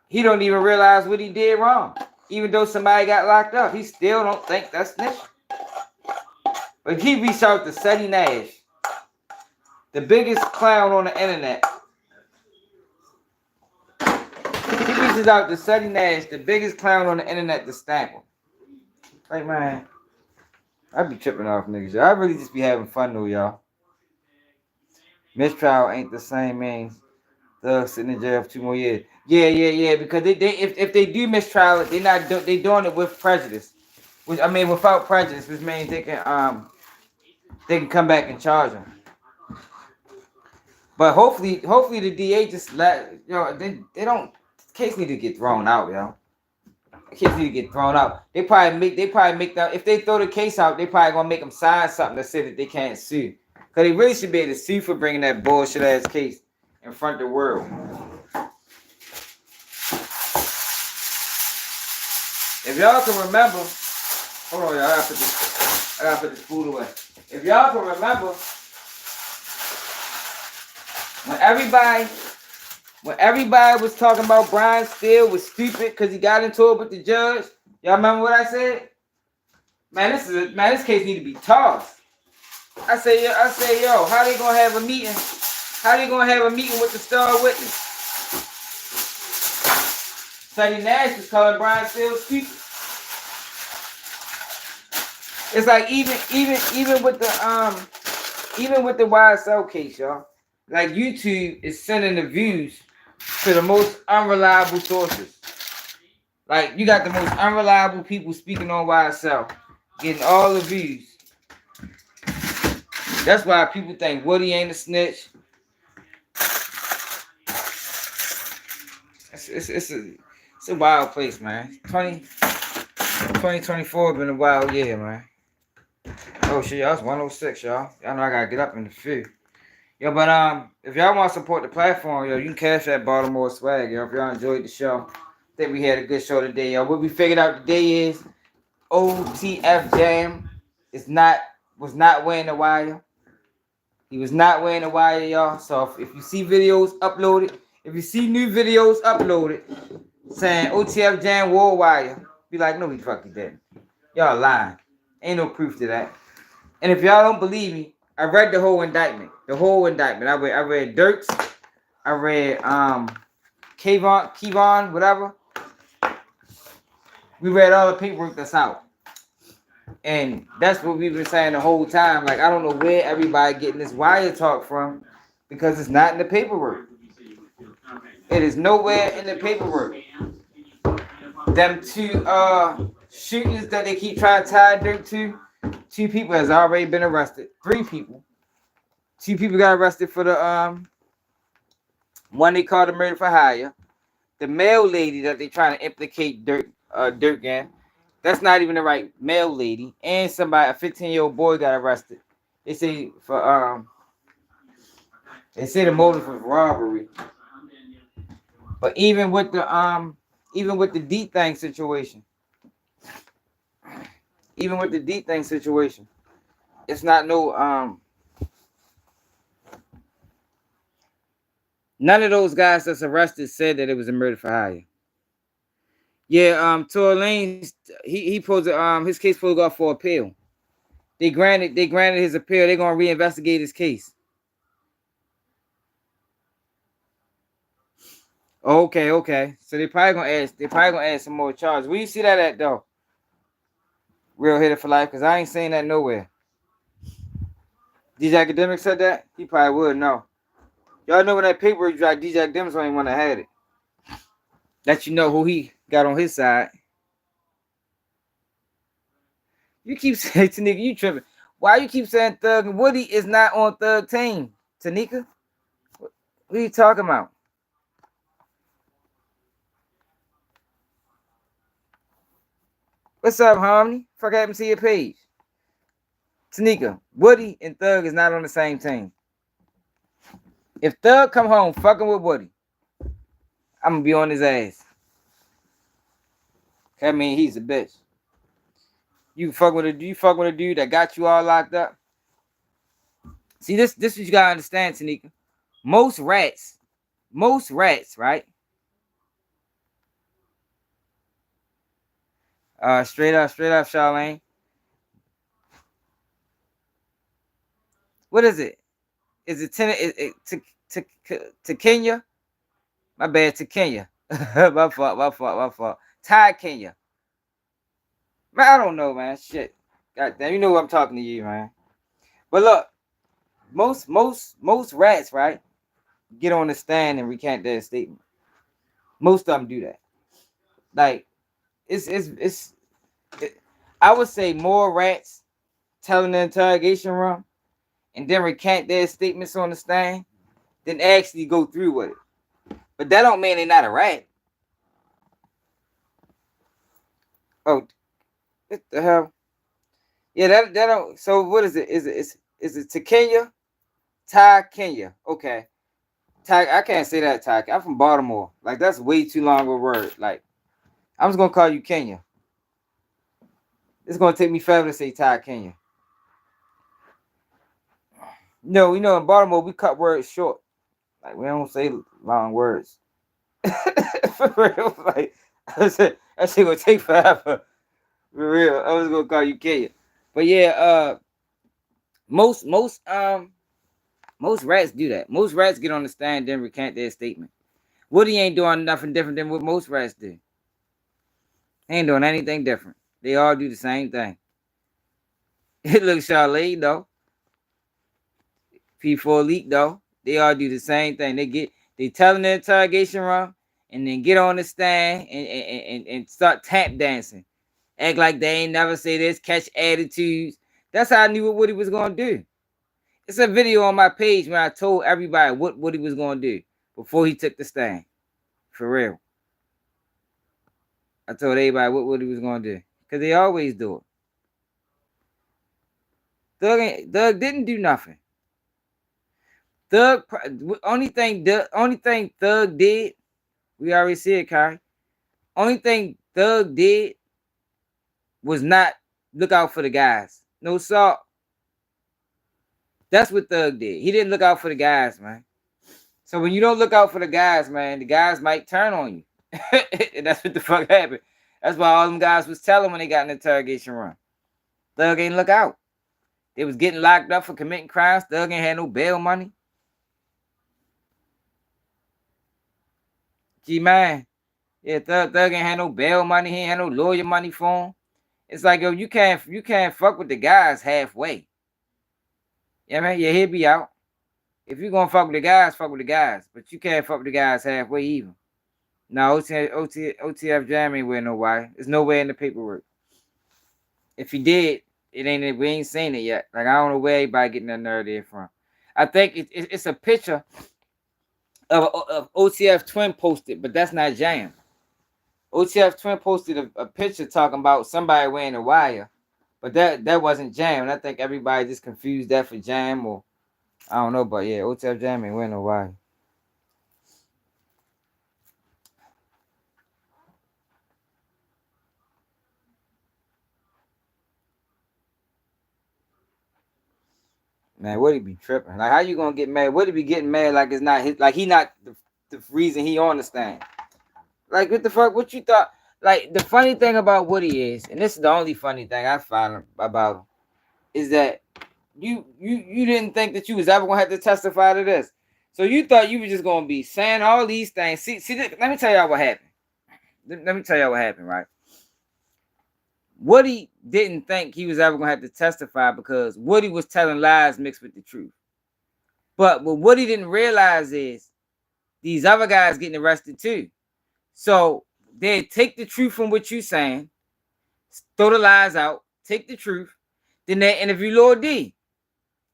he don't even realize what he did wrong. Even though somebody got locked up, he still don't think that's snitch. But he reached out to Ceddy Nash, the biggest clown on the internet. He reaches out to Ceddy Nash, the biggest clown on the internet, to stamp him. Like, man, I be tripping off niggas. I really just be having fun though, y'all. Mistrial ain't the same means they'll sit in jail for 2 more years. Yeah. Because if they do mistrial, they doing it with prejudice. Without prejudice, which means they can come back and charge them. But hopefully the DA just they don't. The case need to get thrown out, yo. The case need to get thrown out. They probably make that. If they throw the case out, they probably gonna make them sign something that say that they can't sue. Cause they really should be able to sue for bringing that bullshit ass case in front of the world. If y'all can remember, hold on, y'all. I gotta put this food away. If y'all can remember, when everybody was talking about Brian Steele was stupid because he got into it with the judge, y'all remember what I said? Man, this case need to be tossed. I say, yo, how they gonna have a meeting? How they gonna have a meeting with the star witness? Ceddy Nash was calling Brian Steele stupid. It's like even with the YSL case, y'all. Like, YouTube is sending the views to the most unreliable sources. Like, you got the most unreliable people speaking on YSL, getting all the views. That's why people think Woody ain't a snitch. It's a wild place, man. 2024 been a wild year, man. Oh shit, y'all, it's 106, y'all. Y'all know I gotta get up in the few. Yo, but if y'all want to support the platform, yo, you can cash that Baltimore swag, yo. If y'all enjoyed the show, I think we had a good show today, yo. What we figured out today is OTF Jam was not wearing the wire. He was not wearing the wire, y'all. So if you see videos uploaded, if you see new videos uploaded saying OTF Jam wore wire, be like, no, he fucking didn't. Y'all lying. Ain't no proof to that. And if y'all don't believe me, I read the whole indictment. I read Dirk's. I read Kevon, whatever. We read all the paperwork that's out. And that's what we've been saying the whole time. Like, I don't know where everybody getting this wire talk from, because it's not in the paperwork. It is nowhere in the paperwork. Them two shootings that they keep trying to tie Dirk to, 2 people has already been arrested. 3 people. 2 people got arrested for the one they called a murder for hire. The male lady that they trying to implicate Dirk in, that's not even the right male lady. And somebody, a 15-year-old boy, got arrested. They say for the motive was robbery. But even with the D thing situation, it's not no none of those guys that's arrested said that it was a murder for hire. Yeah, Tory Lanez, he supposed to his case supposed to go up for appeal. They granted his appeal. They're gonna reinvestigate his case. Okay. So they probably gonna add some more charges. Where you see that at though? Real hitter for life, because I ain't saying that nowhere. DJ Academic said that? He probably would know. Y'all know when that paperwork dropped, DJ Academics only one that had it. Let you know who he got on his side. You keep saying, Tanika, you tripping. Why you keep saying Thug and Woody is not on Thug team, Tanika? What are you talking about? What's up, Harmony? Fuck happened to your page? Tanika, Woody and Thug is not on the same team. If Thug come home fucking with Woody, I'm gonna be on his ass. I mean, he's a bitch. You fuck with a dude that got you all locked up. See, this what you gotta understand, Tanika. Most rats, right? Straight up, Charlene. What is it? Is it to Kenya? My bad, to Kenya. my fault. Ty Kenya. Man, I don't know, man. Shit. God damn, you know I'm talking to you, man. But look, most rats, right, get on the stand and recant their statement. Most of them do that. Like, I would say more rats telling the interrogation room and then recant their statements on the stand than actually go through with it. But that don't mean they're not a rat. Oh, what the hell? Yeah, that don't. So what is it? Is it to Kenya? Ty Kenya. Okay. Ty, I can't say that, Ty. I'm from Baltimore. Like, that's way too long of a word. Like, I'm just gonna call you Kenya. It's gonna take me forever to say Ty Kenya. No, you know, in Baltimore we cut words short. Like, we don't say long words. For real, like that shit gonna take forever. For real, I was gonna call you Kenya. But yeah, most rats do that. Most rats get on the stand then recant their statement. Woody ain't doing nothing different than what most rats do. He ain't doing anything different. They all do the same thing. It looks Charlene though. P4 leak though. They all do the same thing. They telling the interrogation room and then get on the stand and start tap dancing. Act like they ain't never say this, catch attitudes. That's how I knew what Woody was gonna do. It's a video on my page when I told everybody what Woody was gonna do before he took the stand. For real. I told everybody what Woody was gonna do. Because they always do it. Doug didn't do nothing. Only thing Thug did, we already see it, Kai. Only thing Thug did was not look out for the guys. No salt. That's what Thug did. He didn't look out for the guys, man. So when you don't look out for the guys, man, the guys might turn on you. And that's what the fuck happened. That's why all them guys was telling when they got in the interrogation room. Thug ain't look out. They was getting locked up for committing crimes. Thug ain't had no bail money. Man. Yeah, Thug ain't had no bail money. He ain't had no lawyer money for him. It's like, yo, you can't fuck with the guys halfway. Yeah, man, yeah, he'll be out. If you gonna fuck with the guys, fuck with the guys. But you can't fuck with the guys halfway either. No, OTF Jam ain't wearing no wire. There's nowhere in the paperwork. If he did, we ain't seen it yet. Like, I don't know where everybody getting that narrative from. I think it's a picture of OTF Twin posted, but that's not Jam. OTF Twin posted a picture talking about somebody wearing a wire, but that wasn't Jam. And I think everybody just confused that for Jam, or I don't know, but yeah, OTF Jam ain't wearing no wire. Man, Woody be tripping. Like, how you gonna get mad? Woody be getting mad like it's not his, like he not the reason he on the stand. Like, what the fuck? What you thought? Like, the funny thing about Woody is, and this is the only funny thing I find about him, is that you didn't think that you was ever gonna have to testify to this. So you thought you were just gonna be saying all these things. See, let me tell y'all what happened. Let me tell y'all what happened, right? Woody didn't think he was ever gonna have to testify because Woody was telling lies mixed with the truth. But what Woody didn't realize is these other guys getting arrested too. So they take the truth from what you're saying, throw the lies out, take the truth, then they interview Lord D.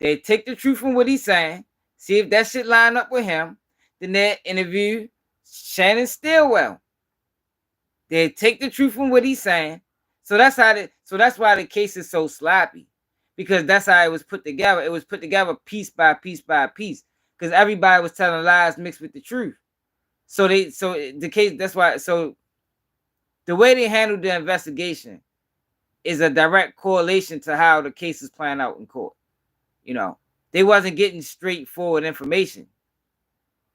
They take the truth from what he's saying, see if that shit line up with him, then they interview Shannon Stillwell. They take the truth from what he's saying. So that's why the case is so sloppy. Because that's how it was put together. It was put together piece by piece by piece. Because everybody was telling lies mixed with the truth. So the case, that's why, so the way they handled the investigation is a direct correlation to how the case is playing out in court. You know, they wasn't getting straightforward information.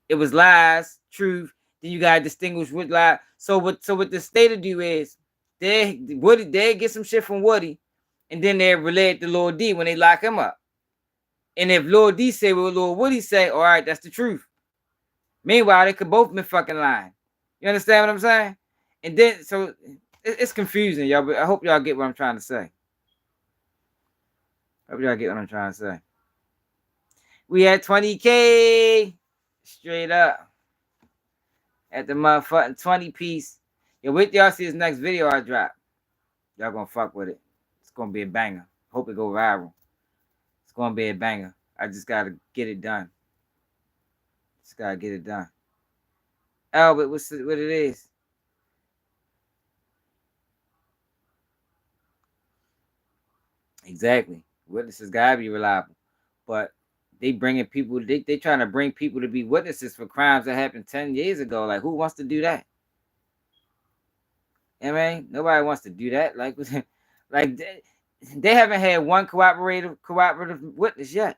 It was lies, truth. Then you gotta distinguish with lie. So what the state will do is they get some shit from Woody, and then they relay it to Lord D when they lock him up. And if Lord D say what Lord Woody say, all right, that's the truth. Meanwhile, they could both be fucking lying. You understand what I'm saying? And then so it's confusing, y'all. But I hope y'all get what I'm trying to say. We had 20K straight up at the motherfucking 20 piece. Yo, wait till y'all see this next video I drop. Y'all gonna fuck with it. It's gonna be a banger. Hope it go viral. It's gonna be a banger. I just gotta get it done. Albert, what it is? Exactly. Witnesses gotta be reliable. But they bringing people, they trying to bring people to be witnesses for crimes that happened 10 years ago. Like, who wants to do that? I mean, nobody wants to do that. Like they haven't had one cooperative witness yet.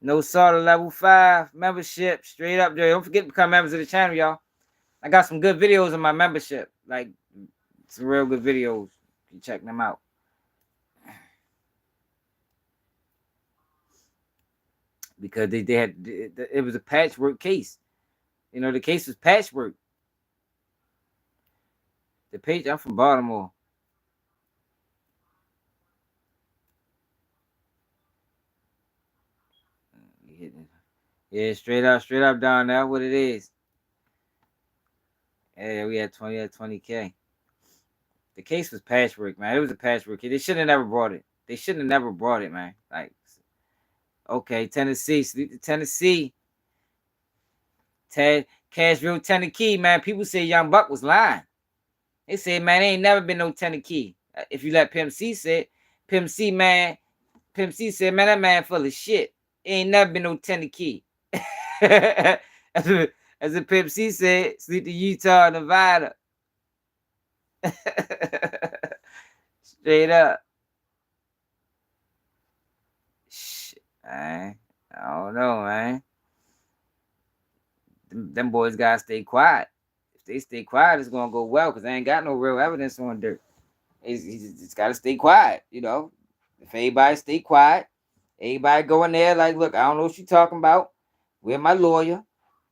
No sort of level 5 membership, straight up there. Don't forget to become members of the channel, y'all. I got some good videos on my membership, like some real good videos. You can check them out. Because they had, it was a patchwork case. You know, the case was patchwork. The page, I'm from Baltimore. Yeah, straight up down there. What it is. Yeah, we had 20K. The case was patchwork, man. It was a patchwork. They should have never brought it. Man. Like, okay, Tennessee, sleep to Tennessee. Cashville, Tennessee, man. People say Young Buck was lying. They say, man, ain't never been no Tennessee. If you let Pimp C say, Pimp C said, man, that man full of shit. Ain't never been no Tennessee. as a Pimp C said, sleep to Utah, Nevada. Straight up. Shit, man. I don't know, man. Them boys gotta stay quiet. If they stay quiet, it's gonna go well because they ain't got no real evidence on Dirk. It's gotta stay quiet, you know. If everybody stay quiet, everybody go in there like, look, I don't know what you talking about. We're my lawyer.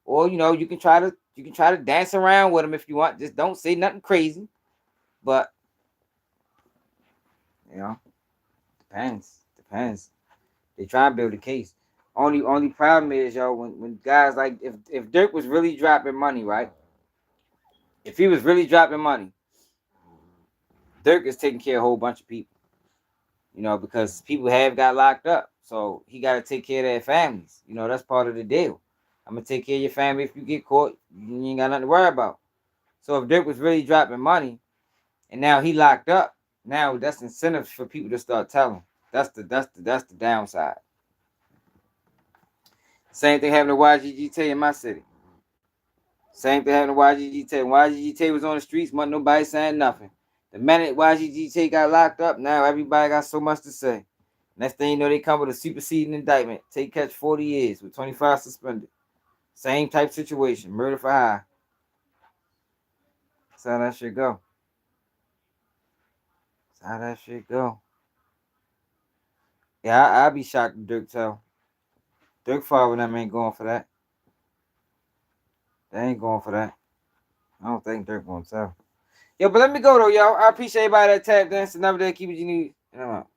Or you know, you can try to dance around with him if you want. Just don't say nothing crazy. But you know, depends. They try and build a case. Only problem is, yo, when guys like if Dirk was really dropping money, right? If he was really dropping money, Dirk is taking care of a whole bunch of people. You know, because people have got locked up. So he got to take care of their families. You know, that's part of the deal. I'm going to take care of your family if you get caught. You ain't got nothing to worry about. So if Dirk was really dropping money and now he locked up, now that's incentive for people to start telling. That's the downside. Same thing happened to YGGT in my city. Same thing happened to YGGT. When YGGT was on the streets, wasn't nobody saying nothing. The minute YGGT got locked up, now everybody got so much to say. Next thing you know, they come with a superseding indictment. Take catch 40 years with 25 suspended. Same type situation. Murder for hire. That's how that shit go. That's how that shit go. Yeah, I'd be shocked if Dirk tell. Dirk father them ain't going for that. They ain't going for that. I don't think Dirk gonna tell. Yo, but let me go though, y'all. I appreciate everybody that tapped in. It's another day. Keep it you need. And I'm out.